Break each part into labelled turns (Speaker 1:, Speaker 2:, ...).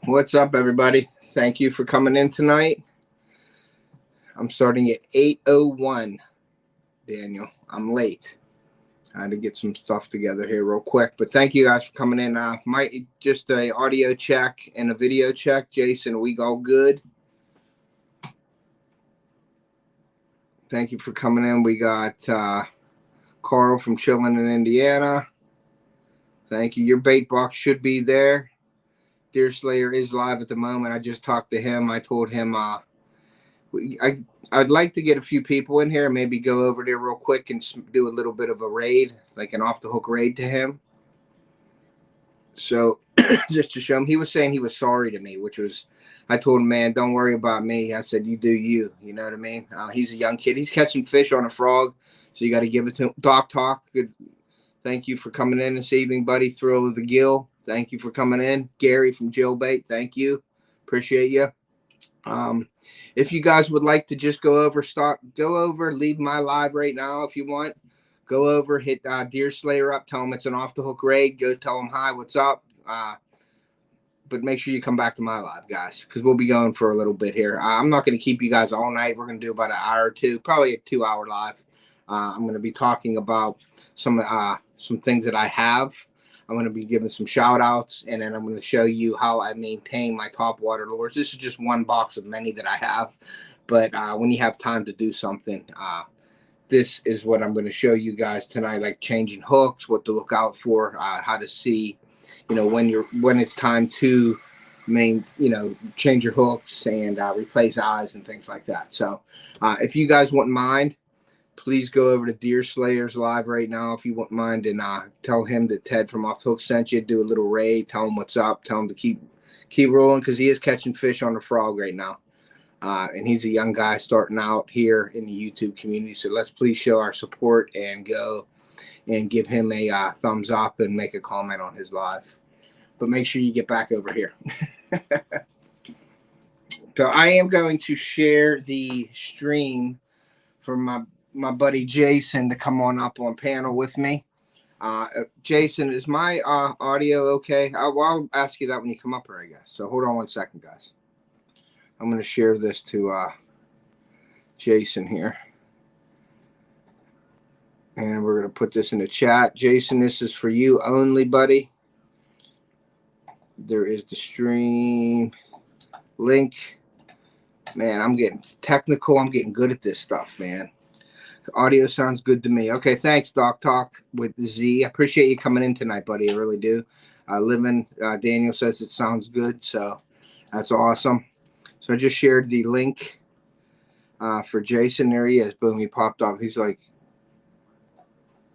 Speaker 1: What's up, everybody? Thank you for coming in tonight. I'm starting at 8:01. Daniel, I'm late. I had to get some stuff together here real quick, but thank you guys for coming in. Might just a audio check and a video check. Jason, we all good? Thank you for coming in. We got Carl from Chillin' in Indiana. Thank you. Your bait box should be there. Deer Slayer is live at the moment. I just talked to him. I told him I'd like to get a few people in here, maybe go over there real quick and do a little bit of a raid, like an off-the-hook raid to him. So just to show him, he was saying he was sorry to me, which was, I told him, man, don't worry about me. I said, you do you. You know what I mean? He's a young kid. He's catching fish on a frog, so you got to give it to him. Doc Talk, good. Thank you for coming in this evening, buddy. Thrill of the Gill, thank you for coming in. Gary from Jailbait, thank you. Appreciate you. If you guys would like to just go over, leave my live right now if you want. Go over, hit Deer Slayer up, tell him it's an off-the-hook raid. Go tell him hi, what's up. But make sure you come back to my live, guys, because we'll be going for a little bit here. I'm not going to keep you guys all night. We're going to do about an hour or two, probably a 2-hour live. I'm going to be talking about some things that I have. I'm going to be giving some shout outs, and then I'm going to show you how I maintain my top water lures. This is just one box of many that I have, but when you have time to do something, this is what I'm going to show you guys tonight, like changing hooks, what to look out for, how to see, when it's time to change your hooks and replace eyes and things like that. So if you guys wouldn't mind, please go over to Deer Slayer's live right now if you wouldn't mind, and tell him that Ted from Off the Hook sent you. Do a little raid, tell him what's up, tell him to keep rolling, because he is catching fish on the frog right now. And he's a young guy starting out here in the YouTube community. So let's please show our support and go and give him a thumbs up and make a comment on his live. But make sure you get back over here. So I am going to share the stream for my buddy Jason to come on up on panel with me. Jason, is my audio okay? I'll ask you that when you come up here, I guess. So hold on one second, guys. I'm going to share this to Jason here. And we're going to put this in the chat. Jason, this is for you only, buddy. There is the stream link. Man, I'm getting technical. I'm getting good at this stuff, man. The audio sounds good to me. Okay, thanks, Doc Talk with Z. I appreciate you coming in tonight, buddy. I really do. Daniel says it sounds good, so that's awesome. So I just shared the link for Jason. There he is. Boom, he popped up. He's like,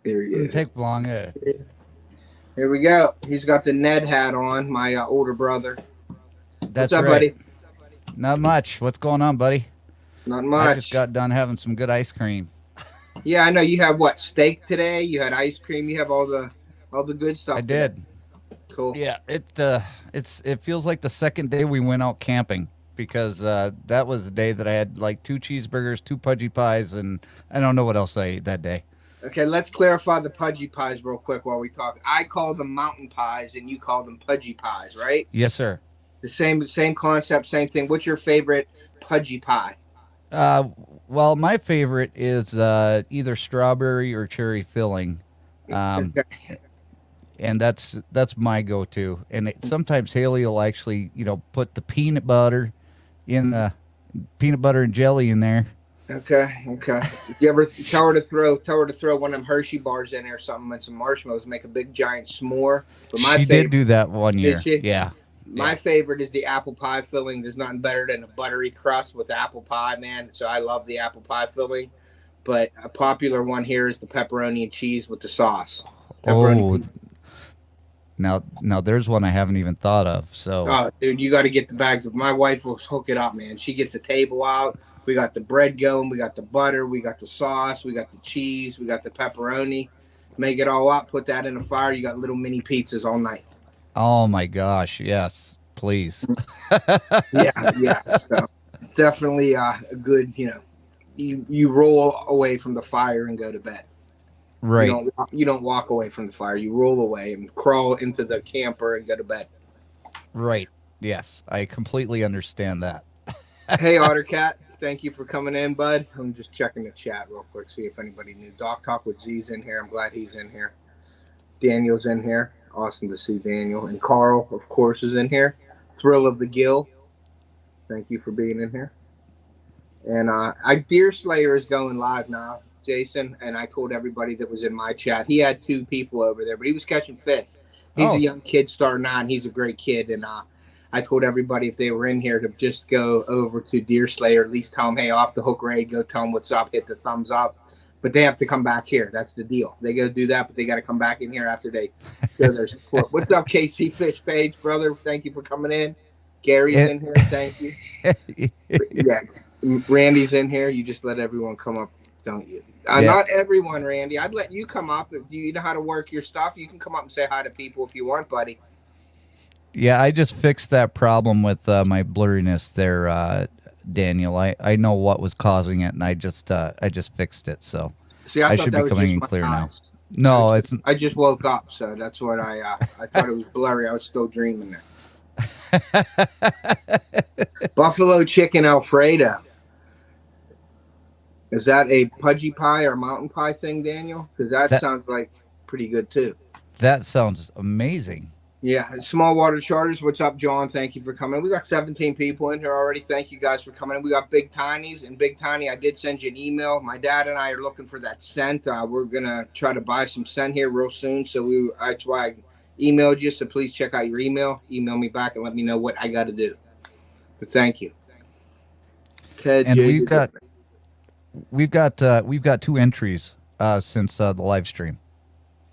Speaker 1: there he is.
Speaker 2: Take long.
Speaker 1: Here we go. He's got the Ned hat on, my older brother.
Speaker 2: That's
Speaker 1: What's up,
Speaker 2: right.
Speaker 1: buddy?
Speaker 2: Not much. What's going on, buddy?
Speaker 1: Not much.
Speaker 2: I just got done having some good ice cream.
Speaker 1: Yeah, I know. You have what, steak today? You had ice cream. You have all the good stuff.
Speaker 2: I did.
Speaker 1: Cool.
Speaker 2: Yeah, it feels like the second day we went out camping, because that was the day that I had like 2 cheeseburgers, 2 pudgy pies, and I don't know what else I ate that day.
Speaker 1: Okay, let's clarify the pudgy pies real quick while we talk. I call them mountain pies, and you call them pudgy pies, right?
Speaker 2: Yes, sir.
Speaker 1: The same concept, same thing. What's your favorite pudgy pie?
Speaker 2: Well, my favorite is either strawberry or cherry filling, and that's my go-to. And sometimes Haley will actually, put the peanut butter in the peanut butter and jelly in there.
Speaker 1: Okay. You ever tell her to throw one of them Hershey bars in there or something and some marshmallows, make a big giant s'more? But
Speaker 2: she did do that one year.
Speaker 1: Did she?
Speaker 2: Yeah.
Speaker 1: My favorite is the apple pie filling. There's nothing better than a buttery crust with apple pie, man. So I love the apple pie filling. But a popular one here is the pepperoni and cheese with the sauce.
Speaker 2: Now there's one I haven't even thought of. So,
Speaker 1: oh, dude, you got to get the bags. My wife will hook it up, man. She gets a table out. We got the bread going. We got the butter. We got the sauce. We got the cheese. We got the pepperoni. Make it all up. Put that in the fire. You got little mini pizzas all night.
Speaker 2: Oh my gosh, yes, please.
Speaker 1: yeah. So it's definitely a good, you roll away from the fire and go to bed.
Speaker 2: Right.
Speaker 1: You don't walk away from the fire. You roll away and crawl into the camper and go to bed.
Speaker 2: Right. Yes, I completely understand that.
Speaker 1: Hey, Ottercat, thank you for coming in, bud. I'm just checking the chat real quick, see if anybody knew. Doc Talk with Z's in here. I'm glad he's in here. Daniel's in here. Awesome to see Daniel. And Carl, of course, is in here. Thrill of the Gill. Thank you for being in here. And Deer Slayer is going live now, Jason. And I told everybody that was in my chat. He had 2 people over there, but he was catching fish. He's a young kid starting out, and he's a great kid. And I told everybody if they were in here to just go over to Deer Slayer, at least tell them, hey, off the hook raid, go tell them what's up, hit the thumbs up. But they have to come back here. That's the deal. They go do that, but they got to come back in here after they show their support. What's up, KC Fish Page, brother? Thank you for coming in. Gary's in here. Thank you. Yeah, Randy's in here. You just let everyone come up, don't you? Not everyone, Randy. I'd let you come up. If you know how to work your stuff, you can come up and say hi to people if you want, buddy.
Speaker 2: Yeah, I just fixed that problem with my blurriness there, Daniel. I know what was causing it, and I just fixed it. So
Speaker 1: see,
Speaker 2: I should be coming in clear now. No,
Speaker 1: I just woke up, so that's what I thought it was blurry. I was still dreaming there. Buffalo chicken Alfredo. Is that a pudgy pie or mountain pie thing, Daniel? Because that sounds like pretty good too.
Speaker 2: That sounds amazing.
Speaker 1: Yeah, Small Water Charters. What's up, John? Thank you for coming. We got 17 people in here already. Thank you guys for coming in. We got Big Tiny's, and Big Tiny, I did send you an email. My dad and I are looking for that scent. We're gonna try to buy some scent here real soon. So that's why I emailed you. So please check out your email. Email me back and let me know what I got to do. But thank you.
Speaker 2: And we've got 2 entries since the live stream.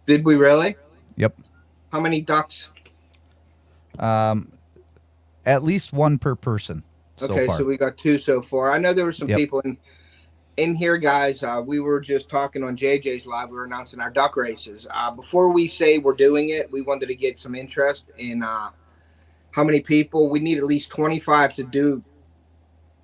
Speaker 1: Did we really?
Speaker 2: Yep.
Speaker 1: How many ducks?
Speaker 2: At least 1 per person.
Speaker 1: Okay, so we got 2 so far. I know there were some people in here, guys. We were just talking on JJ's live. We were announcing our duck races. Before we say we're doing it, we wanted to get some interest in how many people. We need at least 25 to do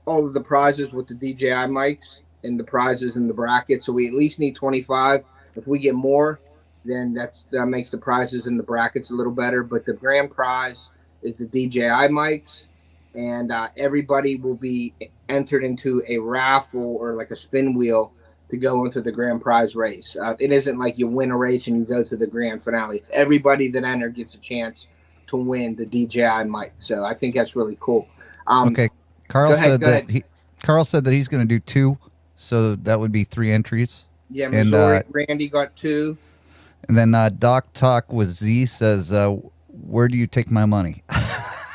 Speaker 1: all of the prizes with the DJI mics and the prizes in the bracket. So we at least need 25. If we get more, then that makes the prizes in the brackets a little better. But the grand prize is the DJI mics, and everybody will be entered into a raffle or like a spin wheel to go into the grand prize race. It isn't like you win a race and you go to the grand finale. It's everybody that entered gets a chance to win the DJI mic. So I think that's really cool.
Speaker 2: Okay, Carl said that he's going to do 2, so that would be 3 entries.
Speaker 1: Yeah, Missouri, Randy got 2.
Speaker 2: And then Doc Talk with Z says, where do you take my money?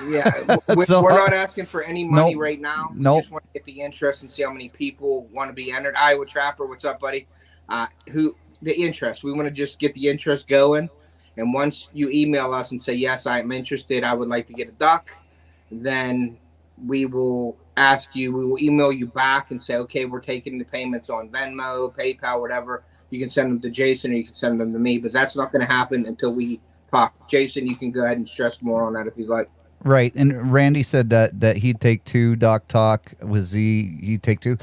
Speaker 1: Yeah, we're not asking for any money right now. We just want to get the interest and see how many people want to be entered. Iowa Trapper, what's up, buddy? The interest. We want to just get the interest going. And once you email us and say, yes, I'm interested, I would like to get a duck, then we will ask you, we will email you back and say, okay, we're taking the payments on Venmo, PayPal, whatever. You can send them to Jason or you can send them to me, but that's not going to happen until we talk. Jason, you can go ahead and stress more on that if you'd like.
Speaker 2: Right. And Randy said that he'd take 2. Doc Talk with Z, he'd take 2.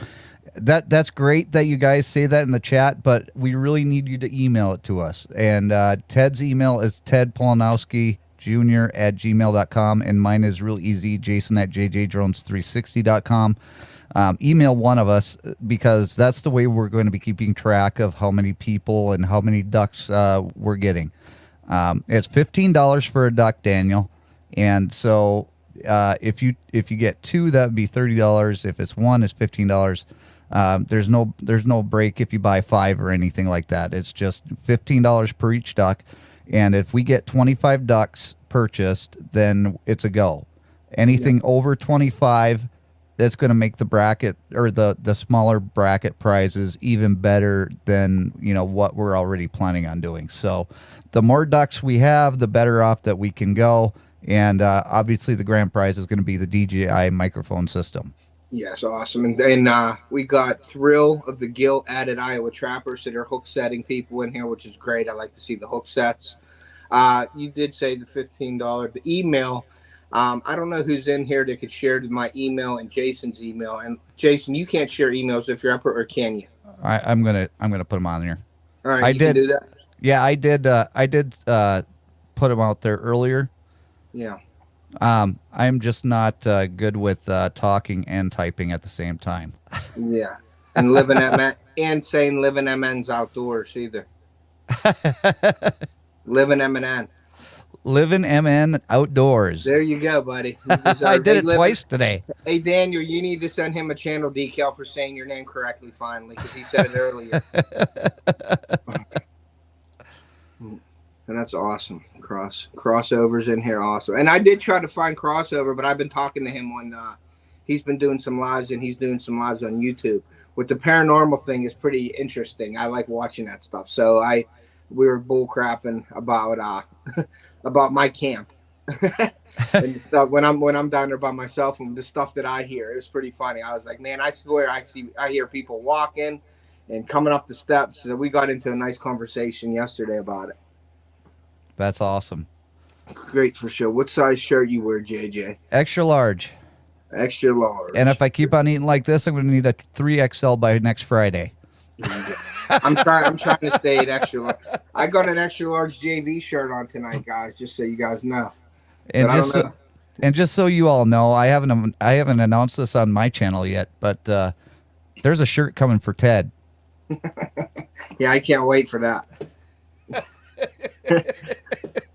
Speaker 2: That's great that you guys say that in the chat, but we really need you to email it to us. And Ted's email is tedpolanowskijr@gmail.com, and mine is real easy, jason@jjdrones360.com. Email one of us, because that's the way we're going to be keeping track of how many people and how many ducks we're getting. It's $15 for a duck, Daniel, and so if you get 2, that would be $30. If it's 1, it's $15. There's no break if you buy 5 or anything like that. It's just $15 per each duck, and if we get 25 ducks purchased, then it's a go. Anything over 25, that's going to make the bracket or the smaller bracket prizes even better than what we're already planning on doing. So the more ducks we have, the better off that we can go. And obviously the grand prize is going to be the DJI microphone system.
Speaker 1: Yes, awesome. And then we got Thrill of the Gill added Iowa Trappers, so they're hook setting people in here, which is great. I like to see the hook sets. You did say the $15, the email. I don't know who's in here that could share my email and Jason's email. And Jason, you can't share emails if you're up, or can you?
Speaker 2: I'm gonna put them on there.
Speaker 1: All right, can do that.
Speaker 2: Yeah, I did. I did put them out there earlier.
Speaker 1: Yeah.
Speaker 2: I'm just not good with talking and typing at the same time.
Speaker 1: Yeah, and living at and saying living MN's outdoors either. Living MN.
Speaker 2: Living MN outdoors.
Speaker 1: There you go, buddy. You
Speaker 2: I
Speaker 1: deserve.
Speaker 2: did
Speaker 1: Hey,
Speaker 2: it twice today.
Speaker 1: Hey, Daniel, you need to send him a channel decal for saying your name correctly finally, because he said it earlier. And that's awesome. Crossovers in here, awesome. And I did try to find crossover, but I've been talking to him on. He's been doing some lives, and he's doing some lives on YouTube. With the paranormal thing is pretty interesting. I like watching that stuff. So we were bull crapping about about my camp and stuff when I'm down there by myself, and the stuff that I hear is pretty funny. I was like, man, I swear I hear people walking and coming up the steps. So we got into a nice conversation yesterday about it.
Speaker 2: That's awesome.
Speaker 1: Great for sure. What size shirt you wear, JJ?
Speaker 2: Extra large.
Speaker 1: Extra large.
Speaker 2: And if I keep on eating like this, I'm going to need a 3XL by next Friday.
Speaker 1: I'm trying to stay at extra large. I got an extra large JV shirt on tonight, guys, just so you guys know.
Speaker 2: And just so you all know, I haven't announced this on my channel yet, but there's a shirt coming for Ted.
Speaker 1: Yeah, I can't wait for that.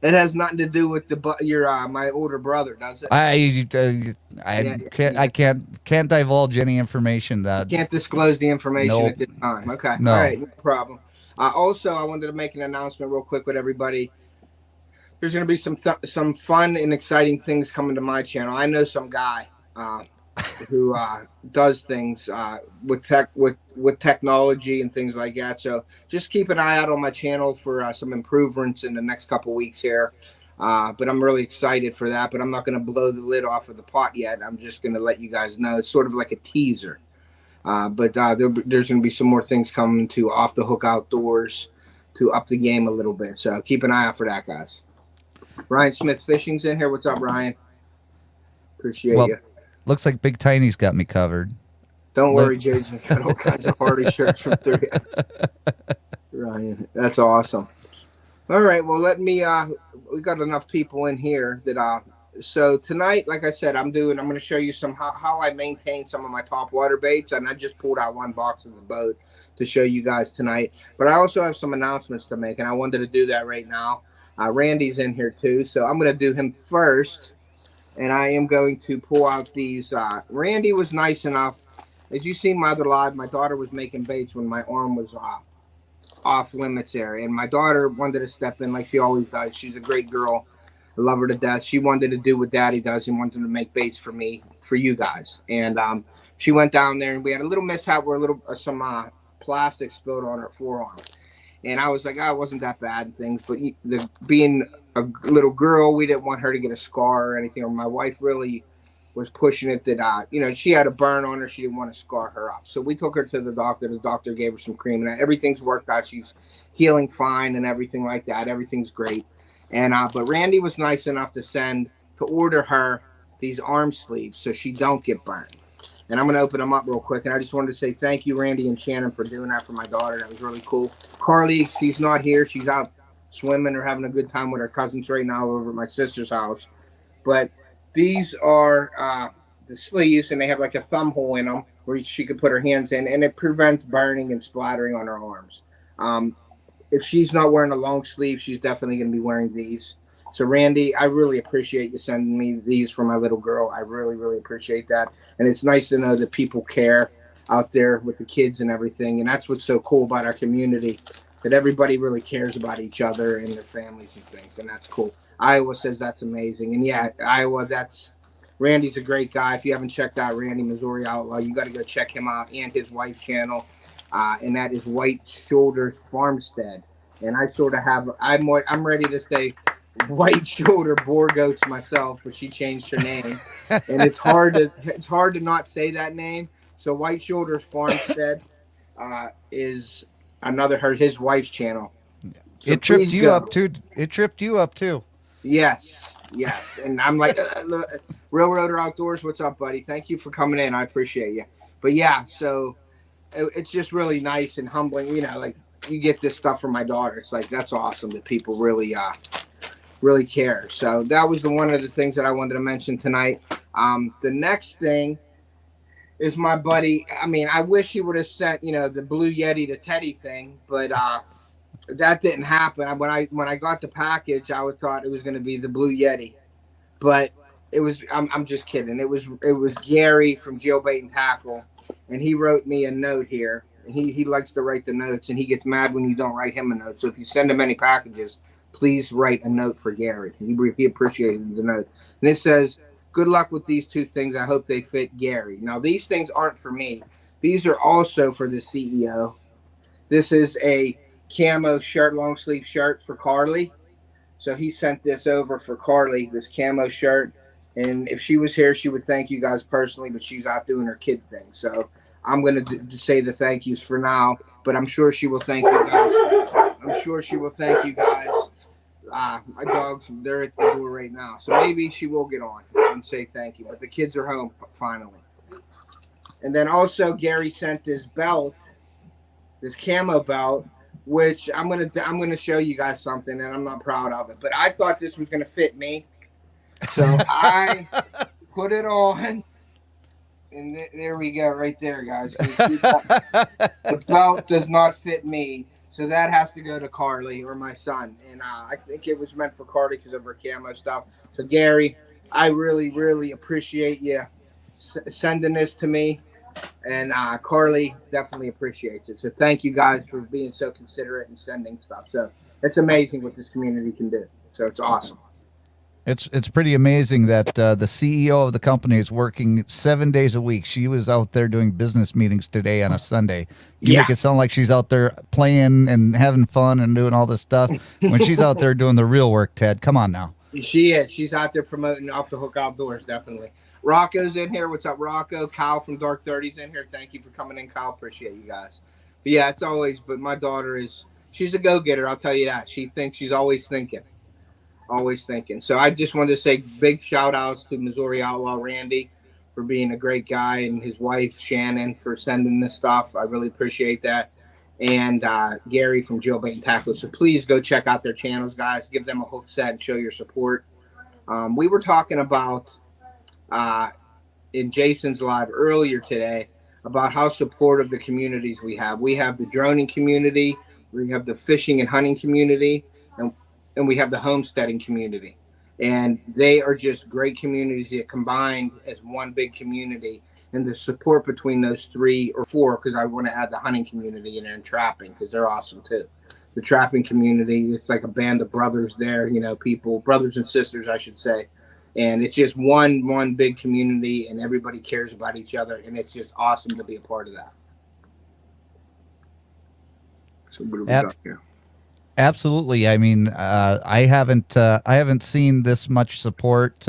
Speaker 1: It has nothing to do with my older brother, does it?
Speaker 2: I can't divulge any information that
Speaker 1: can't disclose the information at this time. Okay,
Speaker 2: no.
Speaker 1: All right, no problem. Also, I wanted to make an announcement real quick with everybody. There's going to be some fun and exciting things coming to my channel. I know some guy who does things with technology and things like that. So just keep an eye out on my channel for some improvements in the next couple weeks here. But I'm really excited for that. But I'm not going to blow the lid off of the pot yet. I'm just going to let you guys know. It's sort of like a teaser. But there's going to be some more things coming to Off the Hook Outdoors to up the game a little bit. So keep an eye out for that, guys. Ryan Smith Fishing's in here. What's up, Ryan? Appreciate you.
Speaker 2: Looks like Big Tiny's got me covered.
Speaker 1: Don't worry, Jason. Got all kinds of Hardy shirts from 3X. Ryan, that's awesome. All right, well, we got enough people in here that so tonight, like I said, I'm going to show you how I maintain some of my top water baits, and I just pulled out one box of the boat to show you guys tonight. But I also have some announcements to make, and I wanted to do that right now. Randy's in here too, so I'm going to do him first, and I am going to pull out these. Randy was nice enough. As you see my other live, my daughter was making baits when my arm was off limits there, and my daughter wanted to step in like she always does. She's a great girl. I love her to death. She wanted to do what Daddy does and wanted to make baits for you guys. And she went down there, and we had a little mishap where some plastic spilled on her forearm. And I was like, it wasn't that bad and things. But being a little girl, we didn't want her to get a scar or anything. Or my wife really was pushing it that, she had a burn on her. She didn't want to scar her up. So we took her to the doctor. The doctor gave her some cream, and everything's worked out. She's healing fine and everything like that. Everything's great. And but Randy was nice enough to order her these arm sleeves so she don't get burned. And I'm going to open them up real quick. And I just wanted to say thank you, Randy and Shannon, for doing that for my daughter. That was really cool. Carly, she's not here. She's out swimming or having a good time with her cousins right now over at my sister's house. But these are the sleeves, and they have like a thumb hole in them where she could put her hands in, and it prevents burning and splattering on her arms. If she's not wearing a long sleeve, she's definitely going to be wearing these. So, Randy, I really appreciate you sending me these for my little girl. I really, really appreciate that. And it's nice to know that people care out there with the kids and everything. And that's what's so cool about our community, that everybody really cares about each other and their families and things. And that's cool. Iowa says that's amazing. And, yeah, Iowa, Randy's a great guy. If you haven't checked out Randy, Missouri Outlaw, you got to go check him out and his wife's channel. And that is White Shoulder Farmstead. And I sort of I'm ready to say White Shoulder Boar Goats myself, but she changed her name. And it's hard to not say that name. So White Shoulder Farmstead is his wife's channel. So
Speaker 2: it tripped you up too. It tripped you up too.
Speaker 1: Yes. And I'm like, Railroader Outdoors, what's up, buddy? Thank you for coming in. I appreciate you. But yeah, so it's just really nice and humbling. Like you get this stuff from my daughter. It's like, that's awesome that people really really care. So that was one of the things that I wanted to mention tonight. The next thing is my buddy. I mean, I wish he would have sent, the Blue Yeti to Teddy thing, but that didn't happen. When I got the package, I thought it was going to be the Blue Yeti, but it was. I'm just kidding. It was Gary from Jailbait and Tackle, and he wrote me a note here. He likes to write the notes, and he gets mad when you don't write him a note. So if you send him any packages, please write a note for Gary. He appreciated the note, and it says, "Good luck with these two things. I hope they fit Gary." Now these things aren't for me. These are also for the CEO. This is a camo shirt, long sleeve shirt for Carly. So he sent this over for Carly, this camo shirt. And if she was here, she would thank you guys personally, but she's out doing her kid thing. So I'm going to say the thank yous for now, but I'm sure she will thank you guys. I'm sure she will thank you guys. My dogs, they're at the door right now. So maybe she will get on and say thank you. But the kids are home finally. And then also Gary sent this belt, this camo belt, which I'm gonna show you guys something, and I'm not proud of it, but I thought this was gonna fit me, so I put it on, and there we go, right there, guys. The belt does not fit me, so that has to go to Carly or my son, and I think it was meant for Carly because of her camo stuff. So Gary, I really, really appreciate you sending this to me. And Carly definitely appreciates it. So thank you guys for being so considerate and sending stuff. So it's amazing what this community can do. So it's awesome.
Speaker 2: It's pretty amazing that the CEO of the company is working 7 days a week. She was out there doing business meetings today on a Sunday. You make it sound like she's out there playing and having fun and doing all this stuff when she's out there doing the real work, Ted. Come on now.
Speaker 1: She is. She's out there promoting Off the Hook Outdoors, definitely. Rocco's in here. What's up, Rocco? Kyle from Dark 30's in here. Thank you for coming in, Kyle. Appreciate you guys. But yeah, it's always, but my daughter she's a go-getter. I'll tell you that. She's always thinking. Always thinking. So I just wanted to say big shout outs to Missouri Outlaw Randy for being a great guy, and his wife Shannon for sending this stuff. I really appreciate that. And Gary from Jailbait and Tackle. So please go check out their channels, guys. Give them a hook set and show your support. We were talking about in Jason's live earlier today about how supportive the communities we have. We have the droning community, we have the fishing and hunting community, and we have the homesteading community. And they are just great communities that combined as one big community. And the support between those 3 or 4, because I want to add the hunting community in there and trapping, because they're awesome too. The trapping community, it's like a band of brothers there, people, brothers and sisters, I should say. And it's just one big community, and everybody cares about each other, and it's just awesome to be a part of that. So what do we got here?
Speaker 2: Absolutely. I mean, I haven't seen this much support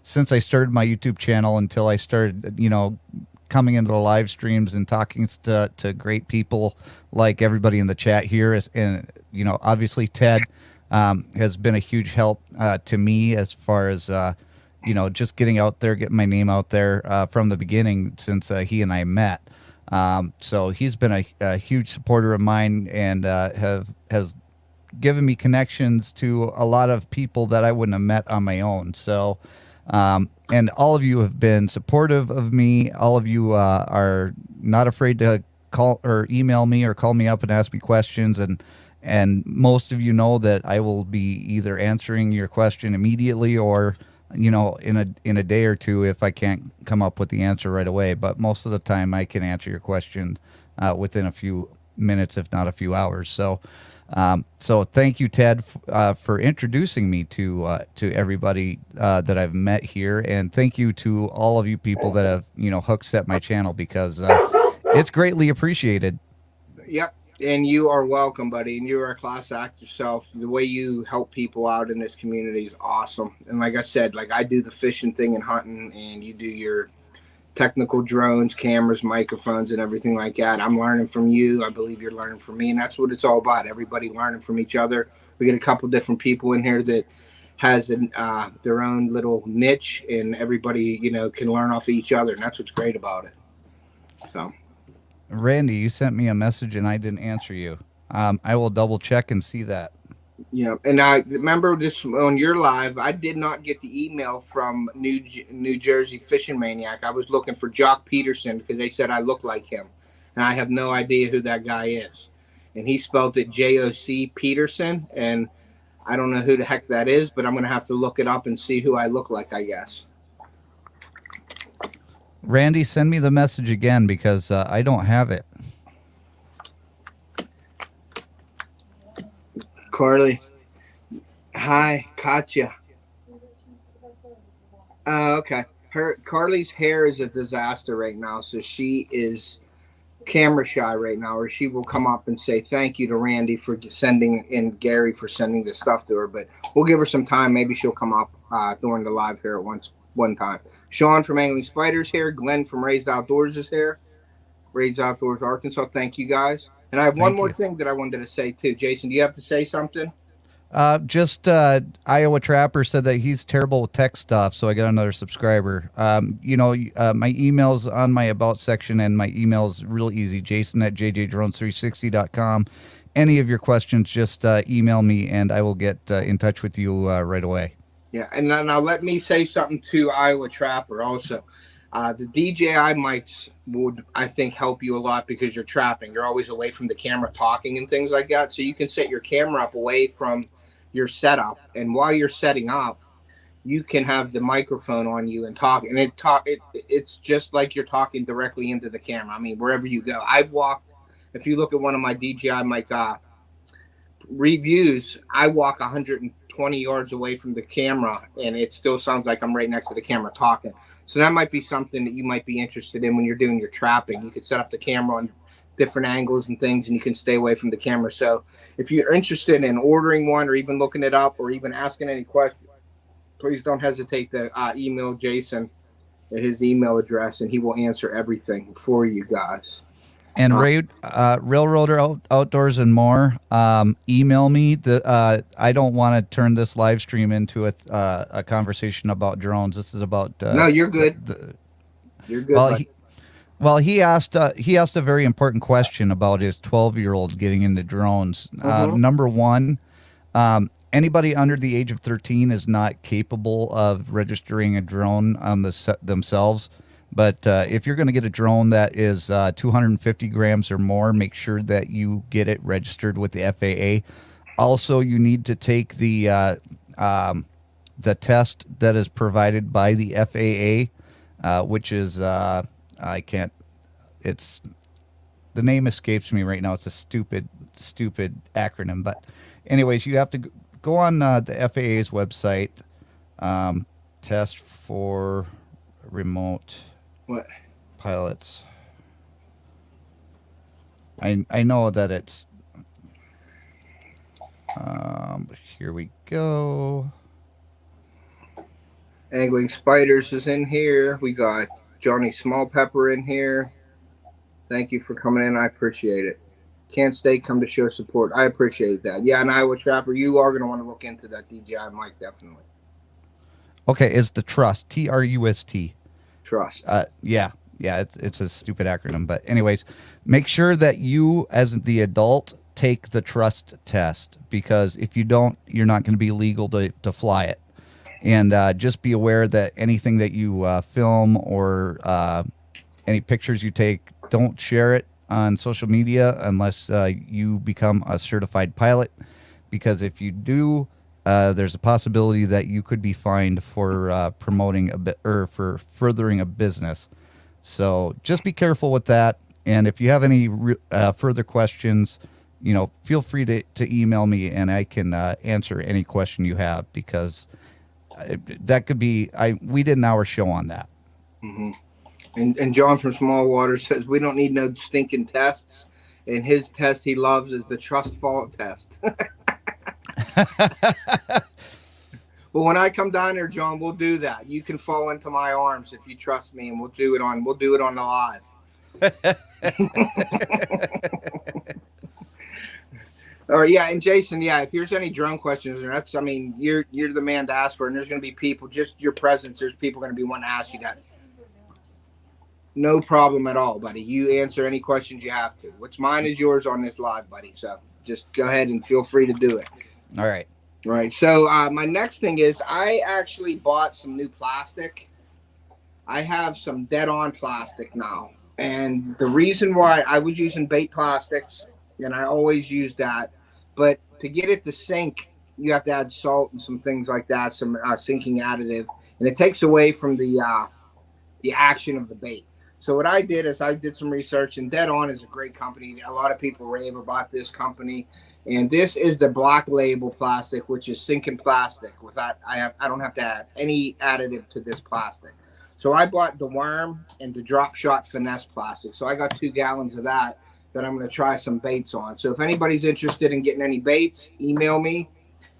Speaker 2: since I started my YouTube channel until I started, coming into the live streams and talking to great people like everybody in the chat here. And obviously Ted has been a huge help to me as far as just getting out there, getting my name out there from the beginning since he and I met. So he's been a huge supporter of mine and has given me connections to a lot of people that I wouldn't have met on my own. So, and all of you have been supportive of me. All of you are not afraid to call or email me or call me up and ask me questions. And most of you know that I will be either answering your question immediately or, in a day or two if I can't come up with the answer right away. But most of the time I can answer your questions within a few minutes, if not a few hours. So thank you, Ted, for introducing me to everybody that I've met here, and thank you to all of you people that have hook set my channel, because it's greatly appreciated.
Speaker 1: Yep, and you are welcome, buddy. And you are a class act yourself. The way you help people out in this community is awesome. And like I said, I do the fishing thing and hunting, and you do your technical drones, cameras, microphones, and everything like that. I'm learning from you. I believe you're learning from me, and that's what it's all about. Everybody learning from each other. We get a couple different people in here that has their own little niche, and everybody can learn off of each other, and that's what's great about it. So,
Speaker 2: Randy, you sent me a message and I didn't answer you. I will double check and see that.
Speaker 1: Yeah, and I remember this on your live. I did not get the email from New Jersey Fishing Maniac. I was looking for Jock Peterson because they said I look like him, and I have no idea who that guy is. And he spelled it Joc Peterson, and I don't know who the heck that is, but I'm gonna have to look it up and see who I look like, I guess.
Speaker 2: Randy, send me the message again because I don't have it.
Speaker 1: Carly, hi, Katya. Okay. Carly's hair is a disaster right now, so she is camera shy right now, or she will come up and say thank you to Randy for sending and Gary for sending this stuff to her. But we'll give her some time. Maybe she'll come up during the live here at one time. Sean from Angling Spiders here. Glenn from Raised Outdoors is here. Raised Outdoors Arkansas. Thank you guys. And I have one more thing that I wanted to say too. Jason, do you have to say something?
Speaker 2: Just Iowa Trapper said that he's terrible with tech stuff, so I got another subscriber. My email's on my About section, and my email's real easy, jason@jjdrones360.com. Any of your questions, just email me, and I will get in touch with you right away.
Speaker 1: Yeah, and now let me say something to Iowa Trapper also. The DJI mics would, I think, help you a lot because you're trapping. You're always away from the camera talking and things like that. So you can set your camera up away from your setup. And while you're setting up, you can have the microphone on you and talk. And it's just like you're talking directly into the camera. I mean, wherever you go. I've walked, if you look at one of my DJI mic reviews, I walk 120 yards away from the camera, and it still sounds like I'm right next to the camera talking. So that might be something that you might be interested in when you're doing your trapping. You could set up the camera on different angles and things, and you can stay away from the camera. So if you're interested in ordering one or even looking it up or even asking any questions, please don't hesitate to email Jason at his email address, and he will answer everything for you guys.
Speaker 2: And Railroader Outdoors and more, email me. I don't want to turn this live stream into a conversation about drones. This is about
Speaker 1: no, you're good. You're good.
Speaker 2: He asked a very important question about his 12-year-old getting into drones. Number one, anybody under the age of 13 is not capable of registering a drone on themselves. But if you're going to get a drone that is 250 grams or more, make sure that you get it registered with the FAA. Also, you need to take the test that is provided by the FAA, which is the name escapes me right now. It's a stupid acronym. But anyways, you have to go on the FAA's website, test for remote pilots. I know that it's here we go.
Speaker 1: Angling Spiders is in here. We got Johnny Small Pepper in here. Thank you for coming in. I appreciate it. Can't stay, come to show support. I appreciate that. Yeah, and Iowa Trapper, you are going to want to look into that DJI mic, definitely.
Speaker 2: Okay, is the Trust, TRUST.
Speaker 1: Trust.
Speaker 2: Yeah, it's a stupid acronym. But anyways, make sure that you, as the adult, take the Trust test, because if you don't, you're not going to be legal to fly it. And just be aware that anything that you film or any pictures you take, don't share it on social media unless you become a certified pilot, because if you do, there's a possibility that you could be fined for promoting for furthering a business. So just be careful with that. And if you have any further questions, feel free to email me, and I can answer any question you have, because that could be, we did an hour show on that.
Speaker 1: Mm-hmm. And John from Smallwater says we don't need no stinking tests, and his test he loves is the trust fault test. Well, when I come down there, John, we'll do that. You can fall into my arms if you trust me, and we'll do it on the live. All right, yeah, and Jason, yeah, if there's any drone questions, you're the man to ask for, and there's going to be people, just your presence, there's people going to be wanting to ask you that. No problem at all, buddy. You answer any questions you have to. What's mine is yours on this live, buddy. So just go ahead and feel free to do it.
Speaker 2: All right.
Speaker 1: Right. So my next thing is I actually bought some new plastic. I have some dead on plastic now. And the reason why I was using bait plastics, and I always use that, but to get it to sink, you have to add salt and some things like that, some sinking additive, and it takes away from the action of the bait. So what I did is I did some research, and Dead On is a great company. A lot of people rave about this company, and this is the Black Label plastic, which is sinking plastic. Without I don't have to add any additive to this plastic. So I bought the worm and the drop shot finesse plastic. So I got 2 gallons of that I'm going to try some baits on. So if anybody's interested in getting any baits, email me.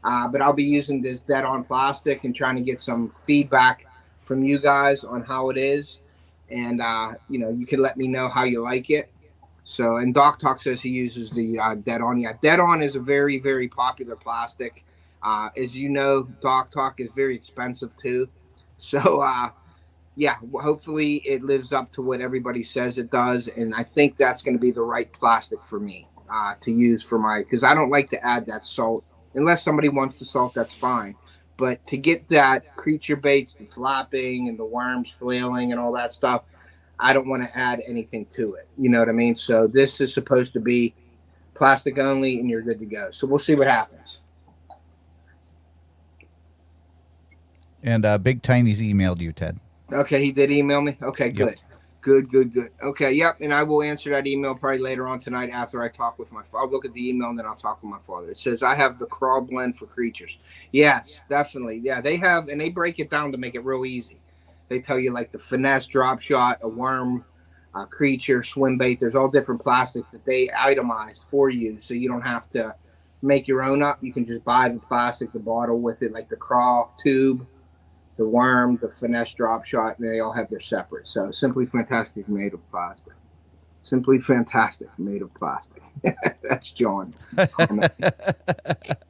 Speaker 1: But I'll be using this Dead On plastic and trying to get some feedback from you guys on how it is, and you can let me know how you like it. So, and Doc Talk says he uses the Dead On. Yeah, Dead On is a very, very popular plastic. As you know, Doc Talk is very expensive too. So yeah, hopefully it lives up to what everybody says it does, and I think that's going to be the right plastic for me to use for my, because I don't like to add that salt unless somebody wants the salt. That's fine, but to get that creature baits, the flapping and the worms flailing and all that stuff, I don't want to add anything to it. You know what I mean? So this is supposed to be plastic only, and you're good to go. So we'll see what happens.
Speaker 2: And Big Tiny's emailed you, Ted.
Speaker 1: Okay, he did email me. Okay, good.
Speaker 2: Yep.
Speaker 1: Good. Okay, yep, and I will answer that email probably later on tonight after I talk with my father. I'll look at the email and then I'll talk with my father. It says I have the crawl blend for creatures. Yes, definitely. Yeah, they have, and they break it down to make it real easy. They tell you like the finesse drop shot, a worm, a creature, swim bait. There's all different plastics that they itemize for you, so you don't have to make your own up. You can just buy the plastic, the bottle with it, like the crawl tube, the worm, the finesse drop shot, and they all have their separate. So Simply Fantastic made of plastic. Simply Fantastic made of plastic. That's John.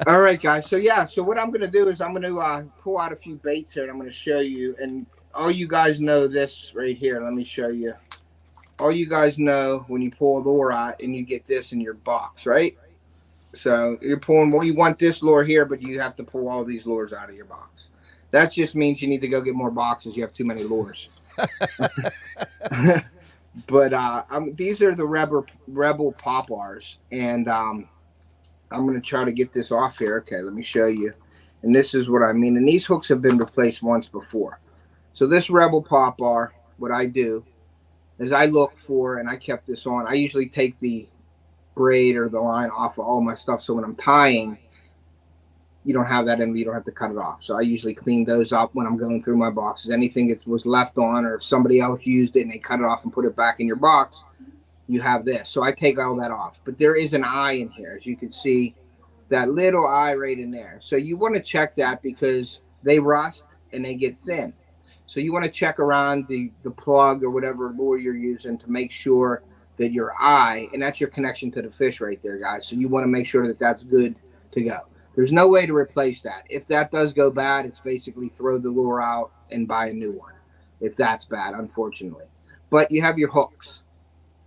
Speaker 1: All right, guys. So yeah, so what I'm going to do is I'm going to pull out a few baits here, and I'm going to show you. And all you guys know this right here. Let me show you. All you guys know when you pull a lure out and you get this in your box, right? So you're pulling, well, you want this lure here, but you have to pull all these lures out of your box. That just means you need to go get more boxes. You have too many lures. But these are the Rebel Pop-Rs, and I'm going to try to get this off here. Okay, let me show you. And this is what I mean. And these hooks have been replaced once before. So this Rebel Pop-R, what I do is I look for, and I kept this on, I usually take the braid or the line off of all my stuff, so when I'm tying, you don't have that in, you don't have to cut it off. So I usually clean those up when I'm going through my boxes. Anything that was left on, or if somebody else used it and they cut it off and put it back in your box, you have this. So I take all that off. But there is an eye in here, as you can see, that little eye right in there. So you want to check that because they rust and they get thin. So you want to check around the plug or whatever lure you're using to make sure that your eye, and that's your connection to the fish right there, guys. So you want to make sure that that's good to go. There's no way to replace that. If that does go bad, it's basically throw the lure out and buy a new one, if that's bad, unfortunately. But you have your hooks.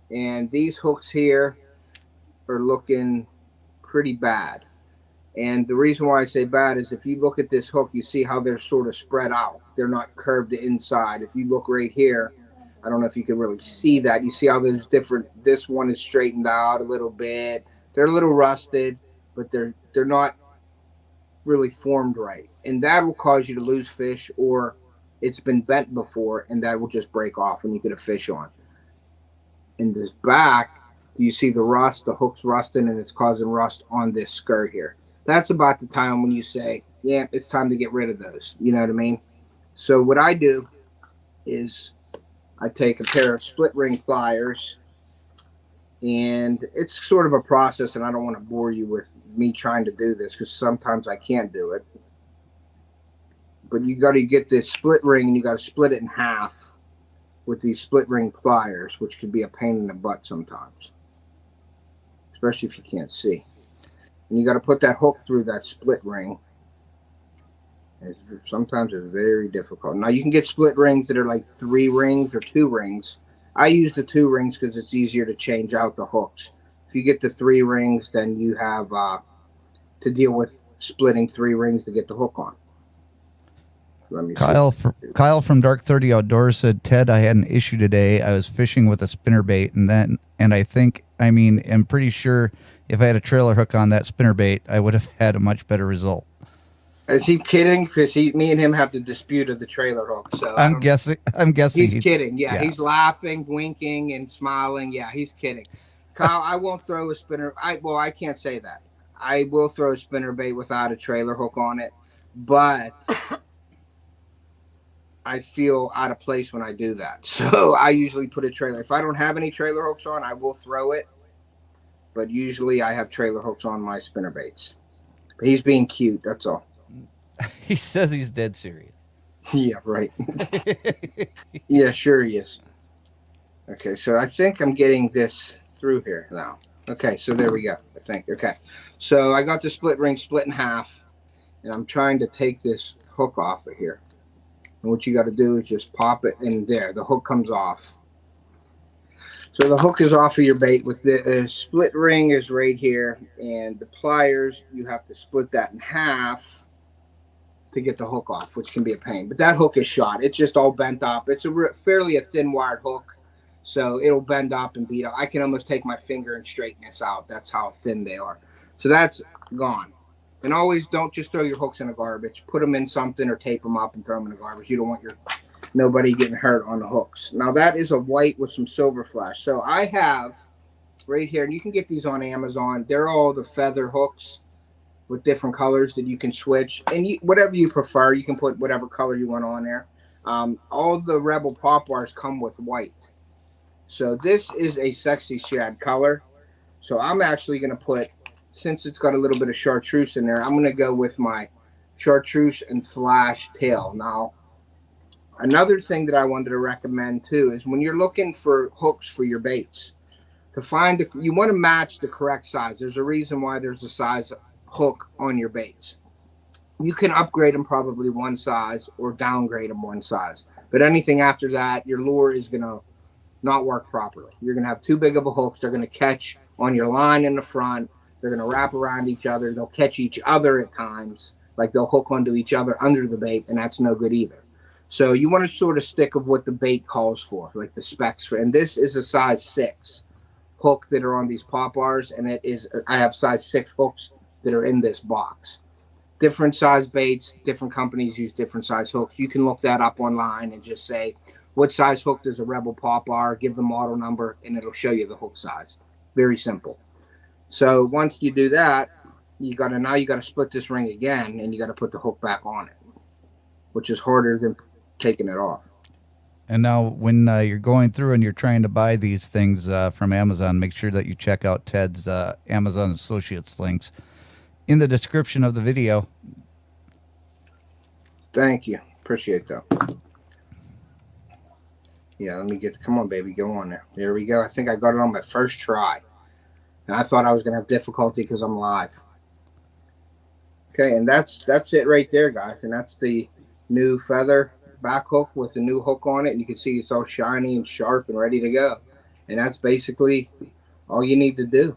Speaker 1: And these hooks here are looking pretty bad. And the reason why I say bad is if you look at this hook, you see how they're sort of spread out. They're not curved to inside. If you look right here, I don't know if you can really see that. You see how there's different, this one is straightened out a little bit. They're a little rusted, but they're not really formed right, and that will cause you to lose fish, or it's been bent before and that will just break off and you get a fish on. In this back, do you see the rust? The hook's rusting and it's causing rust on this skirt here. That's about the time when you say, yeah, it's time to get rid of those. You know what I mean? So what I do is I take a pair of split ring pliers, and it's sort of a process, and I don't want to bore you with me trying to do this because sometimes I can't do it. But you got to get this split ring and you got to split it in half with these split ring pliers, which could be a pain in the butt sometimes, especially if you can't see. And you got to put that hook through that split ring. Sometimes it's very difficult. Now you can get split rings that are like 3 rings or 2 rings. I use the 2 rings because it's easier to change out the hooks. If you get the 3 rings, then you have to deal with splitting 3 rings to get the hook on. So let me
Speaker 2: Kyle from Dark 30 Outdoors said, Ted, I had an issue today. I was fishing with a spinnerbait, and I'm pretty sure if I had a trailer hook on that spinnerbait, I would have had a much better result.
Speaker 1: Is he kidding? Because me and him have the dispute of the trailer hook. So
Speaker 2: I'm guessing
Speaker 1: he's kidding. Yeah, he's laughing, winking, and smiling. Yeah, he's kidding. Kyle, I won't throw a spinner. I can't say that. I will throw a spinnerbait without a trailer hook on it, but I feel out of place when I do that. So I usually put a trailer. If I don't have any trailer hooks on, I will throw it. But usually I have trailer hooks on my spinnerbaits. He's being cute, that's all.
Speaker 2: He says he's dead serious.
Speaker 1: Yeah, right. Yeah, sure he is. Okay, so I think I'm getting this through here now. Okay, so there we go, I think. Okay, so I got the split ring split in half, and I'm trying to take this hook off of here. And what you got to do is just pop it in there. The hook comes off. So the hook is off of your bait. With the split ring is right here, and the pliers, you have to split that in half to get the hook off, which can be a pain. But that hook is shot. It's just all bent up. It's fairly a thin wired hook, so it'll bend up and beat up. I can almost take my finger and straighten this out. That's how thin they are. So that's gone. And always don't just throw your hooks in the garbage. Put them in something or tape them up and throw them in the garbage. You don't want nobody getting hurt on the hooks. Now that is a white with some silver flash. So I have right here, and you can get these on Amazon. They're all the feather hooks with different colors that you can switch. And whatever you prefer, you can put whatever color you want on there. All the Rebel pop bars come with white. So this is a sexy shad color. So I'm actually going to put, since it's got a little bit of chartreuse in there, I'm going to go with my chartreuse and flash tail. Now, another thing that I wanted to recommend too is when you're looking for hooks for your baits, you want to match the correct size. There's a reason why there's a size hook on your baits. You can upgrade them probably one size or downgrade them one size. But anything after that, your lure is going to not work properly. You're going to have too big of a hooks. They're going to catch on your line in the front. They're going to wrap around each other. They'll catch each other at times. Like they'll hook onto each other under the bait, and that's no good either. So you want to sort of stick of what the bait calls for, like the specs for. And this is a size 6 hook that are on these pop bars, and I have size 6 hooks that are in this box. Different size baits, different companies use different size hooks. You can look that up online and just say, what size hook does a Rebel pop bar? Give the model number, and it'll show you the hook size. Very simple. So once you do that, you got to split this ring again, and you got to put the hook back on it, which is harder than taking it off.
Speaker 2: And now when you're going through and you're trying to buy these things from Amazon, make sure that you check out Ted's Amazon Associates links in the description of the video.
Speaker 1: Thank you. Appreciate that. Yeah, come on, baby, go on there. There we go. I think I got it on my first try. And I thought I was going to have difficulty because I'm live. Okay, and that's it right there, guys. And that's the new feather back hook with the new hook on it. And you can see it's all shiny and sharp and ready to go. And that's basically all you need to do.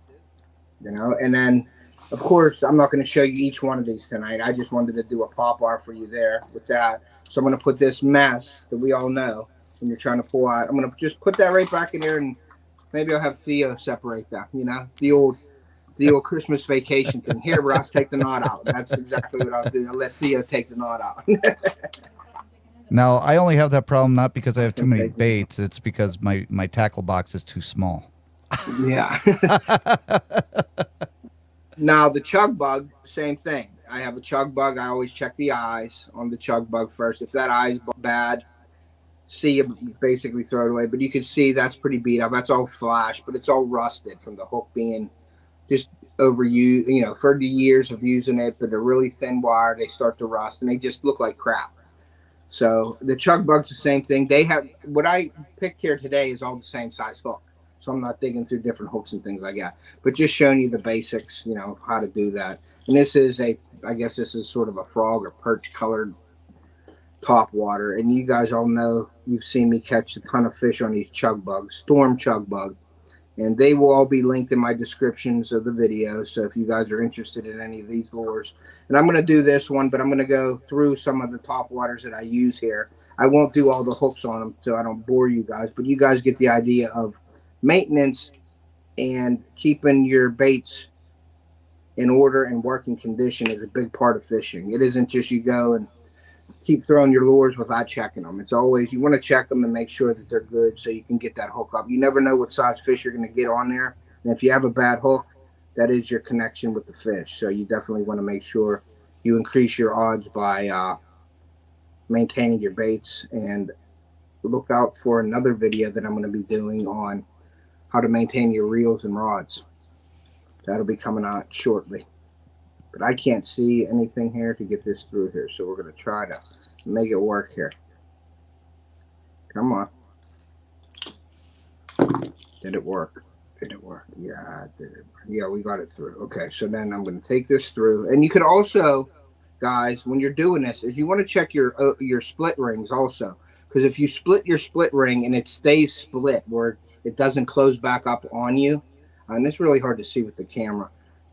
Speaker 1: And then, of course, I'm not going to show you each one of these tonight. I just wanted to do a pop bar for you there with that. So I'm going to put this mess that we all know when you're trying to pull out. I'm going to just put that right back in there, and maybe I'll have Theo separate that, the old Christmas vacation thing. Here, Russ, take the knot out. That's exactly what I'll do. I'll let Theo take the knot out.
Speaker 2: Now, I only have that problem not because I have too many baits. It's because my tackle box is too small.
Speaker 1: Yeah. Now, the Chug Bug, same thing. I have a Chug Bug. I always check the eyes on the Chug Bug first. If that eye's bad, you basically throw it away. But you can see that's pretty beat up. That's all flash, but it's all rusted from the hook being just overused, for the years of using it. But they're really thin wire. They start to rust, and they just look like crap. So the Chug Bug's the same thing. They have what I picked here today is all the same size hook. So I'm not digging through different hooks and things like that, but just showing you the basics, how to do that. And this is I guess this is sort of a frog or perch colored top water. And you guys all know, you've seen me catch a ton of fish on these Chug Bugs, Storm Chug Bug. And they will all be linked in my descriptions of the video. So if you guys are interested in any of these lures, and I'm going to do this one, but I'm going to go through some of the top waters that I use here. I won't do all the hooks on them so I don't bore you guys, but you guys get the idea of maintenance and keeping your baits in order and working condition is a big part of fishing. It isn't just you go and keep throwing your lures without checking them. It's always, you want to check them and make sure that they're good so you can get that hook up. You never know what size fish you're going to get on there. And if you have a bad hook, that is your connection with the fish. So you definitely want to make sure you increase your odds by maintaining your baits. And look out for another video that I'm going to be doing on how to maintain your reels and rods. That'll be coming out shortly. But I can't see anything here to get this through here. So we're going to try to make it work here. Come on. Did it work? Did it work? Yeah, it did. Yeah, we got it through. Okay, so then I'm going to take this through. And you could also, guys, when you're doing this, is you want to check your split rings also. Because if you split your split ring and it stays split where it doesn't close back up on you, and it's really hard to see with the camera,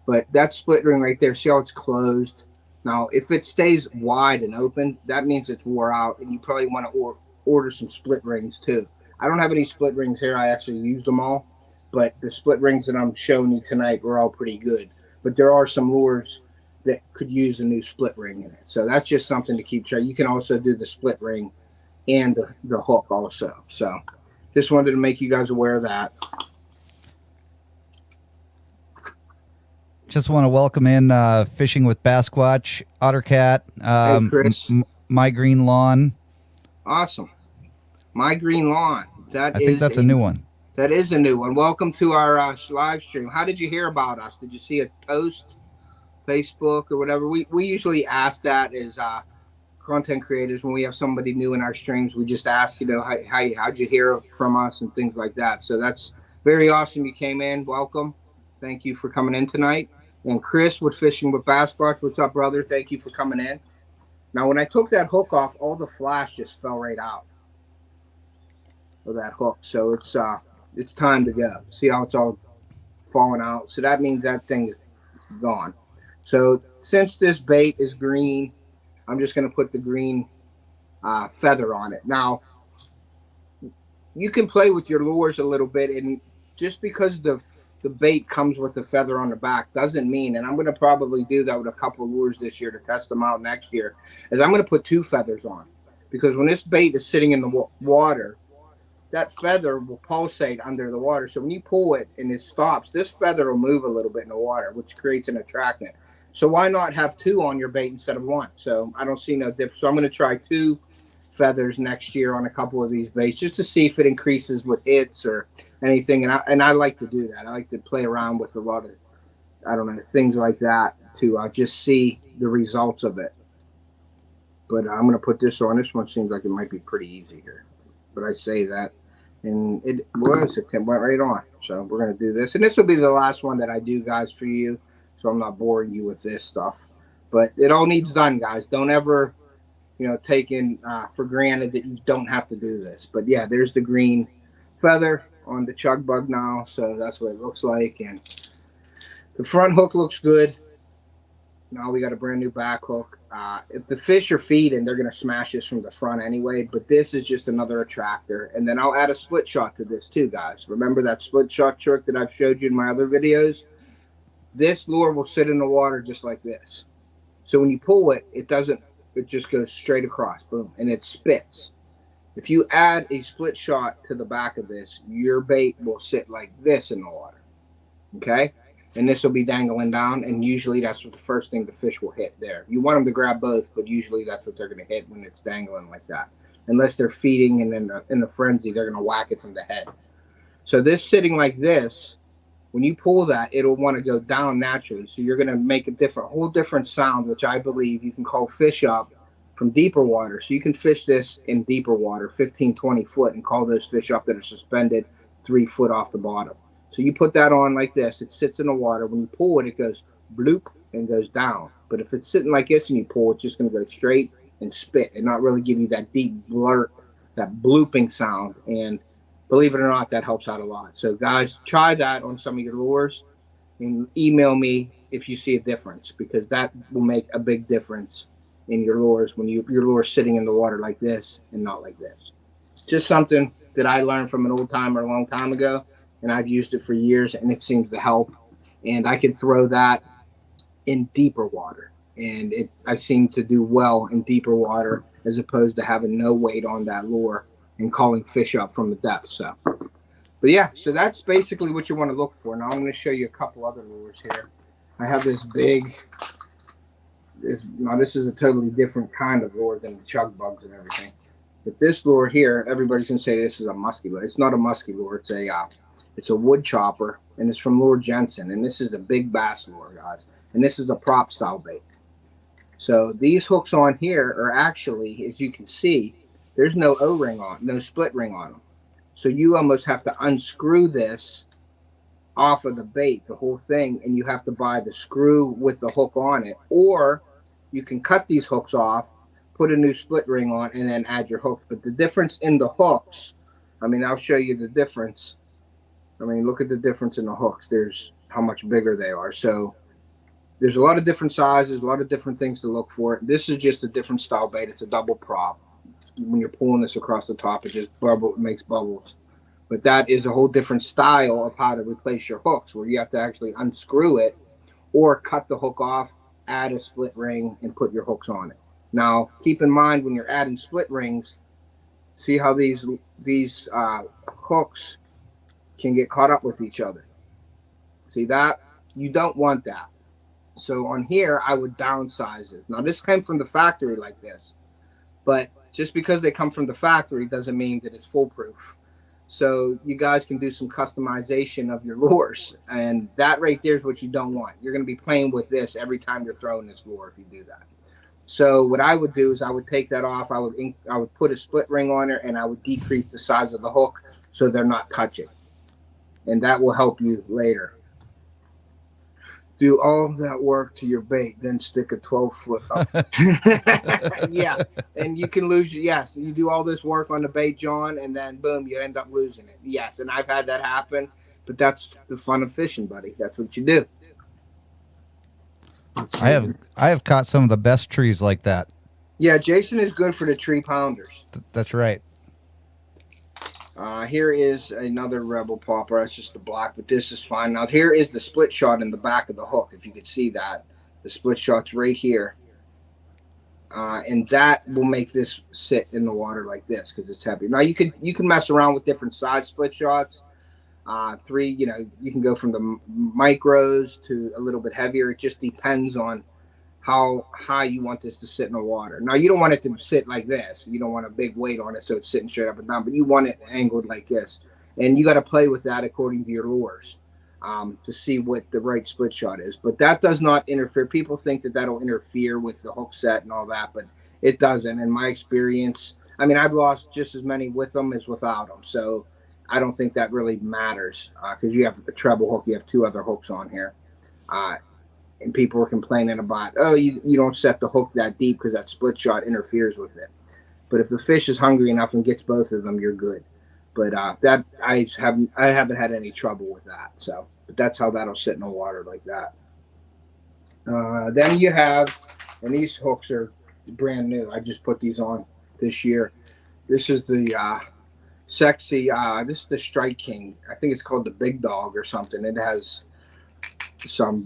Speaker 1: but that split ring right there, see how it's closed? Now, if it stays wide and open, that means it's wore out, and you probably want to order some split rings too. I don't have any split rings here. I actually used them all, but the split rings that I'm showing you tonight were all pretty good. But there are some lures that could use a new split ring in it. So that's just something to keep track. You can also do the split ring and the hook also. So just wanted to make you guys aware of that.
Speaker 2: Just want to welcome in Fishing with Basquatch, Ottercat,
Speaker 1: Hey, Chris.
Speaker 2: My Green Lawn.
Speaker 1: Awesome. My Green Lawn.
Speaker 2: I think that's a new one.
Speaker 1: That is a new one. Welcome to our live stream. How did you hear about us? Did you see a post, Facebook, or whatever? We usually ask that as content creators when we have somebody new in our streams. We just ask, how'd you hear from us and things like that. So that's very awesome. You came in. Welcome. Thank you for coming in tonight. And Chris with Fishing with Basquatch. What's up, brother? Thank you for coming in. Now, when I took that hook off, all the flash just fell right out of that hook. So it's time to go. See how it's all falling out? So that means that thing is gone. So since this bait is green, I'm just going to put the green feather on it. Now, you can play with your lures a little bit, and just because the bait comes with a feather on the back doesn't mean, and I'm going to probably do that with a couple of lures this year to test them out next year, is I'm going to put 2 feathers on, because when this bait is sitting in the water, that feather will pulsate under the water. So when you pull it and it stops, this feather will move a little bit in the water, which creates an attractant. So why not have 2 on your bait instead of 1? So I don't see no difference. So I'm going to try 2 feathers next year on a couple of these baits just to see if it increases with hits or anything. And I like to do that. I like to play around with a lot of, things like that to just see the results of it. But I'm going to put this on. This one seems like it might be pretty easy here. But I say that. And it went right on. So we're going to do this. And this will be the last one that I do, guys, for you. So I'm not boring you with this stuff. But it all needs done, guys. Don't ever, take in for granted that you don't have to do this. But, yeah, there's the green feather on the Chug Bug now. So that's what it looks like. And the front hook looks good. Now we got a brand new back hook. If the fish are feeding, they're going to smash this from the front anyway. But this is just another attractor. And then I'll add a split shot to this too, guys. Remember that split shot trick that I've showed you in my other videos? This lure will sit in the water just like this. So when you pull it, it just goes straight across, boom, and it spits. If you add a split shot to the back of this, your bait will sit like this in the water, okay? And this will be dangling down, and usually that's what the first thing the fish will hit there. You want them to grab both, but usually that's what they're going to hit when it's dangling like that. Unless they're feeding and in the frenzy, they're going to whack it from the head. So this sitting like this, when you pull that, it'll want to go down naturally. So you're going to make a whole different sound, which I believe you can call fish up from deeper water. So you can fish this in deeper water, 15, 20 foot, and call those fish up that are suspended 3 foot off the bottom. So you put that on like this. It sits in the water. When you pull it, it goes bloop and goes down. But if it's sitting like this and you pull, it's just going to go straight and spit and not really give you that deep blurt, that blooping sound. believe it or not, that helps out a lot. So guys, try that on some of your lures and email me if you see a difference, because that will make a big difference in your lures when your lure's sitting in the water like this and not like this. Just something that I learned from an old timer a long time ago, and I've used it for years, and it seems to help. And I can throw that in deeper water, and I seem to do well in deeper water as opposed to having no weight on that lure and calling fish up from the depth. So, but yeah, so that's basically what you want to look for. Now I'm going to show you a couple other lures here. I have this big. This is a totally different kind of lure than the Chug Bugs and everything. But this lure here, everybody's gonna say this is a musky lure. It's not a musky lure. It's a wood chopper, and it's from Lure Jensen. And this is a big bass lure, guys. And this is a prop style bait. So these hooks on here are actually, as you can see, there's no O-ring on, no split ring on them. So you almost have to unscrew this off of the bait, the whole thing, and you have to buy the screw with the hook on it, or you can cut these hooks off, put a new split ring on, and then add your hooks. But the difference in the hooks, I mean, I'll show you the difference. I mean, look at the difference in the hooks. There's how much bigger they are. So there's a lot of different sizes, a lot of different things to look for. This is just a different style bait. It's a double prop. When you're pulling this across the top, it just makes bubbles. But that is a whole different style of how to replace your hooks, where you have to actually unscrew it or cut the hook off, add a split ring, and put your hooks on it. Now, keep in mind when you're adding split rings, see how these hooks can get caught up with each other. See that? You don't want that. So on here, I would downsize this. Now, this came from the factory like this, but just because they come from the factory doesn't mean that it's foolproof. So you guys can do some customization of your lures, and that right there is what you don't want. You're going to be playing with this every time you're throwing this lure if you do that. So what I would do is I would take that off. I would put a split ring on it, and I would decrease the size of the hook so they're not touching, and that will help you later. Do all that work to your bait, then stick a 12-foot up. Yeah, and you can lose. Yes, you do all this work on the bait, John, and then boom, you end up losing it. Yes, and I've had that happen, but that's the fun of fishing, buddy. That's what you do.
Speaker 2: I have caught some of the best trees like that.
Speaker 1: Yeah, Jason is good for the tree pounders.
Speaker 2: That's right.
Speaker 1: Here is another Rebel popper. That's just the black, but this is fine. Now here is the split shot in the back of the hook. If you could see that, the split shot's right here, and that will make this sit in the water like this because it's heavy. Now you can mess around with different size split shots. You can go from the micros to a little bit heavier. It just depends on how high you want this to sit in the water. Now, you don't want it to sit like this. You don't want a big weight on it so it's sitting straight up and down, but you want it angled like this. And you got to play with that according to your lures to see what the right split shot is. But that does not interfere. People think that that'll interfere with the hook set and all that, but it doesn't. In my experience, I mean, I've lost just as many with them as without them. So I don't think that really matters because you have the treble hook. You have two other hooks on here. And people were complaining about, oh, you don't set the hook that deep because that split shot interferes with it. But if the fish is hungry enough and gets both of them, you're good. But that I haven't had any trouble with that. So, but that's how that'll sit in the water like that. Then you have, and these hooks are brand new. I just put these on this year. This is the sexy. This is the Strike King. I think it's called the Big Dog or something. It has some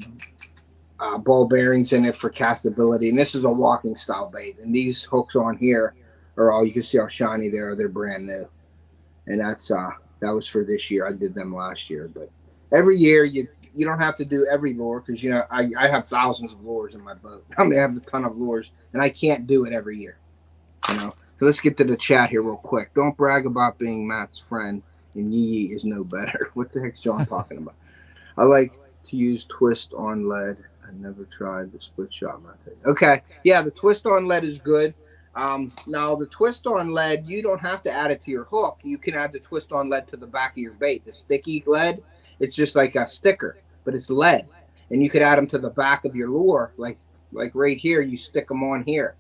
Speaker 1: ball bearings in it for castability, and this is a walking style bait. And these hooks on here are all, you can see how shiny they are. They're brand new, and that's that was for this year. I did them last year, but every year you don't have to do every lure because I have thousands of lures in my boat. I mean, I have a ton of lures, and I can't do it every year. So let's get to the chat here real quick. Don't brag about being Matt's friend, and Yee is no better. What the heck's John talking about? I like to use twist on lead. I never tried the split shot method. Okay, yeah, the twist on lead is good. Now the twist on lead, you don't have to add it to your hook. You can add the twist on lead to the back of your bait. The sticky lead, it's just like a sticker, but it's lead, and you could add them to the back of your lure, like right here. You stick them on here,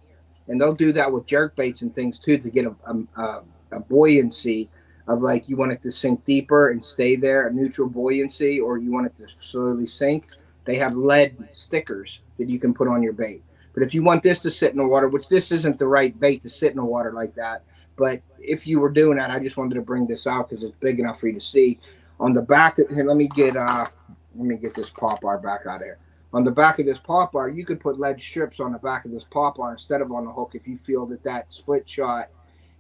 Speaker 1: and they'll do that with jerk baits and things too to get a buoyancy of like you want it to sink deeper and stay there at neutral buoyancy, or you want it to slowly sink, they have lead stickers that you can put on your bait. But if you want this to sit in the water, which this isn't the right bait to sit in the water like that, but if you were doing that, I just wanted to bring this out because it's big enough for you to see. On the back of here, let me get this pop bar back out of here. On the back of this pop bar, you could put lead strips on the back of this pop bar instead of on the hook. If you feel that that split shot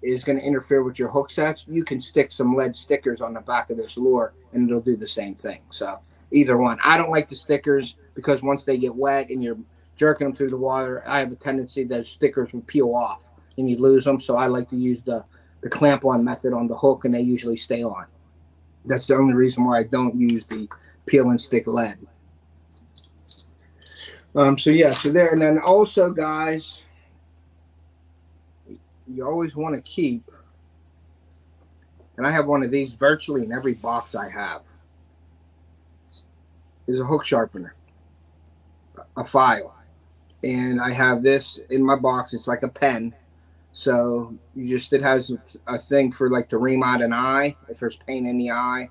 Speaker 1: is going to interfere with your hook sets, you can stick some lead stickers on the back of this lure and it'll do the same thing. So either one. I don't like the stickers because once they get wet and you're jerking them through the water, I have a tendency that stickers will peel off and you lose them. So I like to use the clamp on method on the hook, and they usually stay on. That's the only reason why I don't use the peel and stick lead. So there. And then also, guys, you always want to keep, and I have one of these virtually in every box I have, is a hook sharpener, a file. And I have this in my box. It's like a pen. So it has a thing for like to ream out an eye if there's pain in the eye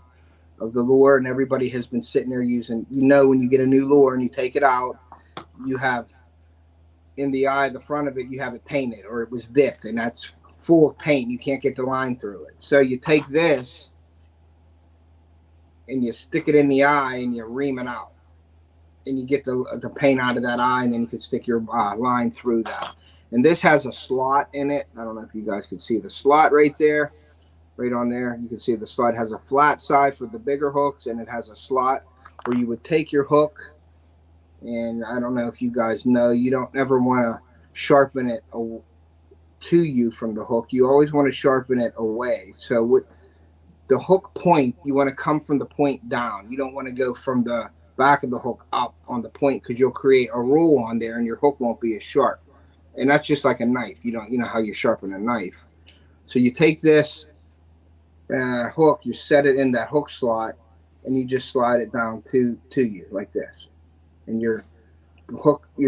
Speaker 1: of the lure. And everybody has been sitting there using, when you get a new lure and you take it out, you have in the eye, the front of it, you have it painted or it was dipped, and that's full of paint. You can't get the line through it. So you take this and you stick it in the eye and you ream it out, and you get the paint out of that eye, and then you can stick your line through that. And this has a slot in it. I don't know if you guys can see the slot right there, right on there. You can see the slot has a flat side for the bigger hooks, and it has a slot where you would take your hook. And I don't know if you guys know, you don't ever want to sharpen it to you from the hook. You always want to sharpen it away. So with the hook point, you want to come from the point down. You don't want to go from the back of the hook up on the point, because you'll create a roll on there and your hook won't be as sharp. And that's just like a knife. You know how you sharpen a knife. So you take this hook, you set it in that hook slot, and you just slide it down to you like this. And you're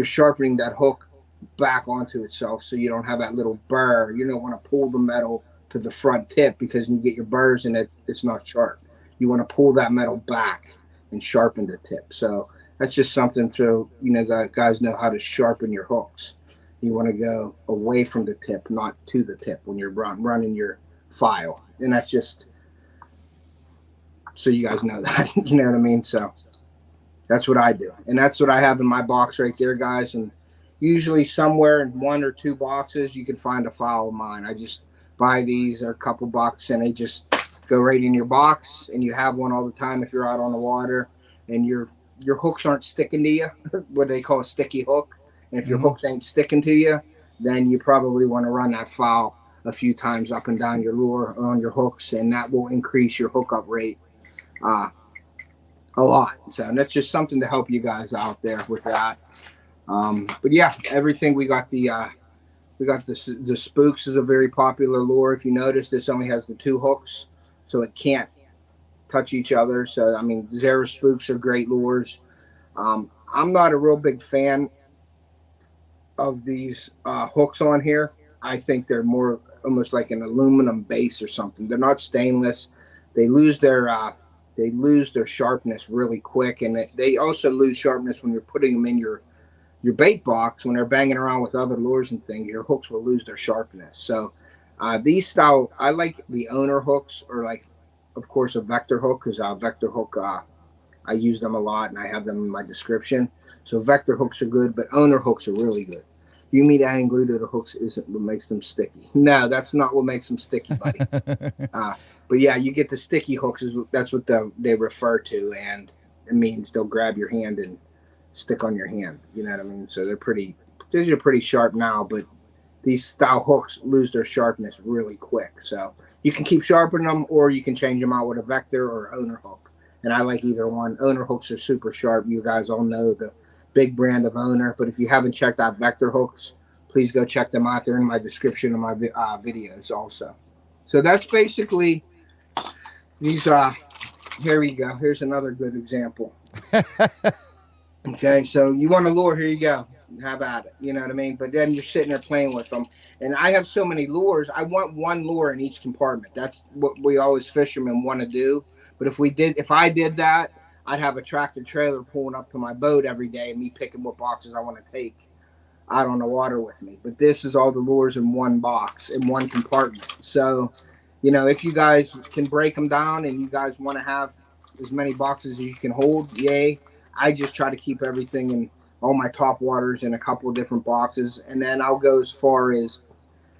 Speaker 1: sharpening that hook back onto itself, so you don't have that little burr. You don't want to pull the metal to the front tip, because you get your burrs and it's not sharp. You want to pull that metal back and sharpen the tip. So that's just something to, guys know how to sharpen your hooks. You want to go away from the tip, not to the tip when you're running your file. And that's just so you guys know that. You know what I mean? So that's what I do. And that's what I have in my box right there, guys. And usually somewhere in one or two boxes, you can find a file of mine. I just buy these, or a couple bucks, and they just go right in your box, and you have one all the time if you're out on the water and your hooks aren't sticking to you, what they call a sticky hook. And if your hooks ain't sticking to you, then you probably want to run that file a few times up and down your lure or on your hooks, and that will increase your hookup rate a lot. So that's just something to help you guys out there with that. But yeah, everything we got the Spooks is a very popular lure. If you notice, this only has the two hooks, so it can't touch each other. So I mean, Zara Spooks are great lures. I'm not a real big fan of these hooks on here. I think they're more almost like an aluminum base or something. They're not stainless. They lose their sharpness really quick, and they also lose sharpness when you're putting them in your bait box. When they're banging around with other lures and things, your hooks will lose their sharpness. So these style, I like the owner hooks, or like, of course, a vector hook, because vector hook, I use them a lot, and I have them in my description. So vector hooks are good, but owner hooks are really good. You mean adding glue to the hooks isn't what makes them sticky. No, that's not what makes them sticky, buddy. But yeah, you get the sticky hooks. That's what they refer to, and it means they'll grab your hand and stick on your hand. You know what I mean? So they're pretty sharp now, but these style hooks lose their sharpness really quick. So you can keep sharpening them, or you can change them out with a vector or owner hook. And I like either one. Owner hooks are super sharp. You guys all know the big brand of Owner. But if you haven't checked out vector hooks, please go check them out. They're in my description of my videos also. So that's basically these. Here we go. Here's another good example. Okay, so you want a lure? Here you go. have at it. You know what I mean? But then you're sitting there playing with them. And I have so many lures. I want one lure in each compartment. That's what we always fishermen want to do. But if I did that, I'd have a tractor trailer pulling up to my boat every day and me picking what boxes I want to take out on the water with me. But this is all the lures in one box, in one compartment. So, if you guys can break them down and you guys want to have as many boxes as you can hold, yay. I just try to keep everything in all my top waters in a couple of different boxes. And then I'll go as far as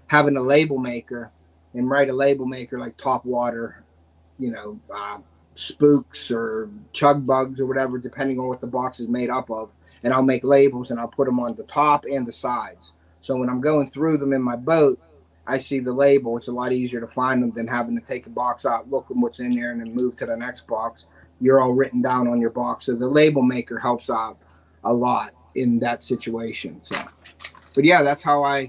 Speaker 1: having a label maker and write a label maker like top water, Spooks or Chug Bugs or whatever, depending on what the box is made up of. And I'll make labels and I'll put them on the top and the sides. So when I'm going through them in my boat, I see the label. It's a lot easier to find them than having to take a box out, look at what's in there, and then move to the next box. You're all written down on your box. So the label maker helps out a lot in that situation. So, but yeah, that's how I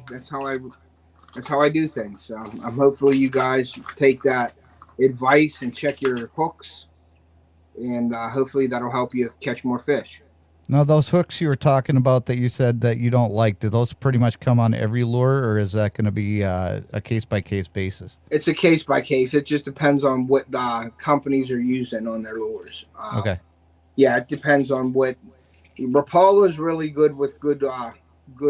Speaker 1: do things. So I'm hopefully you guys take that advice and check your hooks, and hopefully that'll help you catch more fish.
Speaker 2: Now, those hooks you were talking about that you said that you don't like, do those pretty much come on every lure, or is that going to be a case-by-case basis?
Speaker 1: It's a case-by-case. It just depends on what companies are using on their lures.
Speaker 2: Okay.
Speaker 1: Yeah, it depends on what. Rapala is really good with good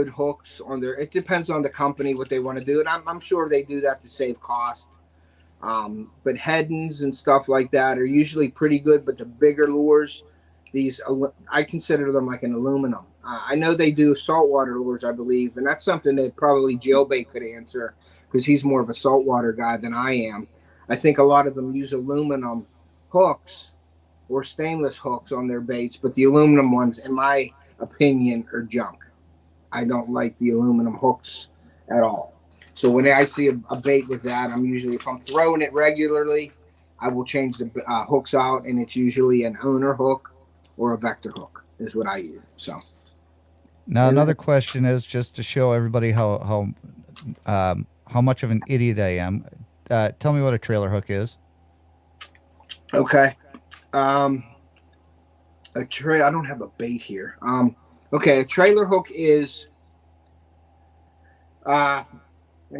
Speaker 1: hooks on there. It depends on the company, what they want to do. And I'm sure they do that to save cost. But Heddons and stuff like that are usually pretty good, but the bigger lures, I consider them like an aluminum. I know they do saltwater lures, I believe, and that's something that probably Jailbait could answer because he's more of a saltwater guy than I am. I think a lot of them use aluminum hooks or stainless hooks on their baits, but the aluminum ones, in my opinion, are junk. I don't like the aluminum hooks at all. So when I see a bait with that, if I'm throwing it regularly, I will change the hooks out, and it's usually an owner hook or a vector hook is what I use. So
Speaker 2: now another question is just to show everybody how much of an idiot I am. Tell me what a trailer hook is.
Speaker 1: Okay. I don't have a bait here. Okay, a trailer hook is let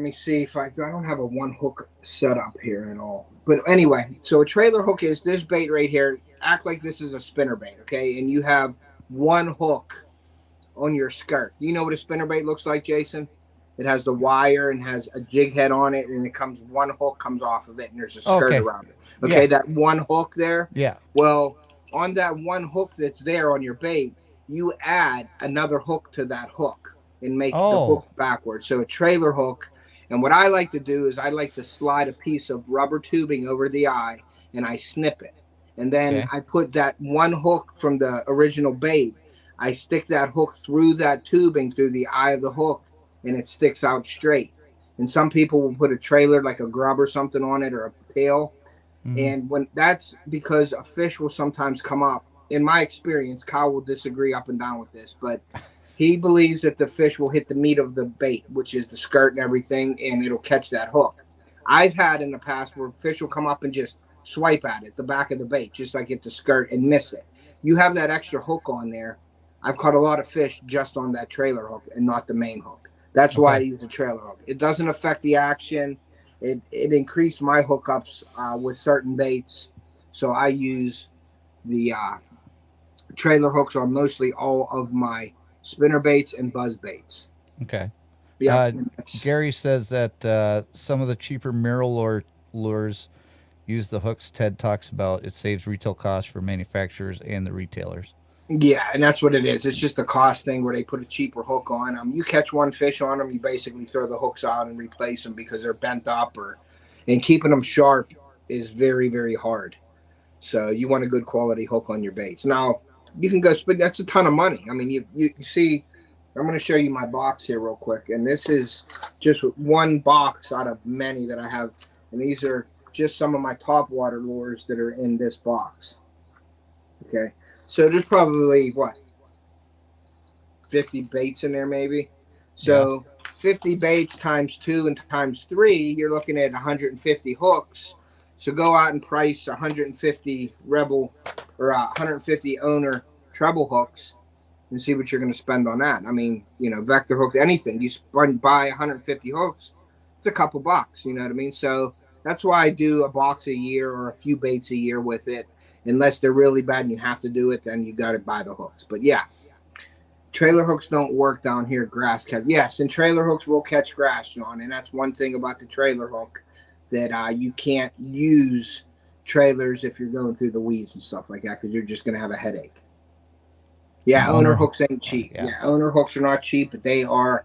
Speaker 1: me see if I don't have a one hook set up here at all. But anyway, so a trailer hook is this bait right here. Act like this is a spinner bait, okay? And you have one hook on your skirt. Do you know what a spinner bait looks like, Jason? It has the wire and has a jig head on it, and one hook comes off of it, and there's a skirt around it. Okay, yeah. That one hook there?
Speaker 2: Yeah.
Speaker 1: Well, on that one hook that's there on your bait, you add another hook to that hook and make the hook backwards. So a trailer hook. And what I like to do is I like to slide a piece of rubber tubing over the eye, and I snip it. And then I put that one hook from the original bait. I stick that hook through that tubing, through the eye of the hook, and it sticks out straight. And some people will put a trailer, like a grub or something on it, or a tail. Mm-hmm. And that's because a fish will sometimes come up. In my experience, Kyle will disagree up and down with this, but he believes that the fish will hit the meat of the bait, which is the skirt and everything, and it'll catch that hook. I've had in the past where fish will come up and just swipe at it, the back of the bait, just like at the skirt, and miss it. You have that extra hook on there. I've caught a lot of fish just on that trailer hook and not the main hook. That's why I use the trailer hook. It doesn't affect the action. It increased my hookups with certain baits. So I use the trailer hooks on mostly all of my spinner baits and buzz baits.
Speaker 2: Okay.
Speaker 1: Yeah.
Speaker 2: Gary says that some of the cheaper mirror lures use the hooks Ted talks about. It saves retail costs for manufacturers and the retailers.
Speaker 1: Yeah, and that's what it is. It's just a cost thing where they put a cheaper hook on them. You catch one fish on them, you basically throw the hooks out and replace them because they're bent up, and keeping them sharp is very, very hard. So you want a good quality hook on your baits. Now, you can go spend, that's a ton of money. I mean, you see, I'm going to show you my box here real quick. And this is just one box out of many that I have. And these are just some of my top water lures that are in this box. Okay. So there's probably, 50 baits in there maybe. So 50 baits times 2 and times 3, you're looking at 150 hooks. So go out and price 150 Rebel or 150 owner treble hooks. and see what you're going to spend on that. I mean, vector hook, anything. You buy 150 hooks, it's a couple bucks, you know what I mean? So that's why I do a box a year or a few baits a year with it. Unless they're really bad and you have to do it, then you got to buy the hooks. But yeah, trailer hooks don't work down here. Grass catch. Yes, and trailer hooks will catch grass, John. And that's one thing about the trailer hook that you can't use trailers if you're going through the weeds and stuff like that because you're just going to have a headache. Yeah, owner hooks ain't cheap. Yeah, owner hooks are not cheap, but they are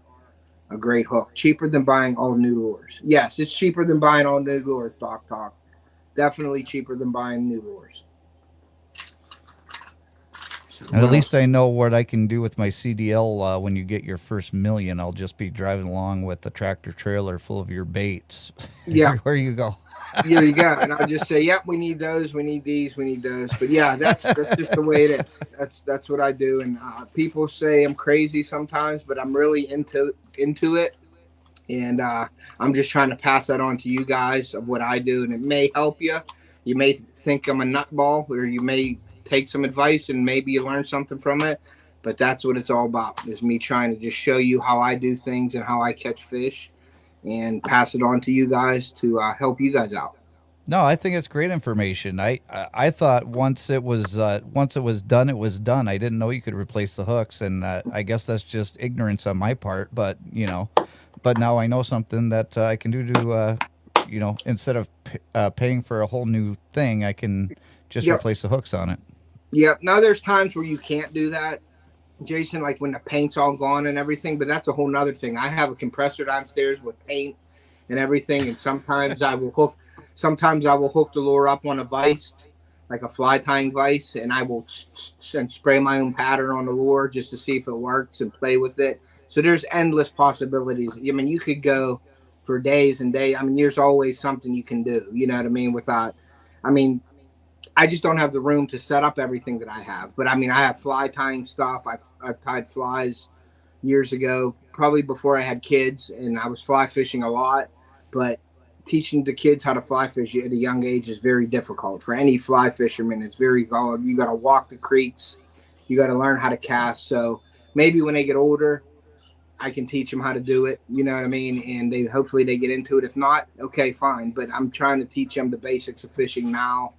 Speaker 1: a great hook. Cheaper than buying all new lures. Yes, it's cheaper than buying all new lures, Doc Talk. Definitely cheaper than buying new lures.
Speaker 2: And at least I know what I can do with my CDL when you get your first million. I'll just be driving along with the tractor trailer full of your baits.
Speaker 1: Yeah.
Speaker 2: Where you go.
Speaker 1: Yeah, you go. And I'll just say, yep, we need those, we need these, we need those. But yeah, that's just the way it is. That's what I do. And people say I'm crazy sometimes, but I'm really into it. And I'm just trying to pass that on to you guys of what I do. And it may help you. You may think I'm a nutball, or you may take some advice and maybe you learn something from it. But that's what it's all about, is me trying to just show you how I do things and how I catch fish and pass it on to you guys to help you guys out.
Speaker 2: No, I think it's great information. I thought once it was done, it was done. I didn't know you could replace the hooks, and I guess that's just ignorance on my part. But but now I know something that I can do to instead of paying for a whole new thing, I can just replace the hooks on it.
Speaker 1: Yep. Now there's times where you can't do that, Jason, like when the paint's all gone and everything, but that's a whole nother thing. I have a compressor downstairs with paint and everything, and sometimes I will hook the lure up on a vise, like a fly tying vise, and I will spray my own pattern on the lure just to see if it works and play with it. So there's endless possibilities. I mean, you could go for days and days. I mean, there's always something you can do, you know what I mean? I just don't have the room to set up everything that I have. But I mean, I have fly tying stuff. I've tied flies years ago, probably before I had kids, and I was fly fishing a lot. But teaching the kids how to fly fish at a young age is very difficult for any fly fisherman. It's very hard. You got to walk the creeks. You got to learn how to cast. So maybe when they get older, I can teach them how to do it. You know what I mean? And hopefully they get into it. If not, okay, fine. But I'm trying to teach them the basics of fishing now.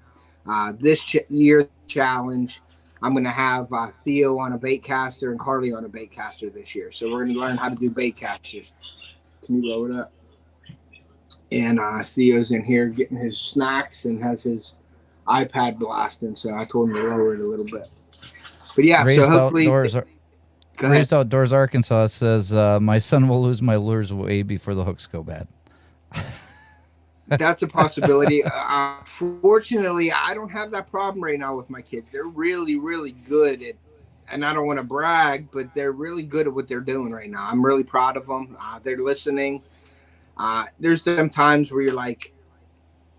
Speaker 1: This year challenge, I'm going to have Theo on a bait caster and Carly on a bait caster this year. So we're going to learn how to do bait casters. Can you lower that? And Theo's in here getting his snacks and has his iPad blasting. So I told him to lower it a little bit. But yeah,
Speaker 2: Raised
Speaker 1: so hopefully.
Speaker 2: Raised Outdoors Arkansas says, my son will lose my lures way before the hooks go bad.
Speaker 1: That's a possibility. Fortunately, I don't have that problem right now with my kids. They're really, really good at, and I don't want to brag, but they're really good at what they're doing right now. I'm really proud of them. They're listening. There's some times where you're like,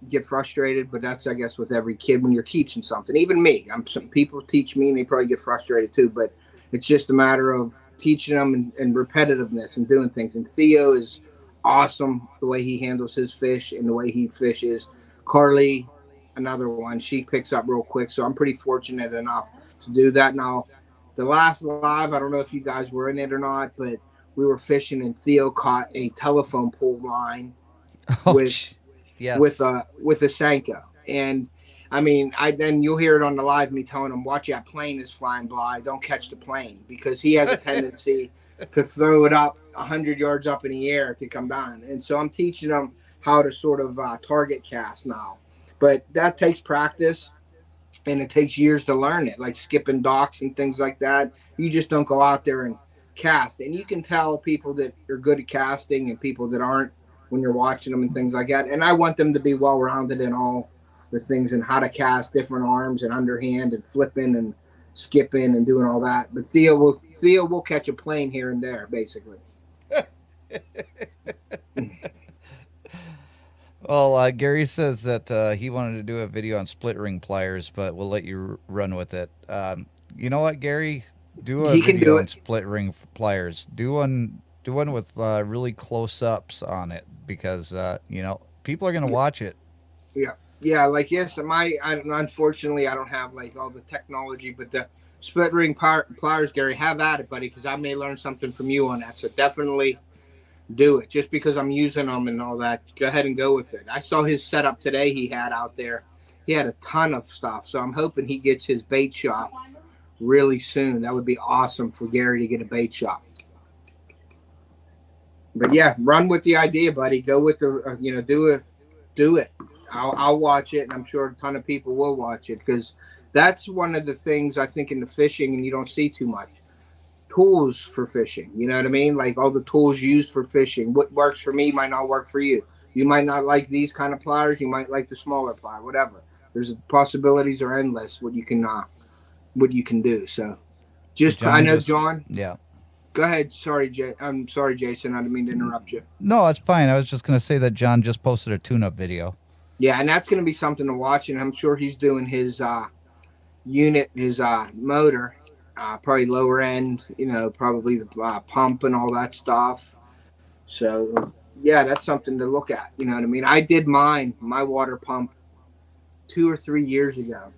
Speaker 1: get frustrated, but that's, I guess, with every kid when you're teaching something. Even me. Some people teach me and they probably get frustrated too, but it's just a matter of teaching them and repetitiveness and doing things. And Theo is awesome the way he handles his fish and the way he fishes. Carly, another one, she picks up real quick. So I'm pretty fortunate enough to do that. Now, the last live, I don't know if you guys were in it or not, but we were fishing and Theo caught a telephone pole line with a Senko. And I mean, then you'll hear it on the live, me telling him, watch that plane is flying by. Don't catch the plane, because he has a tendency to throw it up 100 yards up in the air to come down. And so I'm teaching them how to sort of target cast now. But that takes practice, and it takes years to learn it, like skipping docks and things like that. You just don't go out there and cast. And you can tell people that are good at casting and people that aren't when you're watching them and things like that. And I want them to be well-rounded in all the things and how to cast different arms and underhand and flipping and skipping and doing all that. But Theo will catch a plane here and there, basically.
Speaker 2: Well, Gary says that he wanted to do a video on split ring pliers, but we'll let you run with it. You know what, Gary? Do a video on split ring pliers. Do one with really close ups on it, because people are gonna watch it.
Speaker 1: Yeah. Yeah, like, yes, unfortunately I don't have like all the technology, but split ring pliers, Gary, have at it, buddy, because I may learn something from you on that. So definitely do it. Just because I'm using them and all that, go ahead and go with it. I saw his setup today he had out there. He had a ton of stuff. So I'm hoping he gets his bait shop really soon. That would be awesome for Gary to get a bait shop. But yeah, run with the idea, buddy. Go with the, do it. I'll watch it, and I'm sure a ton of people will watch it, because that's one of the things I think in the fishing, and you don't see too much. Tools for fishing, you know what I mean? Like all the tools used for fishing. What works for me might not work for you. You might not like these kind of pliers. You might like the smaller plier, whatever. There's possibilities are endless. What you can do. So, John.
Speaker 2: Yeah.
Speaker 1: Go ahead. Sorry, I'm sorry, Jason. I didn't mean to interrupt you.
Speaker 2: No, it's fine. I was just going to say that John just posted a tune-up video.
Speaker 1: Yeah, and that's going to be something to watch. And I'm sure he's doing his unit, his motor, probably lower end. Probably the pump and all that stuff. So yeah, that's something to look at. You know what I mean? I did my water pump 2 or 3 years ago.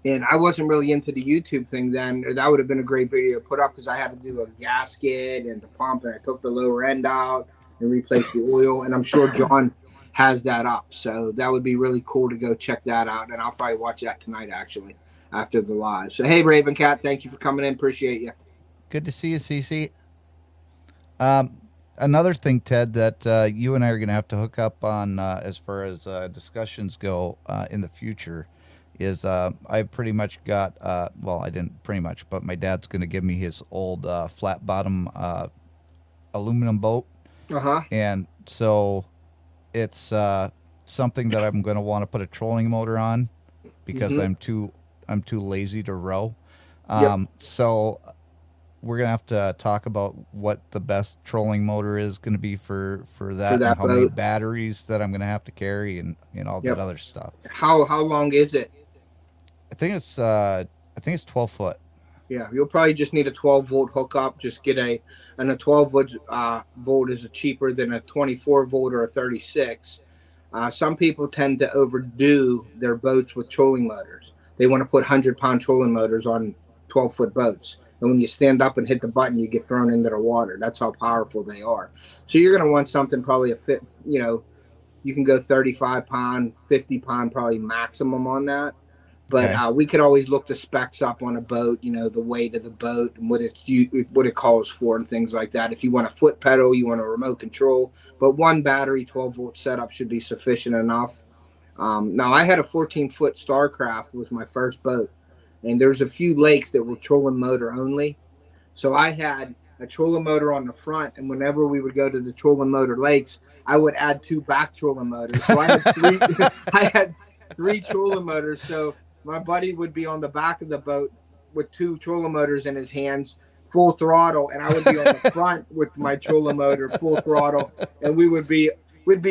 Speaker 1: And I wasn't really into the YouTube thing then. That would have been a great video to put up, because I had to do a gasket and the pump, and I took the lower end out and replaced the oil. And I'm sure John has that up. So that would be really cool to go check that out. And I'll probably watch that tonight, actually, after the live. So, hey, Raven Cat, thank you for coming in. Appreciate you.
Speaker 2: Good to see you, Cece. Another thing, Ted, that you and I are going to have to hook up on as far as discussions go in the future is I pretty much got, well, I didn't pretty much, but my dad's going to give me his old flat bottom aluminum boat.
Speaker 1: Uh-huh.
Speaker 2: And so it's something that I'm going to want to put a trolling motor on, because I'm too lazy to row. So we're going to have to talk about what the best trolling motor is going to be for that, and how many batteries that I'm going to have to carry, and all that other stuff.
Speaker 1: How long is it?
Speaker 2: I think it's 12 foot.
Speaker 1: Yeah, you'll probably just need a 12-volt hookup. Just get a 12 volt is cheaper than a 24 volt or a 36. Some people tend to overdo their boats with trolling motors. They want to put 100-pound trolling motors on 12-foot boats. And when you stand up and hit the button, you get thrown into the water. That's how powerful they are. So you're going to want something probably you can go 35-pound, 50-pound probably maximum on that. But we could always look the specs up on a boat, the weight of the boat and what it calls for and things like that. If you want a foot pedal, you want a remote control. But one battery 12-volt setup should be sufficient enough. Now, I had a 14-foot Starcraft was my first boat. And there's a few lakes that were trolling motor only. So I had a trolling motor on the front. And whenever we would go to the trolling motor lakes, I would add 2 back trolling motors. So I had 3 trolling motors. So my buddy would be on the back of the boat with 2 trolling motors in his hands, full throttle, and I would be on the front with my trolling motor, full throttle, and we'd be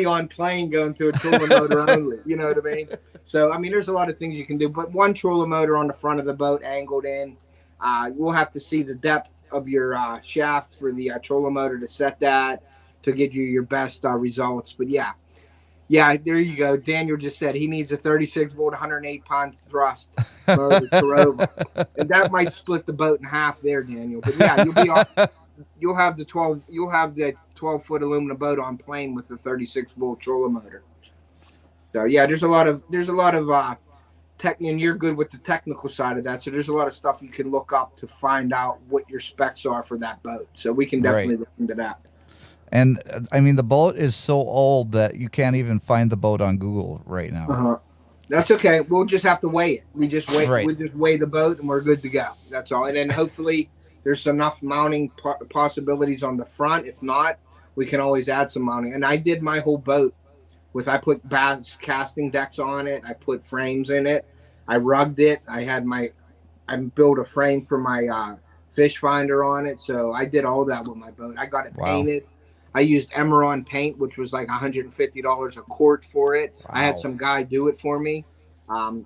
Speaker 1: on plane going to a trolling motor only. You know what I mean? So, I mean, there's a lot of things you can do, but one trolling motor on the front of the boat angled in. We'll have to see the depth of your shaft for the trolling motor to set that to get you your best results. But yeah, there you go. Daniel just said he needs a 36-volt, 108-pound thrust motor to row. And that might split the boat in half there, Daniel. But yeah, you'll have the 12-foot aluminum boat on plane with the 36-volt trolling motor. So yeah, there's a lot of tech, and you're good with the technical side of that. So there's a lot of stuff you can look up to find out what your specs are for that boat. So we can definitely look into that.
Speaker 2: And I mean, the boat is so old that you can't even find the boat on Google right now.
Speaker 1: That's okay. We'll just have to weigh it. We just wait. Right. We just weigh the boat, and we're good to go. That's all. And then hopefully there's enough mounting possibilities on the front. If not, we can always add some mounting. And I did my whole boat I put bass casting decks on it. I put frames in it. I rugged it. I built a frame for my fish finder on it. So I did all that with my boat. I got it painted. I used Emerald paint, which was like $150 a quart for it. Wow. I had some guy do it for me.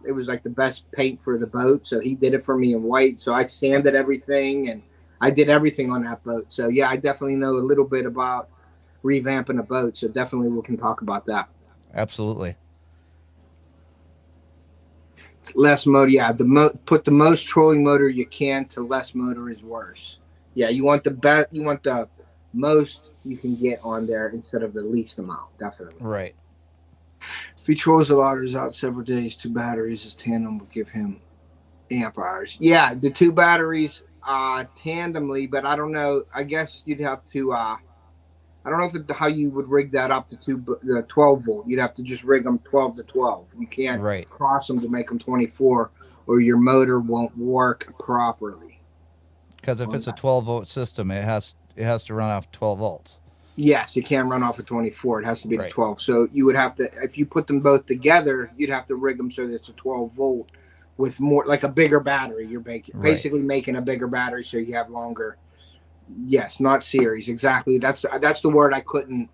Speaker 1: It was like the best paint for the boat. So he did it for me in white. So I sanded everything, and I did everything on that boat. So yeah, I definitely know a little bit about revamping a boat. So definitely we can talk about that.
Speaker 2: Absolutely.
Speaker 1: Less motor, yeah. Put the most trolling motor you can to less motor is worse. Yeah, you want the best. You want the most you can get on there instead of the least amount. Definitely.
Speaker 2: Right.
Speaker 1: If he trolls the lotters out several days, 2 batteries, his tandem will give him amp hours. Yeah, the 2 batteries tandemly, but I don't know. I guess you'd have to. I don't know how you would rig that up to the 12 volt. You'd have to just rig them 12 to 12. You can't
Speaker 2: Right.
Speaker 1: cross them to make them 24, or your motor won't work properly.
Speaker 2: Because if it's a 12-volt system, it has to run off 12 volts.
Speaker 1: Yes, it can't run off of 24. It has to be
Speaker 2: Right.
Speaker 1: the 12. So you would have to, if you put them both together, you'd have to rig them so that it's a 12 volt with more, like a bigger battery. You're basically making a bigger battery so you have longer. Yes, not series. Exactly. That's the word I couldn't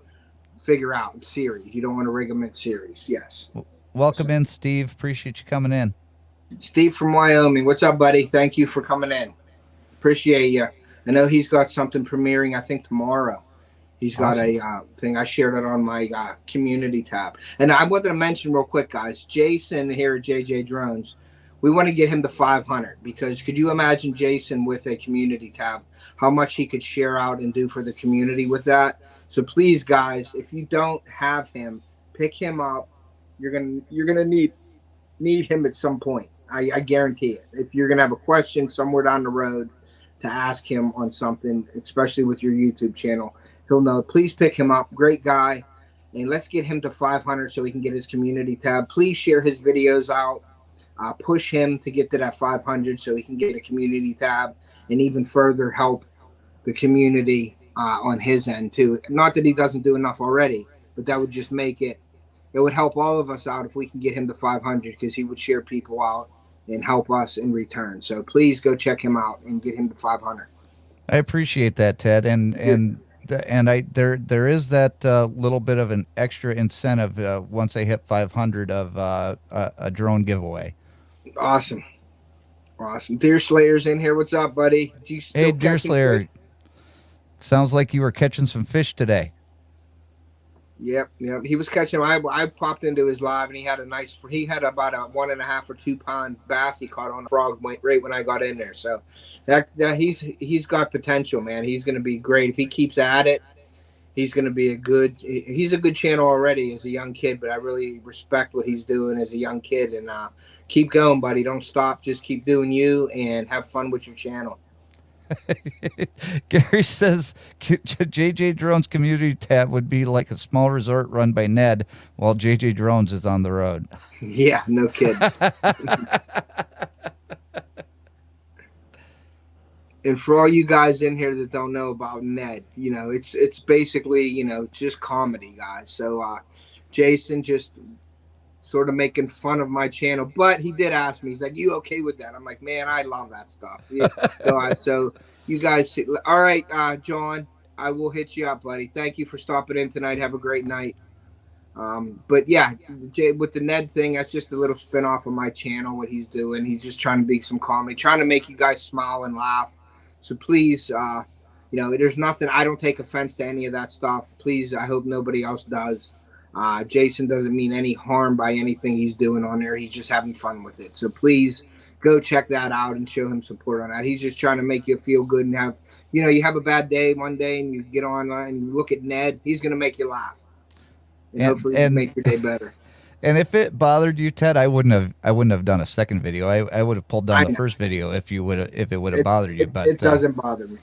Speaker 1: figure out. Series. You don't want to rig them in series. Yes.
Speaker 2: Welcome in, Steve. Appreciate you coming in.
Speaker 1: Steve from Wyoming. What's up, buddy? Thank you for coming in. Appreciate you. I know he's got something premiering, I think, tomorrow. He's got a thing. I shared it on my community tab. And I wanted to mention real quick, guys, Jason here at JJ Drones, we want to get him to 500 because could you imagine Jason with a community tab, how much he could share out and do for the community with that? So please, guys, if you don't have him, pick him up. You're gonna need him at some point. I guarantee it. If you're gonna have a question somewhere down the road to ask him on something, especially with your YouTube channel, he'll know. Please pick him up. Great guy. And let's get him to 500 so he can get his community tab. Please share his videos out. Push him to get to that 500 so he can get a community tab and even further help the community on his end too. Not that he doesn't do enough already, but that would just make it would help all of us out if we can get him to 500 because he would share people out and help us in return. So please go check him out and get him to 500.
Speaker 2: I appreciate that, Ted. And there is that little bit of an extra incentive once they hit 500 of a drone giveaway.
Speaker 1: Awesome. Deer Slayer's in here. What's up, buddy?
Speaker 2: Hey, Deer Slayer.
Speaker 1: Fish?
Speaker 2: Sounds like you were catching some fish today.
Speaker 1: Yep. He was catching. I popped into his live and he had about a 1.5 or 2 pound bass he caught on a frog right when I got in there. So that he's got potential, man. He's going to be great if he keeps at it. He's going to be he's a good channel already as a young kid, but I really respect what he's doing as a young kid. And keep going, buddy. Don't stop. Just keep doing you and have fun with your channel.
Speaker 2: Gary says JJ Drones community tab would be like a small resort run by Ned while JJ Drones is on the road.
Speaker 1: Yeah, no kidding. And for all you guys in here that don't know about Ned, it's basically, just comedy, guys. So Jason just sort of making fun of my channel, but he did ask me, he's like, you okay with that? I'm like, man, I love that stuff. Yeah. So you guys, all right, John, I will hit you up, buddy. Thank you for stopping in tonight. Have a great night. But yeah, with the Ned thing, that's just a little spin off of my channel, what he's doing. He's just trying to be some comedy, trying to make you guys smile and laugh. So please, there's nothing, I don't take offense to any of that stuff. Please, I hope nobody else does. Jason doesn't mean any harm by anything he's doing on there. He's just having fun with it. So please go check that out and show him support on that. He's just trying to make you feel good and have, you have a bad day one day and you get online and you look at Ned, he's going to make you laugh. And hopefully make your day better.
Speaker 2: And if it bothered you, Ted, I wouldn't have done a second video. I would have pulled down the first video if it would have bothered you. But
Speaker 1: it doesn't bother me.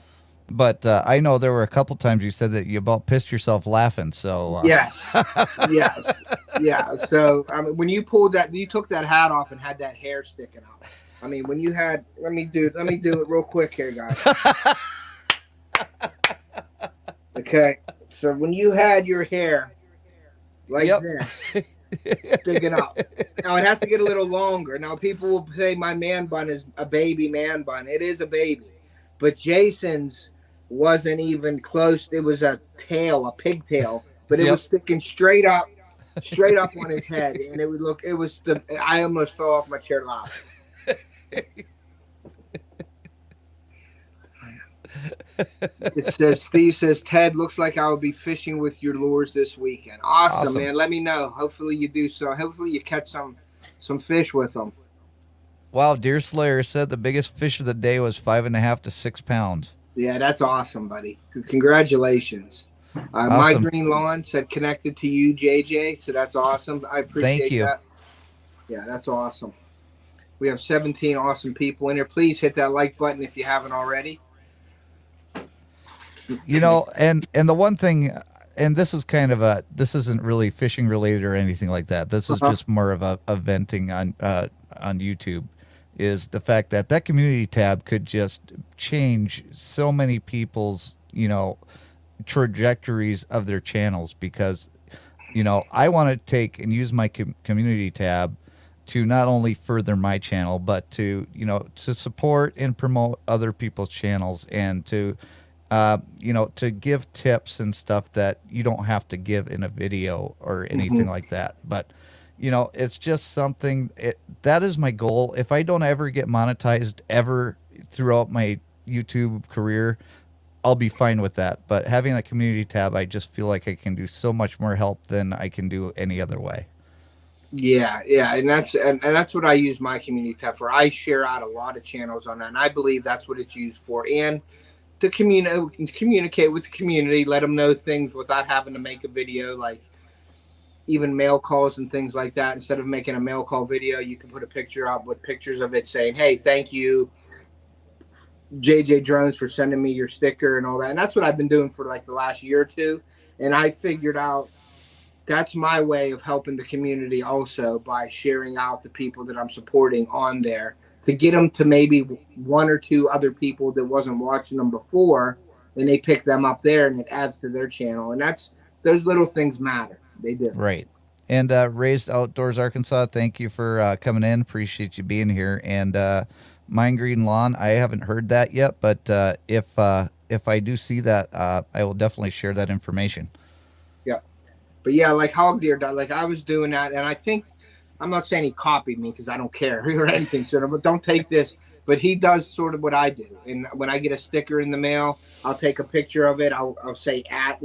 Speaker 2: But I know there were a couple times you said that you about pissed yourself laughing. So
Speaker 1: yes. Yeah. So when you took that hat off and had that hair sticking out. When you had, let me do it real quick here, guys. Okay. So when you had your hair like this, sticking up. Now it has to get a little longer. Now people will say my man bun is a baby man bun. It is a baby, but Jason's wasn't even close. It was a pigtail, but it was sticking straight up on his head, and I almost fell off my chair laughing. Steve says, Ted, looks like I will be fishing with your lures this weekend. Awesome, man. Let me know. Hopefully you do so. Hopefully you catch some fish with them.
Speaker 2: Wow, Deer Slayer said the biggest fish of the day was 5.5 to 6 pounds.
Speaker 1: Yeah, that's awesome, buddy. Congratulations. My
Speaker 2: Awesome.
Speaker 1: Green Lawn said connected to you, JJ. So that's awesome. I
Speaker 2: Thank
Speaker 1: appreciate
Speaker 2: you.
Speaker 1: that. Yeah, that's awesome. We have 17 awesome people in here. Please hit that like button if you haven't already.
Speaker 2: You know, and the one thing, and this is kind of this isn't really fishing related or anything like that. This is
Speaker 1: Uh-huh.
Speaker 2: just more of a venting on YouTube, is the fact that that community tab could just change so many people's, you know, trajectories of their channels, because you know, I want to take and use my community tab to not only further my channel, but to, you know, to support and promote other people's channels, and to, you know, to give tips and stuff that you don't have to give in a video or anything
Speaker 1: Mm-hmm.
Speaker 2: like that. But, you know, it's just something that is my goal. If I don't ever get monetized ever throughout my YouTube career, I'll be fine with that. But having a community tab, I just feel like I can do so much more help than I can do any other way.
Speaker 1: Yeah, yeah, and that's what I use my community tab for. I share out a lot of channels on that, and I believe that's what it's used for. And to communicate with the community, let them know things without having to make a video, like even mail calls and things like that. Instead of making a mail call video, you can put a picture up with pictures of it saying, "Hey, thank you, JJ Drones, for sending me your sticker," and all that. And that's what I've been doing for like the last year or two. And I figured out that's my way of helping the community also, by sharing out the people that I'm supporting on there, to get them to maybe one or two other people that wasn't watching them before, and they pick them up there, and it adds to their channel. And that's, those little things matter. They do.
Speaker 2: Right. And Raised Outdoors Arkansas, thank you for coming in. Appreciate you being here. And Mine Green Lawn, I haven't heard that yet, but if I do see that, I will definitely share that information.
Speaker 1: Yeah. But yeah, like Hog Deer, like I was doing that, and I think, I'm not saying he copied me because I don't care or anything, sort of, but don't take this. But he does sort of what I do. And when I get a sticker in the mail, I'll take a picture of it. I'll say at,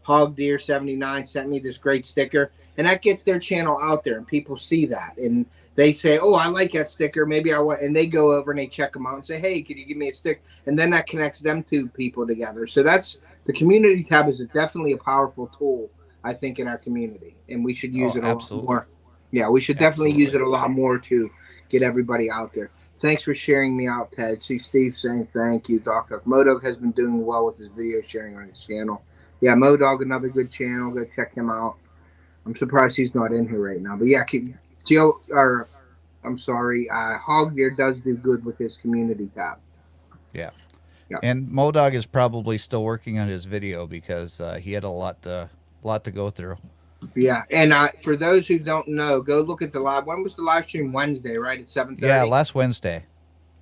Speaker 1: Hog Deer 79 sent me this great sticker, and that gets their channel out there, and people see that, and they say, "Oh, I like that sticker. Maybe I want," and they go over and they check them out and say, "Hey, could you give me a stick?" And then that connects them two people together. So that's, the community tab is definitely a powerful tool, I think, in our community, and we should use
Speaker 2: Oh,
Speaker 1: it a lot
Speaker 2: absolutely.
Speaker 1: more. Yeah, we should definitely use
Speaker 2: Absolutely.
Speaker 1: it a lot more to get everybody out there. Thanks for sharing me out, Ted. See Steve saying thank you. Dr. Modog has been doing well with his video sharing on his channel. Yeah, Modog, another good channel. Go check him out. I'm surprised he's not in here right now. But yeah, Joe, or I'm sorry, Hog Deer does do good with his community tab.
Speaker 2: Yeah.
Speaker 1: Yeah.
Speaker 2: And Modog is probably still working on his video because he had a lot to go through.
Speaker 1: Yeah, and for those who don't know, go look at the live. When was the live stream? Wednesday, right at
Speaker 2: Yeah,
Speaker 1: 7:30.
Speaker 2: last Wednesday.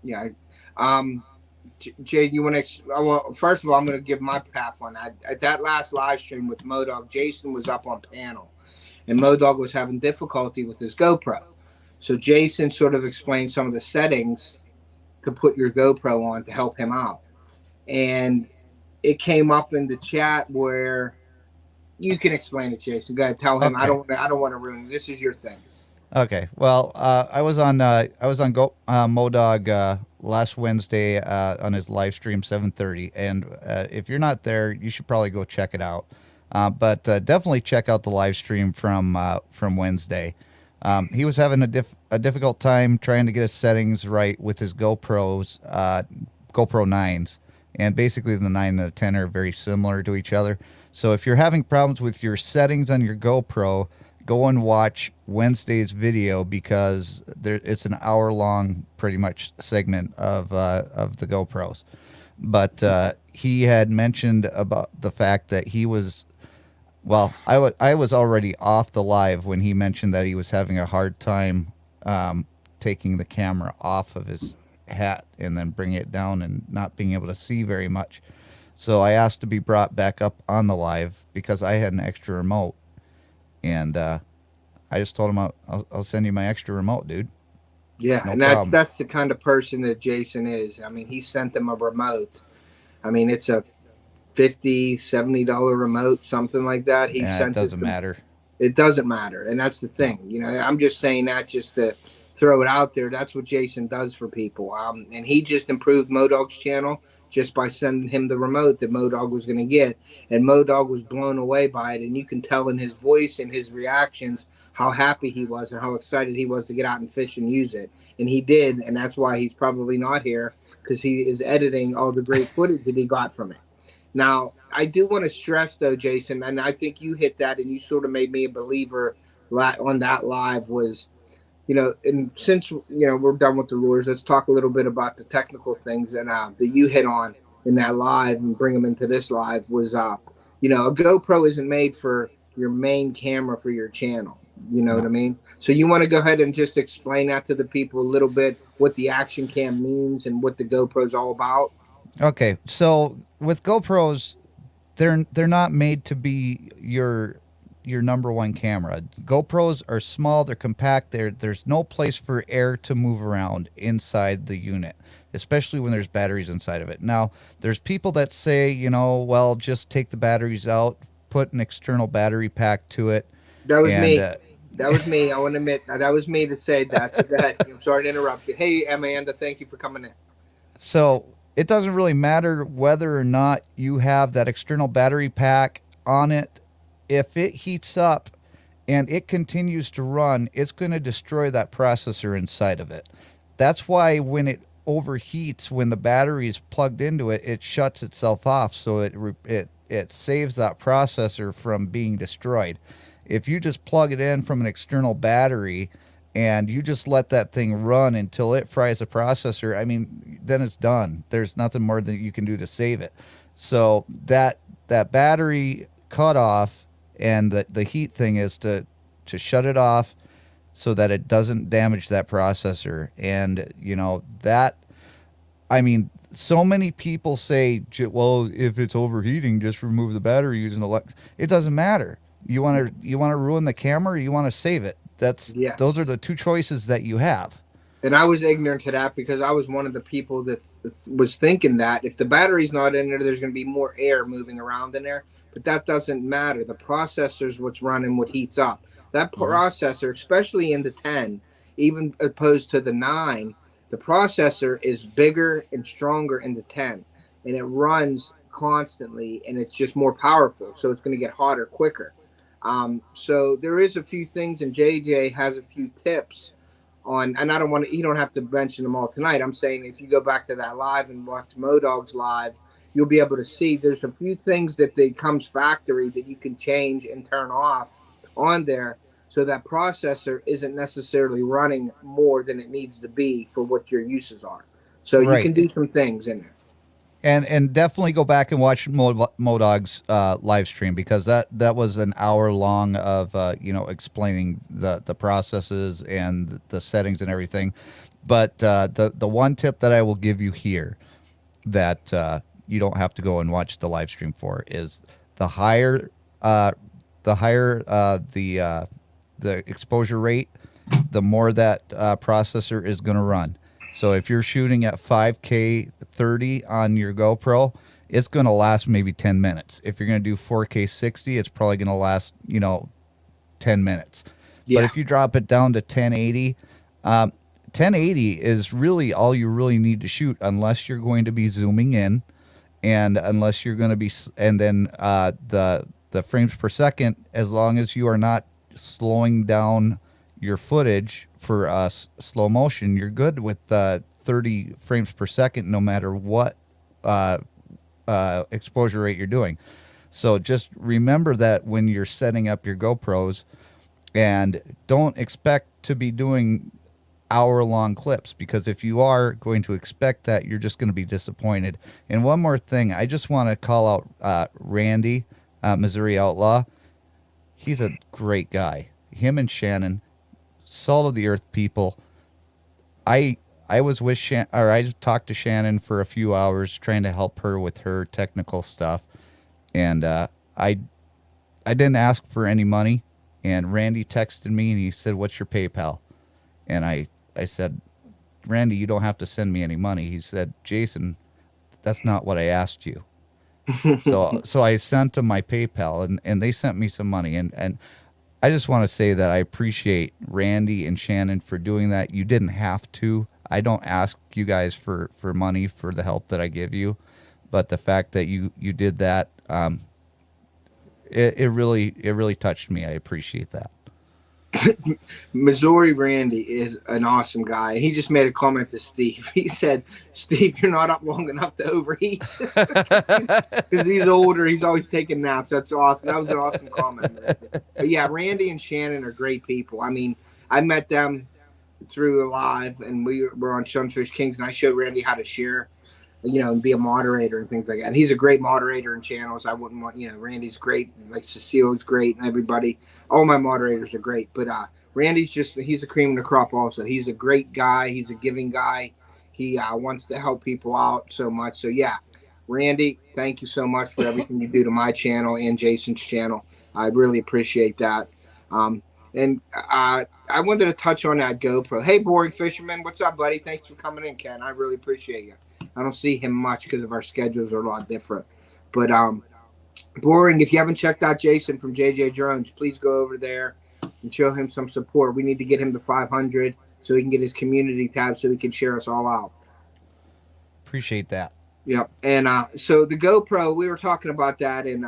Speaker 1: Yeah. Um, Jade, you want to? Well, first of all, I'm going to give my path on that. At that last live stream with Modog, Jason was up on panel, and Modog was having difficulty with his GoPro. So Jason sort of explained some of the settings to put your GoPro on to help him out, and it came up in the chat where you can explain it, Jason. Go ahead, tell him. I
Speaker 2: Okay.
Speaker 1: don't. I don't want to ruin it. This is your thing.
Speaker 2: Okay. Well, I was on Modog last Wednesday on his live stream 7:30, and if you're not there, you should probably go check it out. But definitely check out the live stream from Wednesday. He was having a difficult time trying to get his settings right with his GoPro 9s, and basically the 9 and the 10 are very similar to each other. So if you're having problems with your settings on your GoPro, go and watch Wednesday's video, because it's an hour long, pretty much, segment of the GoPros. But he had mentioned about the fact that he was, well, I was already off the live when he mentioned that he was having a hard time taking the camera off of his hat and then bringing it down and not being able to see very much. So I asked to be brought back up on the live because I had an extra remote, and I just told him I'll send you my extra remote, dude.
Speaker 1: Yeah,
Speaker 2: No
Speaker 1: and that's
Speaker 2: problem.
Speaker 1: that's the kind of person that Jason is. I mean, he sent them a remote. I mean, it's a $50, $70 remote, something like that. He
Speaker 2: Yeah, it
Speaker 1: sends it
Speaker 2: doesn't
Speaker 1: to,
Speaker 2: matter.
Speaker 1: it doesn't matter, and that's the
Speaker 2: No.
Speaker 1: thing. I'm just saying that just to throw it out there. That's what Jason does for people. And he just improved Modog's channel just by sending him the remote that Modog was going to get. And Modog was blown away by it. And you can tell in his voice and his reactions how happy he was and how excited he was to get out and fish and use it. And he did. And that's why he's probably not here, because he is editing all the great footage that he got from it. Now, I do want to stress, though, Jason, and I think you hit that and you sort of made me a believer on that live was, and since, we're done with the lures, let's talk a little bit about the technical things that you hit on in that live and bring them into this live was, a GoPro isn't made for your main camera for your channel. You know what I mean? So you want to go ahead and just explain that to the people a little bit, what the action cam means and what the GoPro is all about?
Speaker 2: Okay, so with GoPros, they're not made to be your number one camera. GoPros are small, they're compact, there's no place for air to move around inside the unit, especially when there's batteries inside of it. Now, there's people that say, well, just take the batteries out, put an external battery pack to it.
Speaker 1: That was me. That was me. I want to admit that was me that said that. So go ahead. I'm sorry to interrupt you. Hey, Amanda, thank you for coming in.
Speaker 2: So it doesn't really matter whether or not you have that external battery pack on it. If it heats up and it continues to run, it's going to destroy that processor inside of it. That's why when it overheats, when the battery is plugged into it, it shuts itself off, so it saves that processor from being destroyed. If you just plug it in from an external battery and you just let that thing run until it fries the processor, I mean, then it's done. There's nothing more that you can do to save it. So that battery cutoff and the heat thing is to shut it off so that it doesn't damage that processor. And, so many people say, well, if it's overheating, just remove the battery using it doesn't matter. You want to ruin the camera or you want to save it? Those are the two choices that you have.
Speaker 1: And I was ignorant to that because I was one of the people that was thinking that if the battery's not in there, there's going to be more air moving around in there. But that doesn't matter. The processor's what's running, what heats up. That processor, especially in the 10, even opposed to the 9, the processor is bigger and stronger in the 10. And it runs constantly, and it's just more powerful. So it's going to get hotter quicker. So there is a few things, and JJ has a few tips on, and you don't have to mention them all tonight. I'm saying if you go back to that live and watch Modog's live, you'll be able to see there's a few things that comes factory that you can change and turn off on there so that processor isn't necessarily running more than it needs to be for what your uses are. So you can do some things in there.
Speaker 2: And definitely go back and watch Modog's live stream, because that was an hour long of explaining the processes and the settings and everything. But the one tip that I will give you here that you don't have to go and watch the live stream for is the higher the exposure rate, the more that processor is going to run. So if you're shooting at 5K 30 on your GoPro, it's going to last maybe 10 minutes. If you're going to do 4K 60, it's probably going to last, 10 minutes. Yeah. But if you drop it down to 1080, 1080 is really all you really need to shoot, unless you're going to be zooming in, and unless you're going to be, and then the frames per second, as long as you are not slowing down your footage for slow motion, you're good with 30 frames per second, no matter what exposure rate you're doing. So just remember that when you're setting up your GoPros, and don't expect to be doing hour-long clips, because if you are going to expect that, you're just going to be disappointed. And one more thing, I just want to call out Randy, Missouri Outlaw. He's a great guy. Him and Shannon, salt of the earth people. I was with I talked to Shannon for a few hours trying to help her with her technical stuff, and I didn't ask for any money. And Randy texted me and he said, "What's your PayPal?" And I said, "Randy, you don't have to send me any money." He said, "Jason, that's not what I asked you." So I sent him my PayPal, and they sent me some money, and I just want to say that I appreciate Randy and Shannon for doing that. You didn't have to. I don't ask you guys for money for the help that I give you, but the fact that you did that, it really touched me. I appreciate that.
Speaker 1: Missouri Randy is an awesome guy. He just made a comment to Steve. He said, "Steve, you're not up long enough to overheat." Because he's older. He's always taking naps. That's awesome. That was an awesome comment. But yeah, Randy and Shannon are great people. I mean, I met them through live, and we were on Sunfish Kings, and I showed Randy how to share, and be a moderator and things like that. And he's a great moderator in channels. I wouldn't want, Randy's great. Like Cecile's great, and everybody, all my moderators are great. But Randy's he's a cream of the crop also. He's a great guy. He's a giving guy. He wants to help people out so much. So yeah, Randy, thank you so much for everything you do to my channel and Jason's channel. I really appreciate that. And I wanted to touch on that GoPro. Hey, Boring Fisherman, what's up, buddy? Thanks for coming in, Ken. I really appreciate you. I don't see him much because of our schedules are a lot different. But Boring, if you haven't checked out Jason from JJ Drones, please go over there and show him some support. We need to get him to 500 so he can get his community tab so he can share us all out.
Speaker 2: Appreciate that.
Speaker 1: Yep. And so the GoPro, we were talking about that, and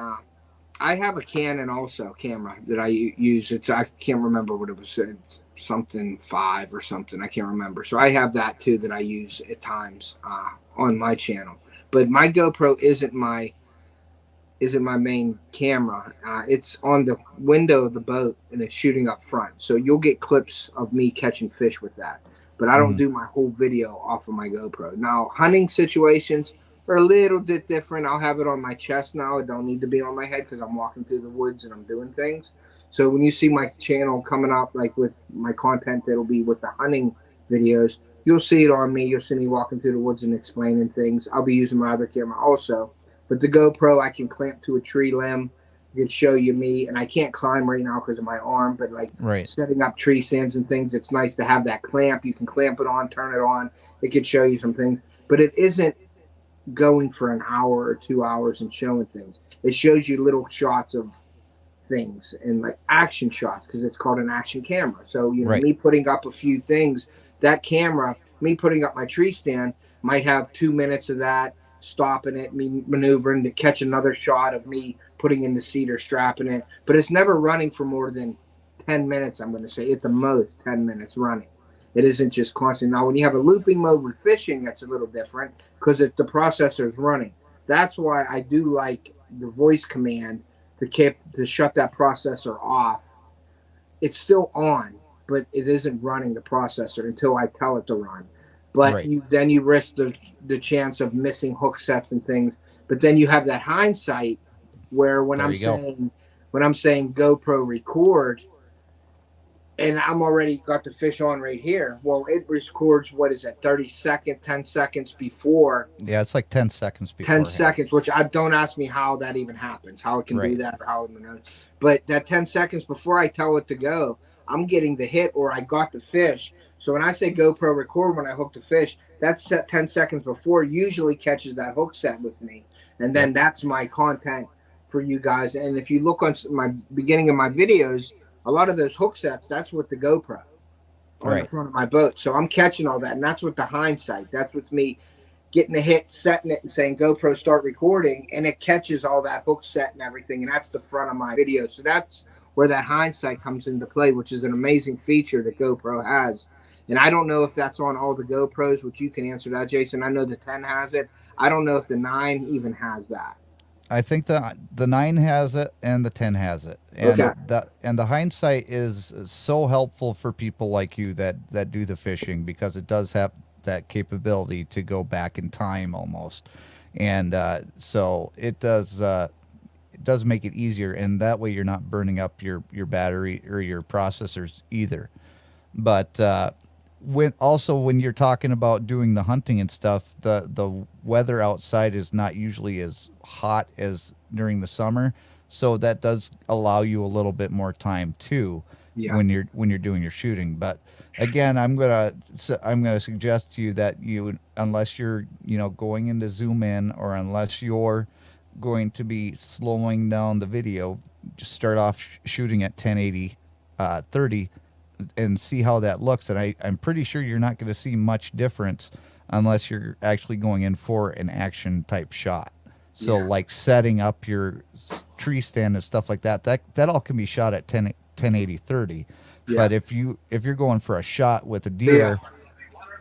Speaker 1: I have a Canon also camera that I use. I can't remember what it was. It's something 5 or something. I can't remember. So I have that too that I use at times on my channel. But my GoPro isn't my main camera. It's on the window of the boat and it's shooting up front. So you'll get clips of me catching fish with that. But I don't do my whole video off of my GoPro. Now, hunting situations are a little bit different. I'll have it on my chest now. It don't need to be on my head because I'm walking through the woods and I'm doing things. So when you see my channel coming up, like with my content, that'll be with the hunting videos, you'll see it on me. You'll see me walking through the woods and explaining things. I'll be using my other camera also. But the GoPro, I can clamp to a tree limb. It can show you me. And I can't climb right now because of my arm. But like setting up tree stands and things, it's nice to have that clamp. You can clamp it on, turn it on. It can show you some things. But it isn't going for an hour or 2 hours and showing things. It shows you little shots of things and like action shots because it's called an action camera. So me putting up a few things, that camera, me putting up my tree stand might have 2 minutes of that, stopping it, me maneuvering to catch another shot of me putting in the seat or strapping it. But it's never running for more than 10 minutes, I'm going to say, at the most 10 minutes running. It isn't just constant. Now, when you have a looping mode with fishing, that's a little different because the processor is running. That's why I do like the voice command to shut that processor off. It's still on, but it isn't running the processor until I tell it to run. But then you risk the chance of missing hook sets and things. But then you have that hindsight where when I'm saying GoPro record, and I'm already got the fish on right here. Well, it records, 30 seconds, 10 seconds before.
Speaker 2: Yeah, it's like 10 seconds before.
Speaker 1: 10 seconds, which don't ask me how that even happens, how it can do that or how it knows. But that 10 seconds before I tell it to go, I'm getting the hit or I got the fish. So when I say GoPro record when I hook the fish, that's set 10 seconds before usually catches that hook set with me. And then that's my content for you guys. And if you look on my beginning of my videos, a lot of those hook sets, that's with the GoPro on the front of my boat. So I'm catching all that. And that's with the hindsight. That's with me getting the hit, setting it, and saying, GoPro, start recording. And it catches all that hook set and everything. And that's the front of my video. So that's where that hindsight comes into play, which is an amazing feature that GoPro has. And I don't know if that's on all the GoPros, which you can answer that, Jason. I know the 10 has it. I don't know if the 9 even has that.
Speaker 2: I think the 9 has it and the 10 has it. And the hindsight is so helpful for people like you that do the fishing because it does have that capability to go back in time almost. And so it does make it easier, and that way you're not burning up your battery or your processors either. But when you're talking about doing the hunting and stuff, the weather outside is not usually as hot as during the summer, so that does allow you a little bit more time too when you're doing your shooting. But again, I'm gonna suggest to you that unless you're going into zoom in or unless you're going to be slowing down the video, just start off shooting at 1080 30 and see how that looks. And I'm pretty sure you're not going to see much difference unless you're actually going in for an action type shot. So
Speaker 1: Yeah.
Speaker 2: like setting up your tree stand and stuff like that, that all can be shot at 1080 30.
Speaker 1: Yeah.
Speaker 2: But if you're going for a shot with a
Speaker 1: Yeah.
Speaker 2: deer,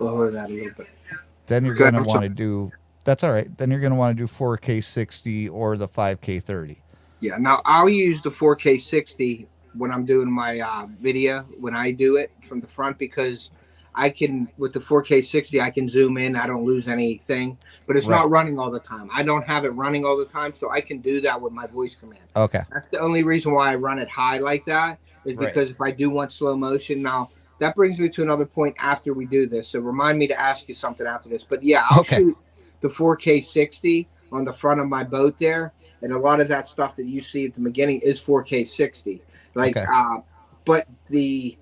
Speaker 1: Lower that a little bit.
Speaker 2: then you're
Speaker 1: Good.
Speaker 2: going to
Speaker 1: I'm
Speaker 2: want
Speaker 1: sorry.
Speaker 2: to do that's all right. Then you're going to want to do 4K 60 or the 5K 30.
Speaker 1: Yeah. Now I'll use the 4K 60 when I'm doing my video when I do it from the front because I can with the 4K 60 I can zoom in. I don't lose anything, but it's
Speaker 2: Right.
Speaker 1: not running all the time. I don't have it running all the time, so I can do that with my voice command.
Speaker 2: Okay.
Speaker 1: That's the only reason why I run it high like that is
Speaker 2: Right.
Speaker 1: because if I do want slow motion now. That brings me to another point after we do this. So remind me to ask you something after this. But yeah, I'll
Speaker 2: Okay.
Speaker 1: shoot the 4K 60 on the front of my boat there, and a lot of that stuff that you see at the beginning is 4K 60. Like,
Speaker 2: Okay.
Speaker 1: but the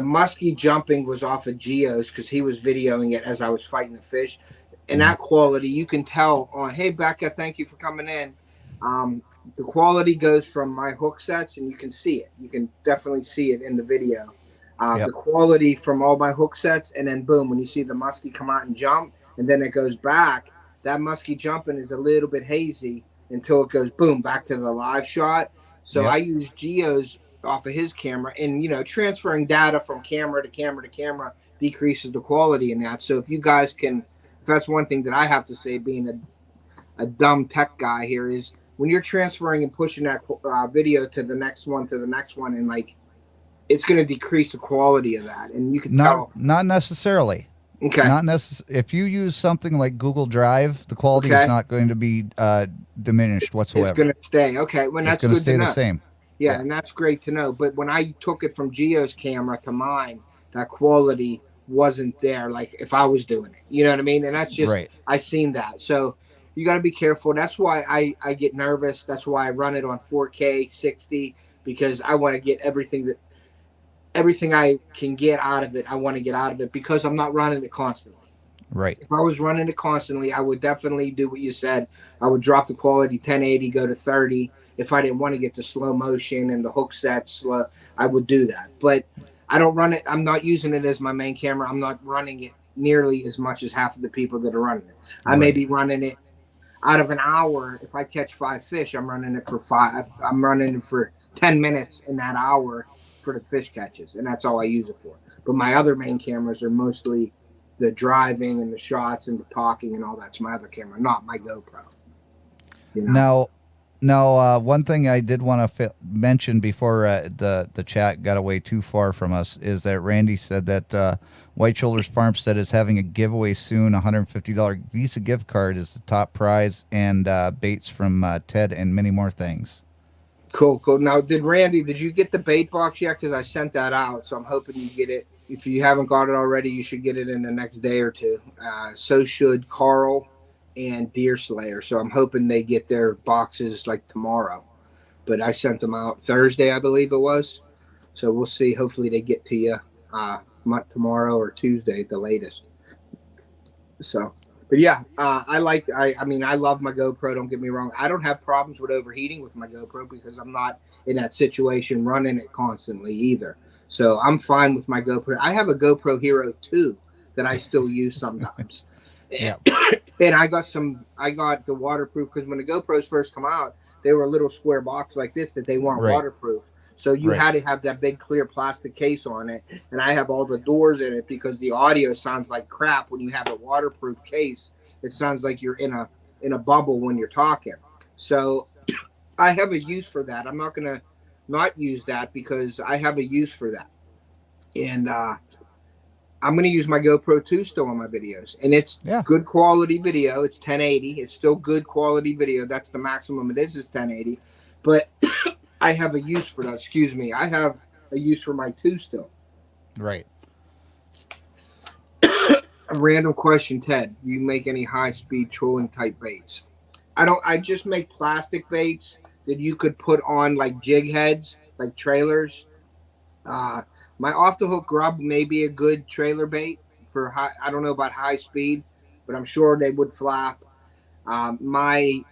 Speaker 1: musky jumping was off of Geo's because he was videoing it as I was fighting the fish, and
Speaker 2: Mhm.
Speaker 1: that quality you can tell on. Hey Becca, thank you for coming in. The quality goes from my hook sets, and you can see it. You can definitely see it in the video. The
Speaker 2: Yep.
Speaker 1: quality from all my hook sets, and then boom, when you see the musky come out and jump, and then it goes back, that musky jumping is a little bit hazy until it goes boom back to the live shot. So I
Speaker 2: Yep.
Speaker 1: use Geo's off of his camera, and transferring data from camera to camera to camera decreases the quality in that. So if you guys can, if that's one thing that I have to say, being a dumb tech guy here, is when you're transferring and pushing that video to the next one, and like it's going to decrease the quality of that, and you can tell.
Speaker 2: Not necessarily.
Speaker 1: Okay,
Speaker 2: Not if you use something like Google Drive, the quality is
Speaker 1: okay,
Speaker 2: not going to be diminished
Speaker 1: it's going
Speaker 2: whatsoever.
Speaker 1: to stay. Okay, well
Speaker 2: It's
Speaker 1: that's
Speaker 2: going to
Speaker 1: good to
Speaker 2: stay the
Speaker 1: know.
Speaker 2: same.
Speaker 1: Yeah,
Speaker 2: Yeah.
Speaker 1: and that's great to know. But when I took it from Geo's camera to mine, that quality wasn't there. Like if I was doing it, you know what I mean? And that's just
Speaker 2: Right.
Speaker 1: I seen that. So you got to be careful. That's why I get nervous. That's why I run it on 4K 60 because I want to get everything I can get out of it. I want to get out of it because I'm not running it constantly.
Speaker 2: Right.
Speaker 1: If I was running it constantly, I would definitely do what you said. I would drop the quality 1080, go to 30. If I didn't want to get the slow motion and the hook sets, I would do that. But I don't run it. I'm not using it as my main camera. I'm not running it nearly as much as half of the people that are running it. I may
Speaker 2: Right.
Speaker 1: be running it out of an hour. If I catch 5 fish, I'm running it for five. I'm running it for 10 minutes in that hour for the fish catches, and that's all I use it for. But my other main cameras are mostly the driving and the shots and the talking and all that's my other camera, not my GoPro. You know.
Speaker 2: Now, one thing I did want to mention before the chat got away too far from us is that Randy said that White Shoulders Farmstead is having a giveaway soon. $150 Visa gift card is the top prize, and baits from Ted and many more things.
Speaker 1: Cool, cool. Now, did you get the bait box yet? Because I sent that out, so I'm hoping you get it. If you haven't got it already, you should get it in the next day or two. So should Carl and Deer Slayer. So I'm hoping they get their boxes like tomorrow. But I sent them out Thursday, I believe it was. So we'll see. Hopefully they get to you tomorrow or Tuesday at the latest. So, but yeah, I mean, I love my GoPro. Don't get me wrong. I don't have problems with overheating with my GoPro because I'm not in that situation running it constantly either. So I'm fine with my GoPro. I have a GoPro Hero 2 that I still use sometimes.
Speaker 2: Yeah.
Speaker 1: And I got the waterproof because when the GoPros first come out, they were a little square box like this that they weren't
Speaker 2: Right.
Speaker 1: waterproof. So you
Speaker 2: Right.
Speaker 1: had to have that big clear plastic case on it. And I have all the doors in it because the audio sounds like crap when you have a waterproof case. It sounds like you're in a bubble when you're talking. So I have a use for that. I'm not gonna not use that because I have a use for that. And I'm going to use my GoPro 2 still on my videos. And it's
Speaker 2: Yeah.
Speaker 1: good quality video. It's 1080. It's still good quality video. That's the maximum it is 1080. But I have a use for that. Excuse me. I have a use for my 2 still.
Speaker 2: Right.
Speaker 1: A random question, Ted. Do you make any high-speed trolling type baits? I don't. I just make plastic baits that you could put on like jig heads, like trailers. Uh, my off the hook grub may be a good trailer bait for high. I don't know about high speed, but I'm sure they would flap. My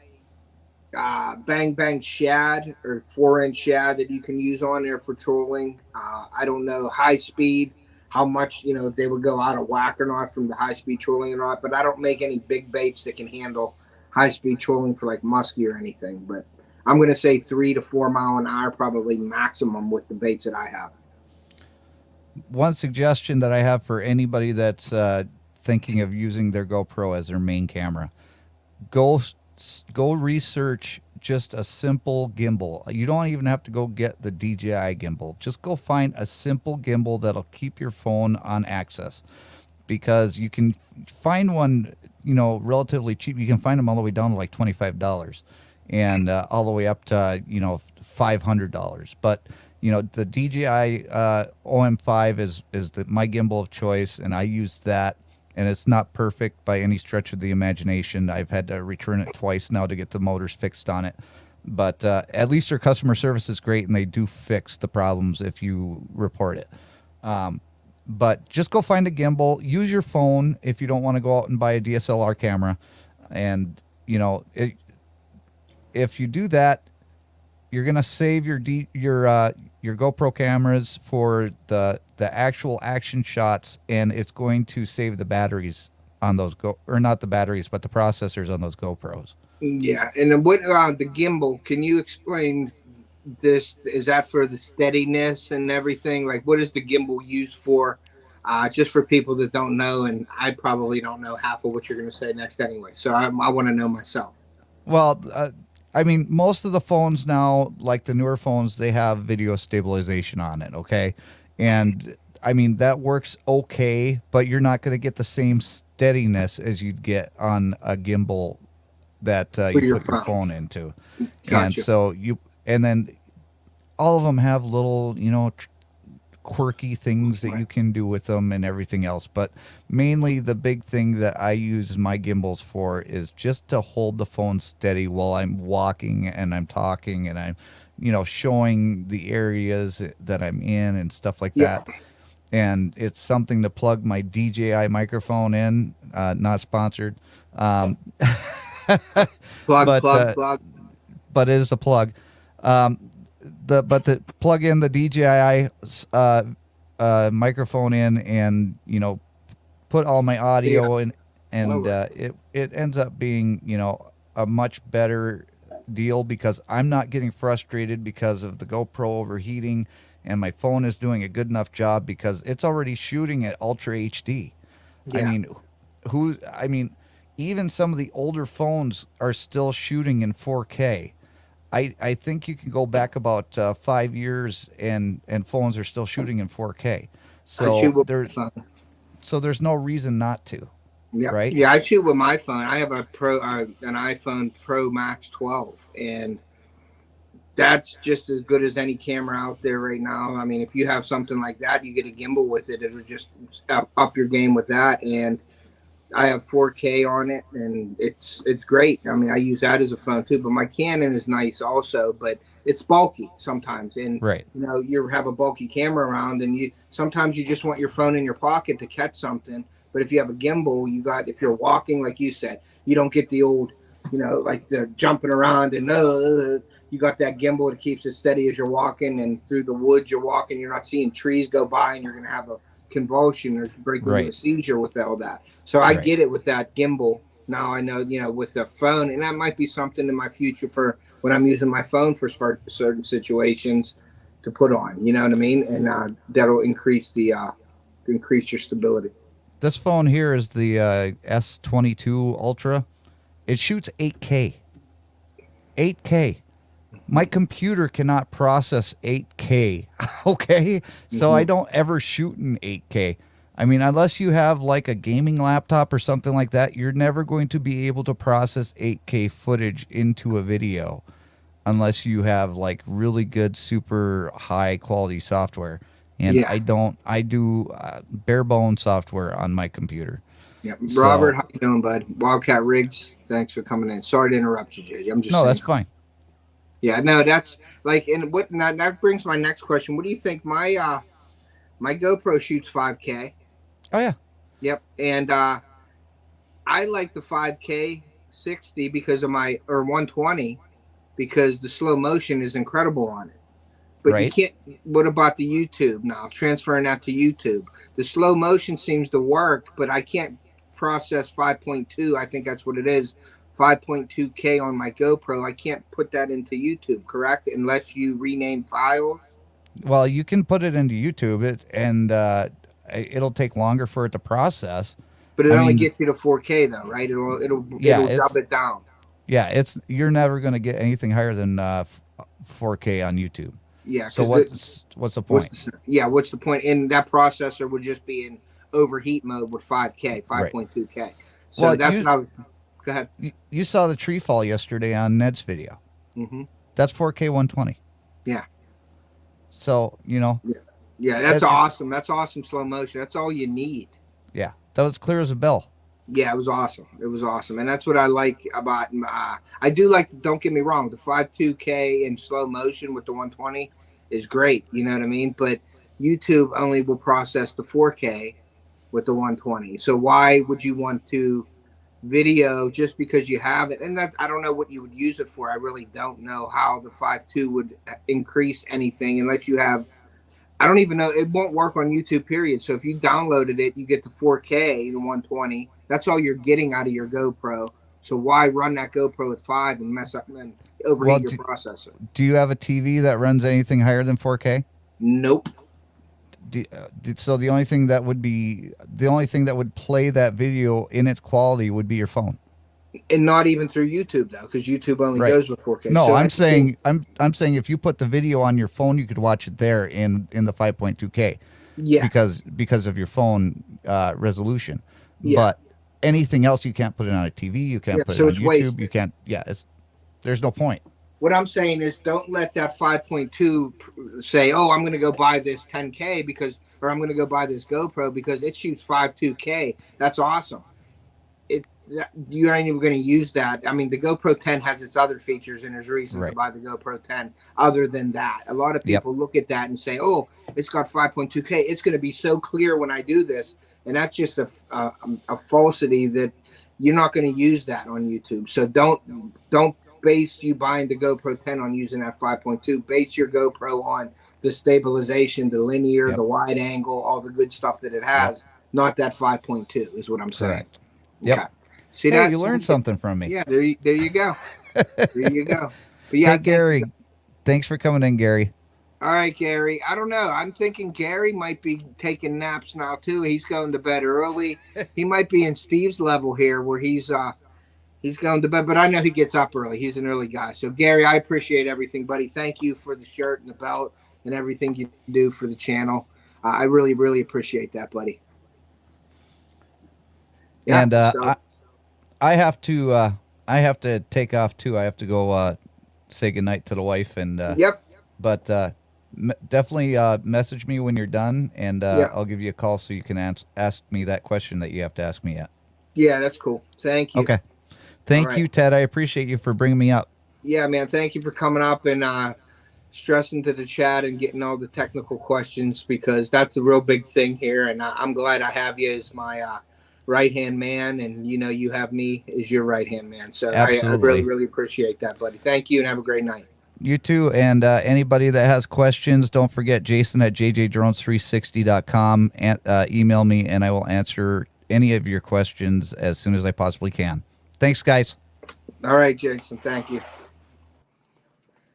Speaker 1: Bang Bang shad or 4-inch shad that you can use on there for trolling. I don't know high speed, how much, if they would go out of whack or not from the high speed trolling or not, but I don't make any big baits that can handle high speed trolling for like musky or anything. But I'm going to say 3 to 4 mile an hour, probably maximum with the baits that I have.
Speaker 2: One suggestion that I have for anybody that's thinking of using their GoPro as their main camera, go go research just a simple gimbal. You don't even have to go get the DJI gimbal. Just go find a simple gimbal that'll keep your phone on access, because you can find one, relatively cheap. You can find them all the way down to like $25 and all the way up to, $500. But, the DJI OM5 is my gimbal of choice, and I use that. And it's not perfect by any stretch of the imagination. I've had to return it twice now to get the motors fixed on it. But at least their customer service is great, and they do fix the problems if you report it. But just go find a gimbal. Use your phone if you don't want to go out and buy a DSLR camera. And, if you do that, you're gonna save your GoPro cameras for the actual action shots, and it's going to save the batteries on those or not the batteries, but the processors on those GoPros.
Speaker 1: Yeah, and then what the gimbal? Can you explain this? Is that for the steadiness and everything? Like, what is the gimbal used for? Just for people that don't know, and I probably don't know half of what you're going to say next anyway. So I want to know myself.
Speaker 2: Well, I mean, most of the phones now, like the newer phones, they have video stabilization on it, okay? And, I mean, that works okay, but you're not going to get the same steadiness as you'd get on a gimbal that you put your phone into.
Speaker 1: Gotcha.
Speaker 2: And so and then all of them have little, quirky things that you can do with them and everything else. But mainly the big thing that I use my gimbals for is just to hold the phone steady while I'm walking and I'm talking and I'm, showing the areas that I'm in and stuff like that. And it's something to plug my DJI microphone in, not sponsored.
Speaker 1: Plug.
Speaker 2: But it is a plug. To plug in the DJI microphone in, and put all my audio in, and it ends up being a much better deal, because I'm not getting frustrated because of the GoPro overheating, and my phone is doing a good enough job because it's already shooting at Ultra HD.
Speaker 1: Yeah.
Speaker 2: I mean, even some of the older phones are still shooting in 4K. I think you can go back about 5 years and phones are still shooting in 4K. So there's no reason not to.
Speaker 1: Yeah,
Speaker 2: right?
Speaker 1: Yeah, I shoot with my phone. I have an iPhone Pro Max 12, and that's just as good as any camera out there right now. I mean, if you have something like that, you get a gimbal with it, it'll just up your game with that. And I have 4K on it, and it's great. I mean, I use that as a phone too. But my Canon is nice also, but it's bulky sometimes. And
Speaker 2: right,
Speaker 1: you have a bulky camera around, and sometimes you just want your phone in your pocket to catch something. But if you have a gimbal, if you're walking, like you said, you don't get the old, like the jumping around, and you got that gimbal that keeps it steady as you're walking, and through the woods you're walking, you're not seeing trees go by, and you're gonna have a convulsion or break into a seizure with all that. So I get it with that gimbal. Now I know, with the phone, and that might be something in my future for when I'm using my phone for certain situations to put on, you know what I mean? And that'll increase your stability.
Speaker 2: This phone here is the S22 Ultra. It shoots 8K. 8K. My computer cannot process 8K. Okay? So I don't ever shoot in 8K. I mean, unless you have like a gaming laptop or something like that, you're never going to be able to process 8K footage into a video unless you have like really good, super high quality software. And I do bare bone software on my computer.
Speaker 1: Yeah. Robert, how you doing, bud? Wildcat Rigs, thanks for coming in. Sorry to interrupt you, JJ. I'm just saying.
Speaker 2: That's fine.
Speaker 1: Yeah, no, that's like, and that brings my next question. What do you think? My GoPro shoots 5K.
Speaker 2: Oh yeah.
Speaker 1: Yep, and I like the 5K 60 because of or 120 because the slow motion is incredible on it. But you
Speaker 2: Right.
Speaker 1: can't. What about the YouTube now? Transferring that to YouTube, the slow motion seems to work, but I can't process 5.2. I think that's what it is. 5.2K on my GoPro. I can't put that into YouTube, correct? Unless you rename files.
Speaker 2: Well, you can put it into YouTube, and it'll take longer for it to process.
Speaker 1: But it
Speaker 2: I
Speaker 1: only
Speaker 2: mean,
Speaker 1: gets you to 4K though, right?
Speaker 2: yeah,
Speaker 1: It'll dub it down.
Speaker 2: it's you're never going to get anything higher than 4K on YouTube.
Speaker 1: Yeah.
Speaker 2: So what's the point?
Speaker 1: What's the point? And that processor would just be in overheat mode with 5K,
Speaker 2: Right.
Speaker 1: 5.2K. So
Speaker 2: Well,
Speaker 1: that's what I was. Go ahead.
Speaker 2: You saw the tree fall yesterday on Ned's video.
Speaker 1: Mm-hmm.
Speaker 2: That's 4K 120.
Speaker 1: Yeah.
Speaker 2: So, you know.
Speaker 1: Yeah, that's awesome. That's awesome slow motion. That's all you need.
Speaker 2: Yeah, that was clear as a bell.
Speaker 1: Yeah, it was awesome. It was awesome. And that's what I like about, I do like, don't get me wrong, the 5.2K in slow motion with the 120 is great. You know what I mean? But YouTube only will process the 4K with the 120. So why would you want to video just because you have it? And that, I don't know what you would use it for. I really don't know how the 5.2 would increase anything unless you have, I don't even know. It won't work on YouTube, period. So if you downloaded it, you get the 4K, the 120. That's all you're getting out of your GoPro. So why run that GoPro at 5 and mess up and overheat your processor?
Speaker 2: Do you have a TV that runs anything higher than 4K?
Speaker 1: Nope.
Speaker 2: So the only thing that would play that video in its quality would be your phone.
Speaker 1: And not even through YouTube though, because YouTube only goes with 4K.
Speaker 2: No, so I'm saying if you put the video on your phone, you could watch it there in the 5.2K.
Speaker 1: Yeah.
Speaker 2: Because of your phone resolution.
Speaker 1: Yeah.
Speaker 2: But anything else you can't put it on a TV, you can't put it on YouTube, wasted. You can't. Yeah, there's no point.
Speaker 1: What I'm saying is, don't let that 5.2 say, "Oh, I'm going to go buy this 10K or I'm going to go buy this GoPro because it shoots 5.2K." That's awesome. You ain't even going to use that. I mean, the GoPro 10 has its other features, and there's reasons to buy the GoPro 10 other than that. A lot of people look at that and say, "Oh, it's got 5.2K. It's going to be so clear when I do this," and that's just a falsity that you're not going to use that on YouTube. So don't base you buying the GoPro 10 on using that 5.2. Base your GoPro on the stabilization, the linear, the wide angle, all the good stuff that it has, not that 5.2 is what I'm saying.
Speaker 2: Correct. Yep.
Speaker 1: Okay. See
Speaker 2: that? You learned something from me.
Speaker 1: Yeah, there you go. There you go. But yeah,
Speaker 2: hey, Gary, thanks for coming in, Gary.
Speaker 1: All right, Gary. I don't know. I'm thinking Gary might be taking naps now, too. He's going to bed early. He might be in Steve's level here where he's going to bed, but I know he gets up early. He's an early guy. So, Gary, I appreciate everything, buddy. Thank you for the shirt and the belt and everything you do for the channel. I really, really appreciate that, buddy.
Speaker 2: Yeah, and I have to take off too. I have to go say goodnight to the wife and But definitely message me when you're done, and I'll give you a call so you can ask me that question that you have to ask me yet.
Speaker 1: Yeah, that's cool. Thank you.
Speaker 2: Okay. Thank you, Ted. I appreciate you for bringing me up.
Speaker 1: Yeah, man. Thank you for coming up and stressing to the chat and getting all the technical questions, because that's a real big thing here. And I'm glad I have you as my right-hand man, and you have me as your right-hand man. So I really, really appreciate that, buddy. Thank you, and have a great night.
Speaker 2: You too. And anybody that has questions, don't forget Jason at jjdrones360.com. And email me, and I will answer any of your questions as soon as I possibly can. Thanks, guys.
Speaker 1: All right, Jason. Thank you.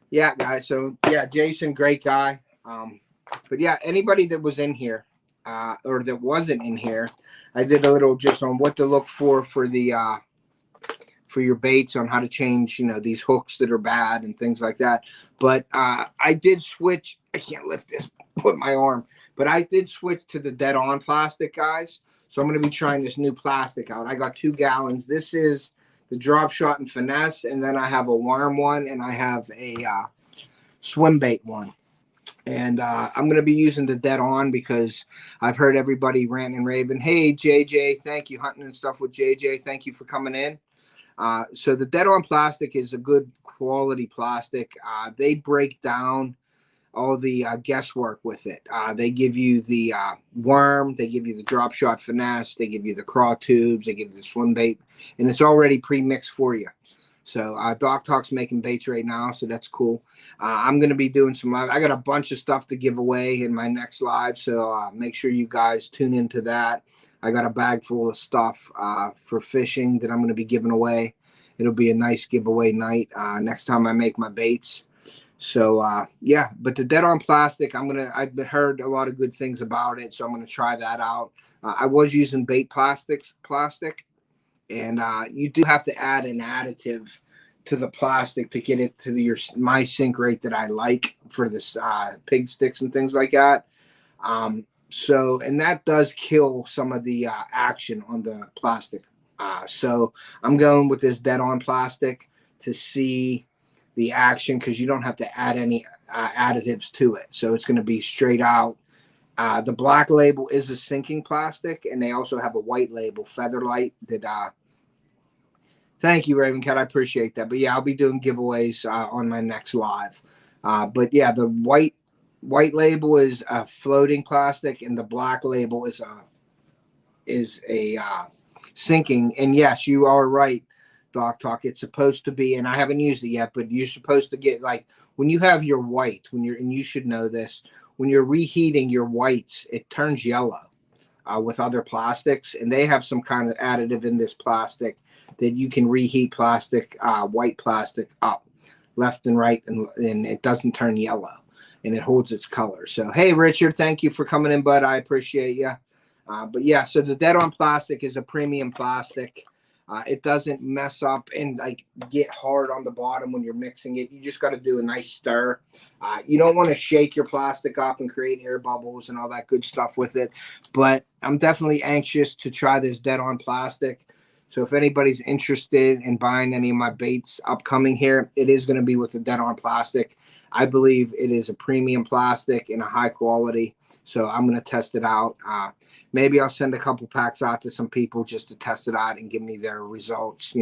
Speaker 1: Yeah, guys. So, yeah, Jason, great guy. But, yeah, anybody that was in here or that wasn't in here, I did a little just on what to look for the for your baits, on how to change, these hooks that are bad and things like that. But I did switch. I can't lift this with my arm, but I did switch to the dead-on plastic, guys. So I'm going to be trying this new plastic out. I got 2 gallons. This is the Drop Shot and Finesse, and then I have a worm one, and I have a swim bait one. And I'm going to be using the dead on because I've heard everybody ranting and raving. Hey, JJ, thank you. Hunting and stuff with JJ. Thank you for coming in. So the dead on plastic is a good quality plastic. They break down all the guesswork with it. They give you the worm, they give you the Drop Shot Finesse, they give you the craw tubes, they give you the swim bait, and it's already pre-mixed for you. So Doc Talk's making baits right now, so that's cool. I'm going to be doing some live. I got a bunch of stuff to give away in my next live, so make sure you guys tune into that. I got a bag full of stuff for fishing that I'm going to be giving away. It'll be a nice giveaway night next time I make my baits. So yeah, but the dead on plastic, I've heard a lot of good things about it, so I'm gonna try that out. I was using bait plastic, and you do have to add an additive to the plastic to get it to my sink rate that I like for this pig sticks and things like that. So, and that does kill some of the action on the plastic. So I'm going with this dead on plastic to see the action, because you don't have to add any additives to it. So it's going to be straight out. The black label is a sinking plastic, and they also have a white label, Featherlight, that thank you, Raven Cat. I appreciate that. But yeah, I'll be doing giveaways on my next live. But yeah, the white label is a floating plastic, and the black label is a sinking. And yes, you are right, Doc Talk. It's supposed to be, and I haven't used it yet, but you're supposed to get, like, when you have your white, and you should know this, when you're reheating your whites, it turns yellow with other plastics, and they have some kind of additive in this plastic that you can reheat plastic, white plastic, up left and right, and it doesn't turn yellow, and it holds its color. So hey, Richard, thank you for coming in, bud. I appreciate you. But yeah, so the dead on plastic is a premium plastic. It doesn't mess up and like get hard on the bottom when you're mixing it. You just got to do a nice stir. You don't want to shake your plastic up and create air bubbles and all that good stuff with it. But I'm definitely anxious to try this dead on plastic. So if anybody's interested in buying any of my baits upcoming here, it is going to be with the dead on plastic. I believe it is a premium plastic and a high quality. So I'm going to test it out. Maybe I'll send a couple packs out to some people just to test it out and give me their results,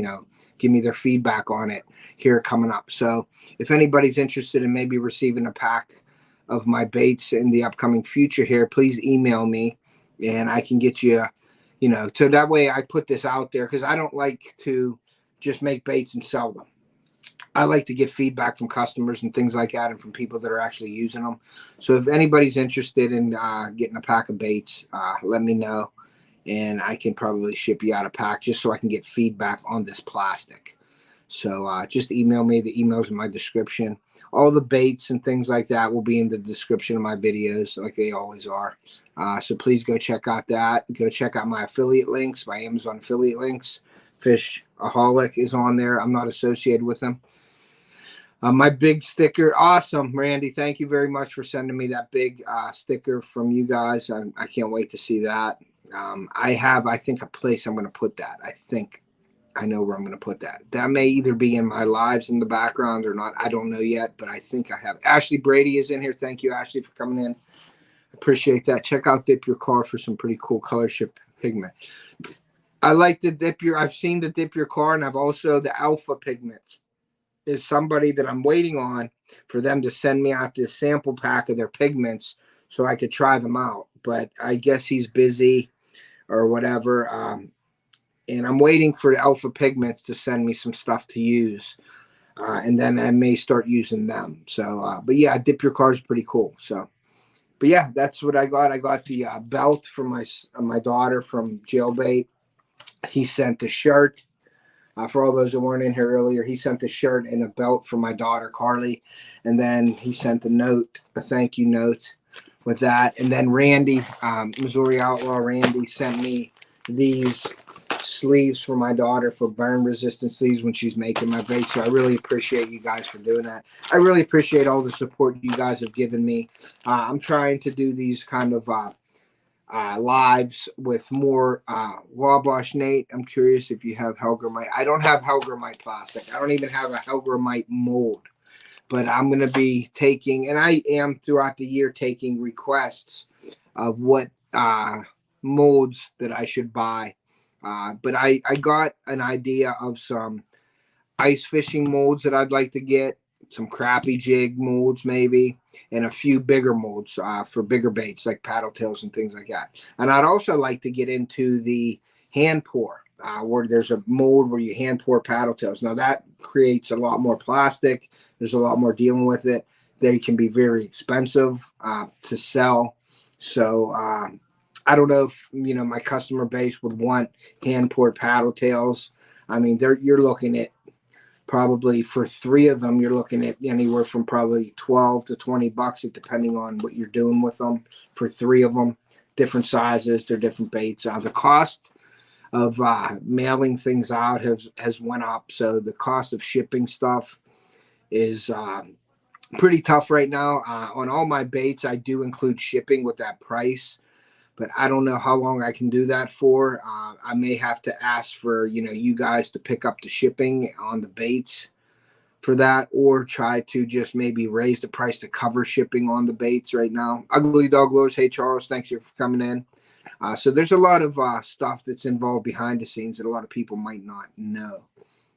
Speaker 1: give me their feedback on it here coming up. So if anybody's interested in maybe receiving a pack of my baits in the upcoming future here, please email me and I can get you, so that way I put this out there, because I don't like to just make baits and sell them. I like to get feedback from customers and things like that, and from people that are actually using them. So if anybody's interested in getting a pack of baits, let me know, and I can probably ship you out a pack just so I can get feedback on this plastic. So just email me. The email's in my description. All the baits and things like that will be in the description of my videos, like they always are. So please go check out that. Go check out my affiliate links, my Amazon affiliate links. Fishaholic is on there. I'm not associated with them. My big sticker, awesome, Randy. Thank you very much for sending me that big sticker from you guys. I can't wait to see that. I think, a place I'm going to put that. I know where I'm going to put that. That may either be in my lives in the background or not. I don't know yet, but I think I have. Ashley Brady is in here. Thank you, Ashley, for coming in. Appreciate that. Check out Dip Your Car for some pretty cool color shift pigment. I like the I've seen the Dip Your Car, and I've also the Alpha Pigments. Is somebody that I'm waiting on for them to send me out this sample pack of their pigments so I could try them out. But I guess he's busy or whatever. And I'm waiting for the Alpha Pigments to send me some stuff to use. And then I may start using them. So, but yeah, Dip Your Car is pretty cool. So, but yeah, that's what I got. I got the belt for my daughter from Jailbait. He sent the shirt. For all those that weren't in here earlier, he sent a shirt and a belt for my daughter, Carly. And then he sent a thank you note with that. And then Randy, Missouri Outlaw Randy, sent me these sleeves for my daughter, for burn resistant sleeves when she's making my bait. So I really appreciate you guys for doing that. I really appreciate all the support you guys have given me. I'm trying to do these kind of lives with more Wabash. Nate, I'm curious if you have Helgramite. I don't have Helgramite plastic. I don't even have a Helgramite mold, but I'm going to be taking, and I am throughout the year taking requests of what molds that I should buy. But I got an idea of some ice fishing molds that I'd like to get, some crappy jig molds maybe, and a few bigger molds for bigger baits like paddle tails and things like that. And I'd also like to get into the hand pour where there's a mold where you hand pour paddle tails. Now that creates a lot more plastic. There's a lot more dealing with it. They can be very expensive to sell. So I don't know if my customer base would want hand poured paddle tails. I mean, you're looking at probably for 3 of them, you're looking at anywhere from probably $12 to $20, depending on what you're doing with them. For 3 of them, different sizes, they're different baits. The cost of mailing things out has went up, so the cost of shipping stuff is pretty tough right now. On all my baits, I do include shipping with that price, but I don't know how long I can do that for. I may have to ask for you guys to pick up the shipping on the baits for that, or try to just maybe raise the price to cover shipping on the baits right now. Ugly Dog Lures, hey Charles, thanks you for coming in. So there's a lot of stuff that's involved behind the scenes that a lot of people might not know.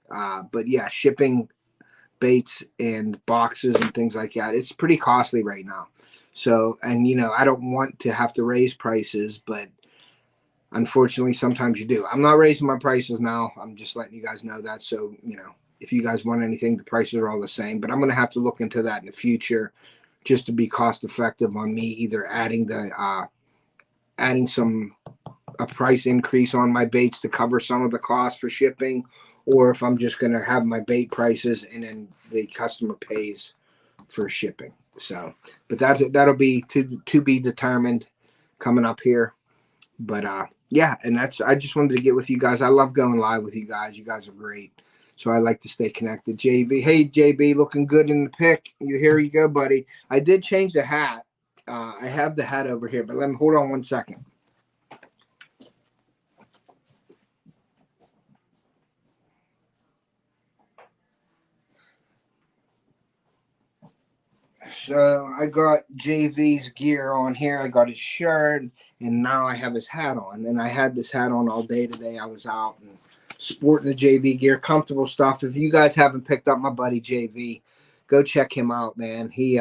Speaker 1: But yeah, shipping baits and boxes and things like that, it's pretty costly right now. So, and I don't want to have to raise prices, but unfortunately sometimes you do. I'm not raising my prices now. I'm just letting you guys know that. So, if you guys want anything, the prices are all the same, but I'm going to have to look into that in the future just to be cost effective on me, either adding a price increase on my baits to cover some of the costs for shipping, or if I'm just going to have my bait prices and then the customer pays for shipping. So, but that'll be to be determined coming up here. But yeah, and I just wanted to get with you guys. I love going live with you guys. You guys are great. So I like to stay connected. JB, hey JB, looking good in the pic. Here you go, buddy. I did change the hat. I have the hat over here, but let me hold on 1 second. So I got JV's gear on here. I got his shirt, and now I have his hat on. And I had this hat on all day today. I was out and sporting the JV gear, comfortable stuff. If you guys haven't picked up my buddy JV, go check him out, man. He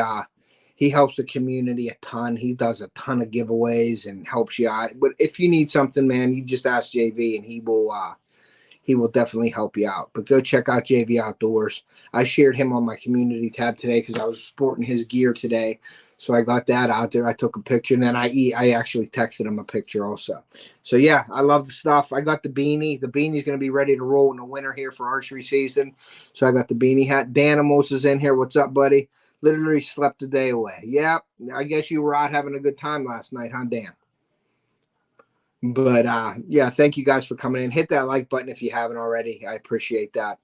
Speaker 1: helps the community a ton. He does a ton of giveaways and helps you out. But if you need something, man, you just ask JV, and he will definitely help you out. But go check out JV Outdoors. I shared him on my community tab today because I was sporting his gear today. So I got that out there. I took a picture, and then I actually texted him a picture also. So yeah, I love the stuff. I got the beanie. The beanie's going to be ready to roll in the winter here for archery season. So I got the beanie hat. Danimals is in here. What's up, buddy? Literally slept the day away. Yep. I guess you were out having a good time last night, huh, Dan? But yeah, thank you guys for coming in. Hit that like button if you haven't already. I appreciate that.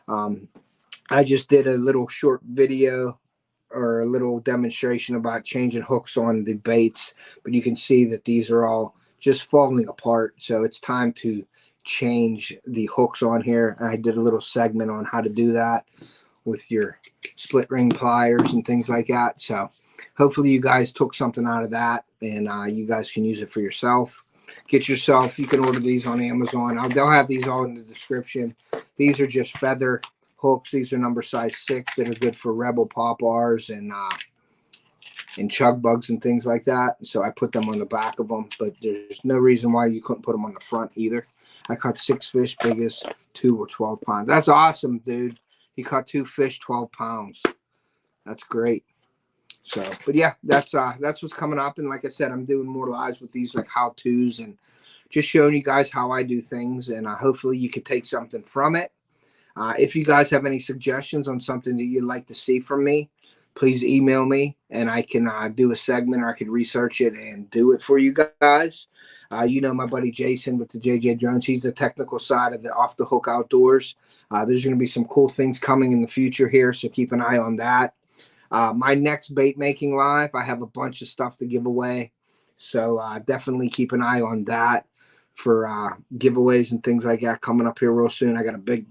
Speaker 1: I just did a little short video or a little demonstration about changing hooks on the baits, but you can see that these are all just falling apart. So it's time to change the hooks on here. I did a little segment on how to do that with your split ring pliers and things like that. So hopefully you guys took something out of that, and you guys can use it for yourself. Get yourself, you can order these on Amazon. They'll have these all in the description. These are just feather hooks. These are number size 6 that are good for Rebel Pop-Rs and Chug Bugs and things like that. So I put them on the back of them, but there's no reason why you couldn't put them on the front either. I caught 6 fish, biggest 2 were 12 pounds. That's awesome, dude. He caught 2 fish, 12 pounds. That's great. So, but yeah, that's what's coming up. And like I said, I'm doing more lives with these like how-tos and just showing you guys how I do things. And hopefully you could take something from it. If you guys have any suggestions on something that you'd like to see from me, please email me, and I can do a segment, or I could research it and do it for you guys. My buddy Jason with the JJ Drones, he's the technical side of the Off the Hook Outdoors. There's going to be some cool things coming in the future here, so keep an eye on that. My next bait making live, I have a bunch of stuff to give away, so definitely keep an eye on that for giveaways and things like that coming up here real soon. I got a big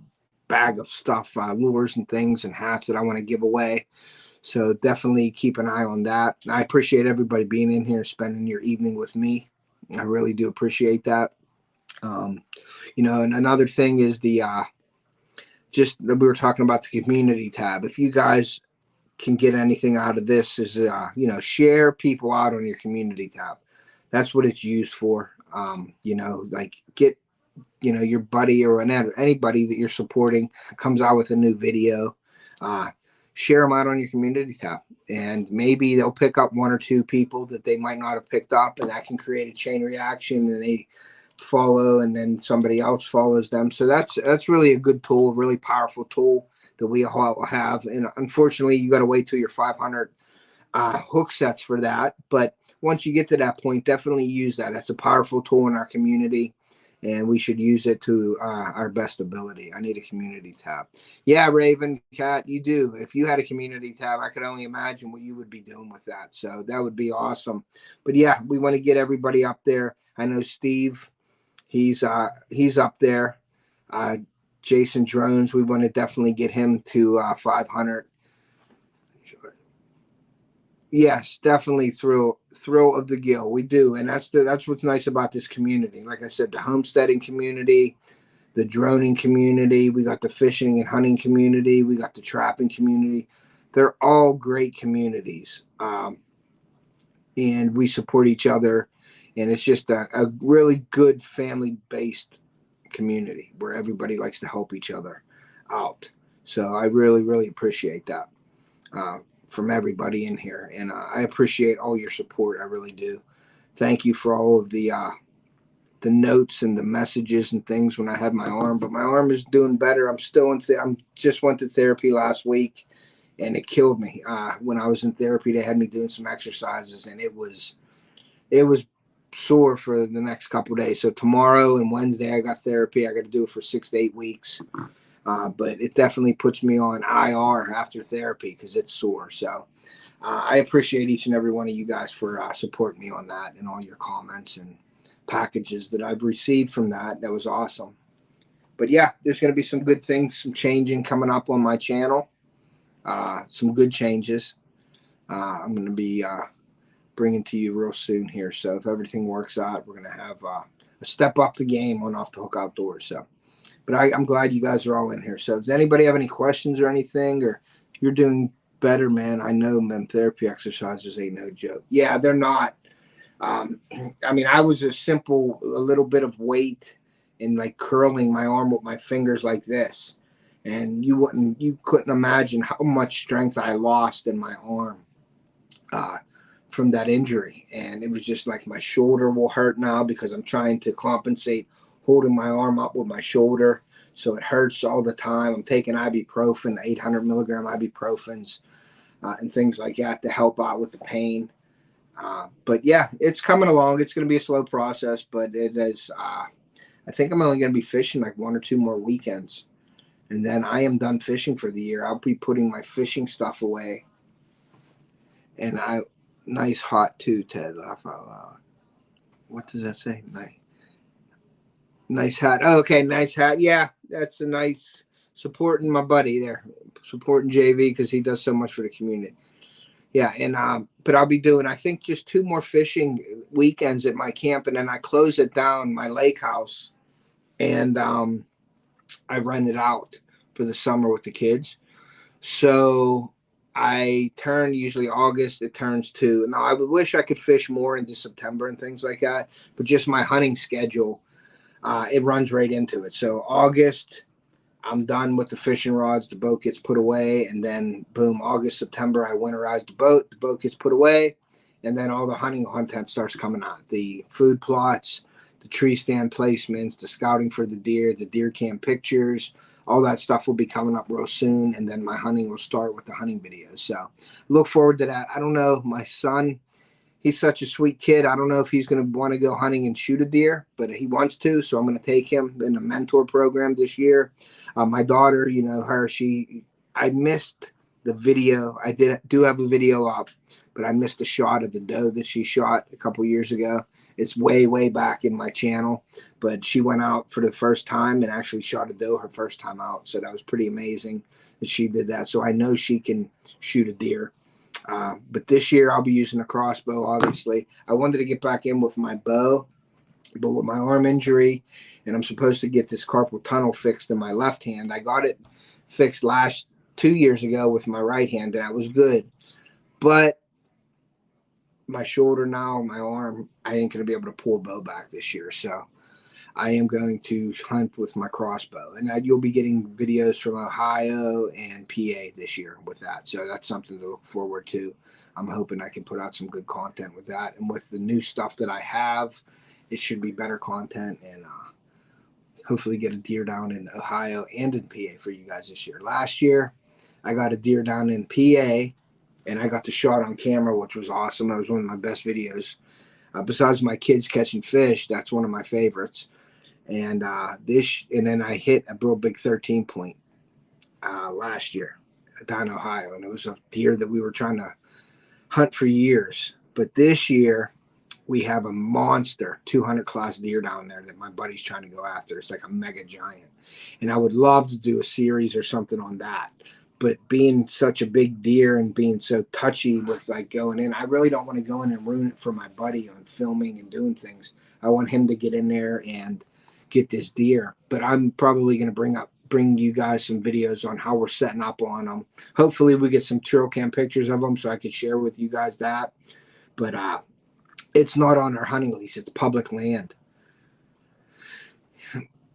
Speaker 1: bag of stuff, lures and things and hats that I want to give away, so definitely keep an eye on that. I appreciate everybody being in here, spending your evening with me. I really do appreciate that. And another thing is the just we were talking about the community tab. If you guys can get anything out of this, is share people out on your community tab. That's what it's used for. Like get your buddy or anybody that you're supporting comes out with a new video, share them out on your community tab, and maybe they'll pick up one or two people that they might not have picked up, and that can create a chain reaction, and they follow, and then somebody else follows them. So that's really a good tool, really powerful tool that we all have. And unfortunately, you got to wait till you're 500 hook sets for that. But once you get to that point, definitely use that. That's a powerful tool in our community, and we should use it to our best ability. I need a community tab. Yeah, Raven Cat, you do. If you had a community tab, I could only imagine what you would be doing with that. So that would be awesome. But yeah, we want to get everybody up there. I know Steve, he's up there. Jason Drones, we want to definitely get him to 500. Yes, definitely thrill of the gill. We do, and that's what's nice about this community. Like I said, the homesteading community, the droning community, we got the fishing and hunting community, we got the trapping community. They're all great communities, and we support each other, and it's just a really good family-based community where everybody likes to help each other out. So I really, really appreciate that. From everybody in here, and I appreciate all your support. I really do. Thank you for all of the notes and the messages and things when I had my arm, but my arm is doing better. I'm still I'm just went to therapy last week, and it killed me. When I was in therapy, they had me doing some exercises, and it was sore for the next couple of days. So tomorrow and Wednesday I got therapy. I got to do it for 6 to 8 weeks. But it definitely puts me on IR after therapy because it's sore. So I appreciate each and every one of you guys for supporting me on that, and all your comments and packages that I've received from that. That was awesome. But yeah, there's going to be some good things, some changing coming up on my channel. Some good changes. I'm going to be bringing to you real soon here. So if everything works out, we're going to have a step up the game on Off the Hook Outdoors. So. But I'm glad you guys are all in here. So does anybody have any questions or anything? Or you're doing better, man. I know, man, therapy exercises ain't no joke. Yeah, they're not. I mean, I was a little bit of weight and like curling my arm with my fingers like this. And you couldn't imagine how much strength I lost in my arm from that injury. And it was just like my shoulder will hurt now because I'm trying to compensate holding my arm up with my shoulder, so it hurts all the time. I'm taking ibuprofen, 800 milligram ibuprofens, and things like that to help out with the pain. But yeah, it's coming along. It's going to be a slow process, but it is. I think I'm only going to be fishing like 1 or 2 more weekends, and then I am done fishing for the year. I'll be putting my fishing stuff away, and nice hot too, Ted. What does that say? Nice hat. Oh, okay, nice hat. Yeah, that's a nice supporting my buddy there, supporting JV because he does so much for the community. Yeah, and but I'll be doing, I think, just 2 more fishing weekends at my camp, and then I close it down, my lake house, and I rent it out for the summer with the kids. So I turn usually August. It turns to now. I would wish I could fish more into September and things like that, but just my hunting schedule. It runs right into it. So August, I'm done with the fishing rods. The boat gets put away, and then boom, August, September, I winterize the boat. The boat gets put away, and then all the hunting content starts coming out. The food plots, the tree stand placements, the scouting for the deer cam pictures, all that stuff will be coming up real soon, and then my hunting will start with the hunting videos. So look forward to that. I don't know, my son, he's such a sweet kid. I don't know if he's going to want to go hunting and shoot a deer, but he wants to. So I'm going to take him in a mentor program this year. My daughter, I missed the video. I do have a video up, but I missed a shot of the doe that she shot a couple years ago. It's way, way back in my channel, but she went out for the first time and actually shot a doe her first time out. So that was pretty amazing that she did that. So I know she can shoot a deer. But this year I'll be using a crossbow, obviously. I wanted to get back in with my bow, but with my arm injury, and I'm supposed to get this carpal tunnel fixed in my left hand. I got it fixed 2 years ago with my right hand, and that was good. But my shoulder now, my arm, I ain't going to be able to pull a bow back this year. So I am going to hunt with my crossbow, and you'll be getting videos from Ohio and PA this year with that. So that's something to look forward to. I'm hoping I can put out some good content with that, and with the new stuff that I have, it should be better content, and hopefully get a deer down in Ohio and in PA for you guys this year. Last year, I got a deer down in PA, and I got the shot on camera, which was awesome. That was one of my best videos. Besides my kids catching fish, that's one of my favorites. And then I hit a real big 13 point last year down in Ohio, and it was a deer that we were trying to hunt for years. But this year we have a monster 200 class deer down there that my buddy's trying to go after. It's like a mega giant, and I would love to do a series or something on that. But being such a big deer and being so touchy with like going in, I really don't want to go in and ruin it for my buddy on filming and doing things. I want him to get in there and get this deer. But I'm probably going to bring you guys some videos on how we're setting up on them. Hopefully we get some trail cam pictures of them so I could share with you guys that. But it's not on our hunting lease. It's public land.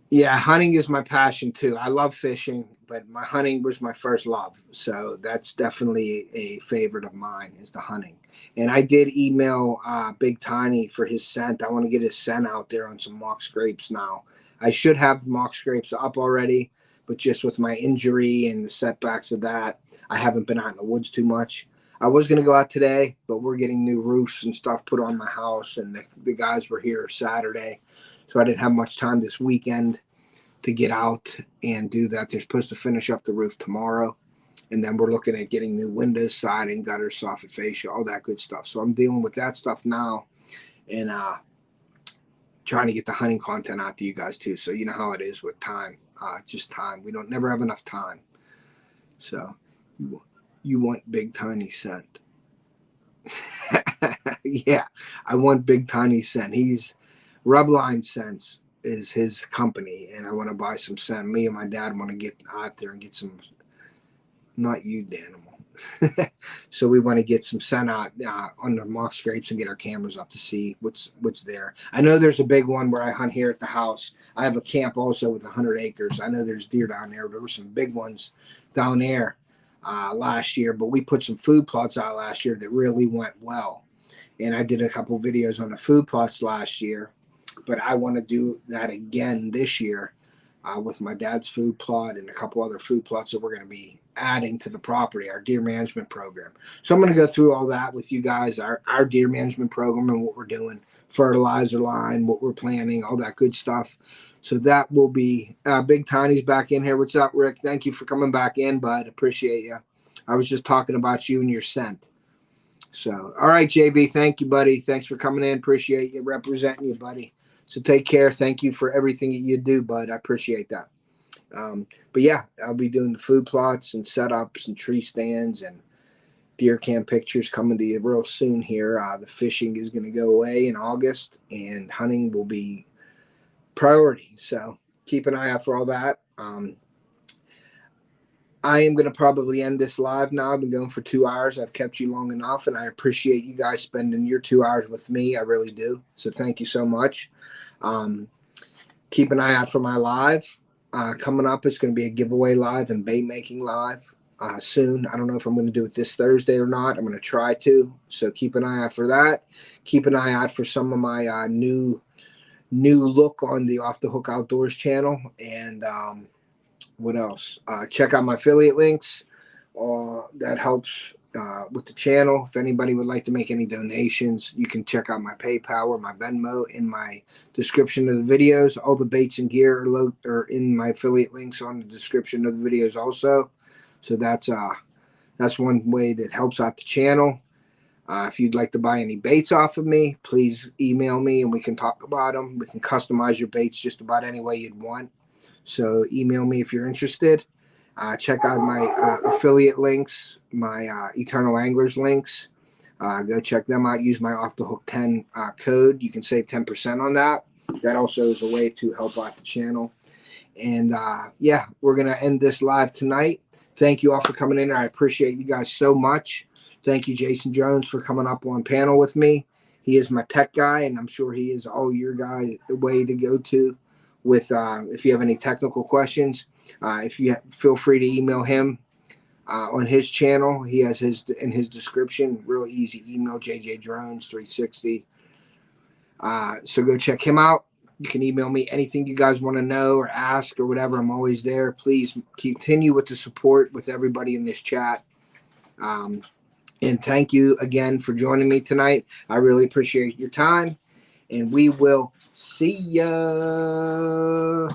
Speaker 1: Yeah, hunting is my passion too. I love fishing, but my hunting was my first love. So that's definitely a favorite of mine, is the hunting. And I did email Big Tiny for his scent. I want to get his scent out there on some mock scrapes now. I should have mock scrapes up already, but just with my injury and the setbacks of that, I haven't been out in the woods too much. I was going to go out today, but we're getting new roofs and stuff put on my house, and the guys were here Saturday. So I didn't have much time this weekend to get out and do that. They're supposed to finish up the roof tomorrow. And then we're looking at getting new windows, siding, gutters, soffit fascia, all that good stuff. So I'm dealing with that stuff now, and trying to get the hunting content out to you guys too. So you know how it is with time, just time. We don't never have enough time. So you want Big Tiny scent. Yeah, I want Big Tiny scent. He's Rubline Scents is his company, and I want to buy some scent. Me and my dad want to get out there and get some, not you, Danimal. So we want to get some scent out on the mock scrapes and get our cameras up to see what's there. I know there's a big one where I hunt here at the house. I have a camp also with 100 acres. I know there's deer down there. There were some big ones down there last year, but we put some food plots out last year that really went well. And I did a couple videos on the food plots last year, but I want to do that again this year with my dad's food plot and a couple other food plots that we're going to be adding to the property, our deer management program. So I'm going to go through all that with you guys, our deer management program and what we're doing, fertilizer line, what we're planning, all that good stuff. So that will be Big Tiny's back in here. What's up, Rick? Thank you for coming back in, bud. Appreciate you. I was just talking about you and your scent. So, all right, JV, thank you, buddy. Thanks for coming in. Appreciate you representing you, buddy. So take care. Thank you for everything that you do, bud. I appreciate that. But yeah, I'll be doing the food plots and setups and tree stands and deer cam pictures coming to you real soon here. The fishing is going to go away in August, and hunting will be priority. So keep an eye out for all that. I am going to probably end this live now. I've been going for 2 hours. I've kept you long enough, and I appreciate you guys spending your 2 hours with me. I really do. So thank you so much. Keep an eye out for my live. Coming up, it's going to be a giveaway live and bait making live soon. I don't know if I'm going to do it this Thursday or not. I'm going to try to. So keep an eye out for that. Keep an eye out for some of my new look on the Off the Hook Outdoors channel. And what else? Check out my affiliate links. That helps with the channel. If anybody would like to make any donations, you can check out my PayPal or my Venmo in my description of the videos. All the baits and gear are in my affiliate links on the description of the videos also. So that's one way that helps out the channel. If you'd like to buy any baits off of me, please email me and we can talk about them. We can customize your baits just about any way you'd want. So email me if you're interested. Check out my affiliate links, my Eternal Anglers links. Go check them out. Use my Off the Hook 10 code. You can save 10% on that. That also is a way to help out the channel. And yeah, we're going to end this live tonight. Thank you all for coming in. I appreciate you guys so much. Thank you, Jason Jones, for coming up on panel with me. He is my tech guy, and I'm sure he is all your guy, the way to go to. with if you have any technical questions. If you feel free to email him on his channel. He has his in his description. Real easy email, jjdrones360. So go check him out. You can email me anything you guys want to know or ask or whatever. I'm always there. Please continue with the support with everybody in this chat. And thank you again for joining me tonight. I really appreciate your time. And we will see ya.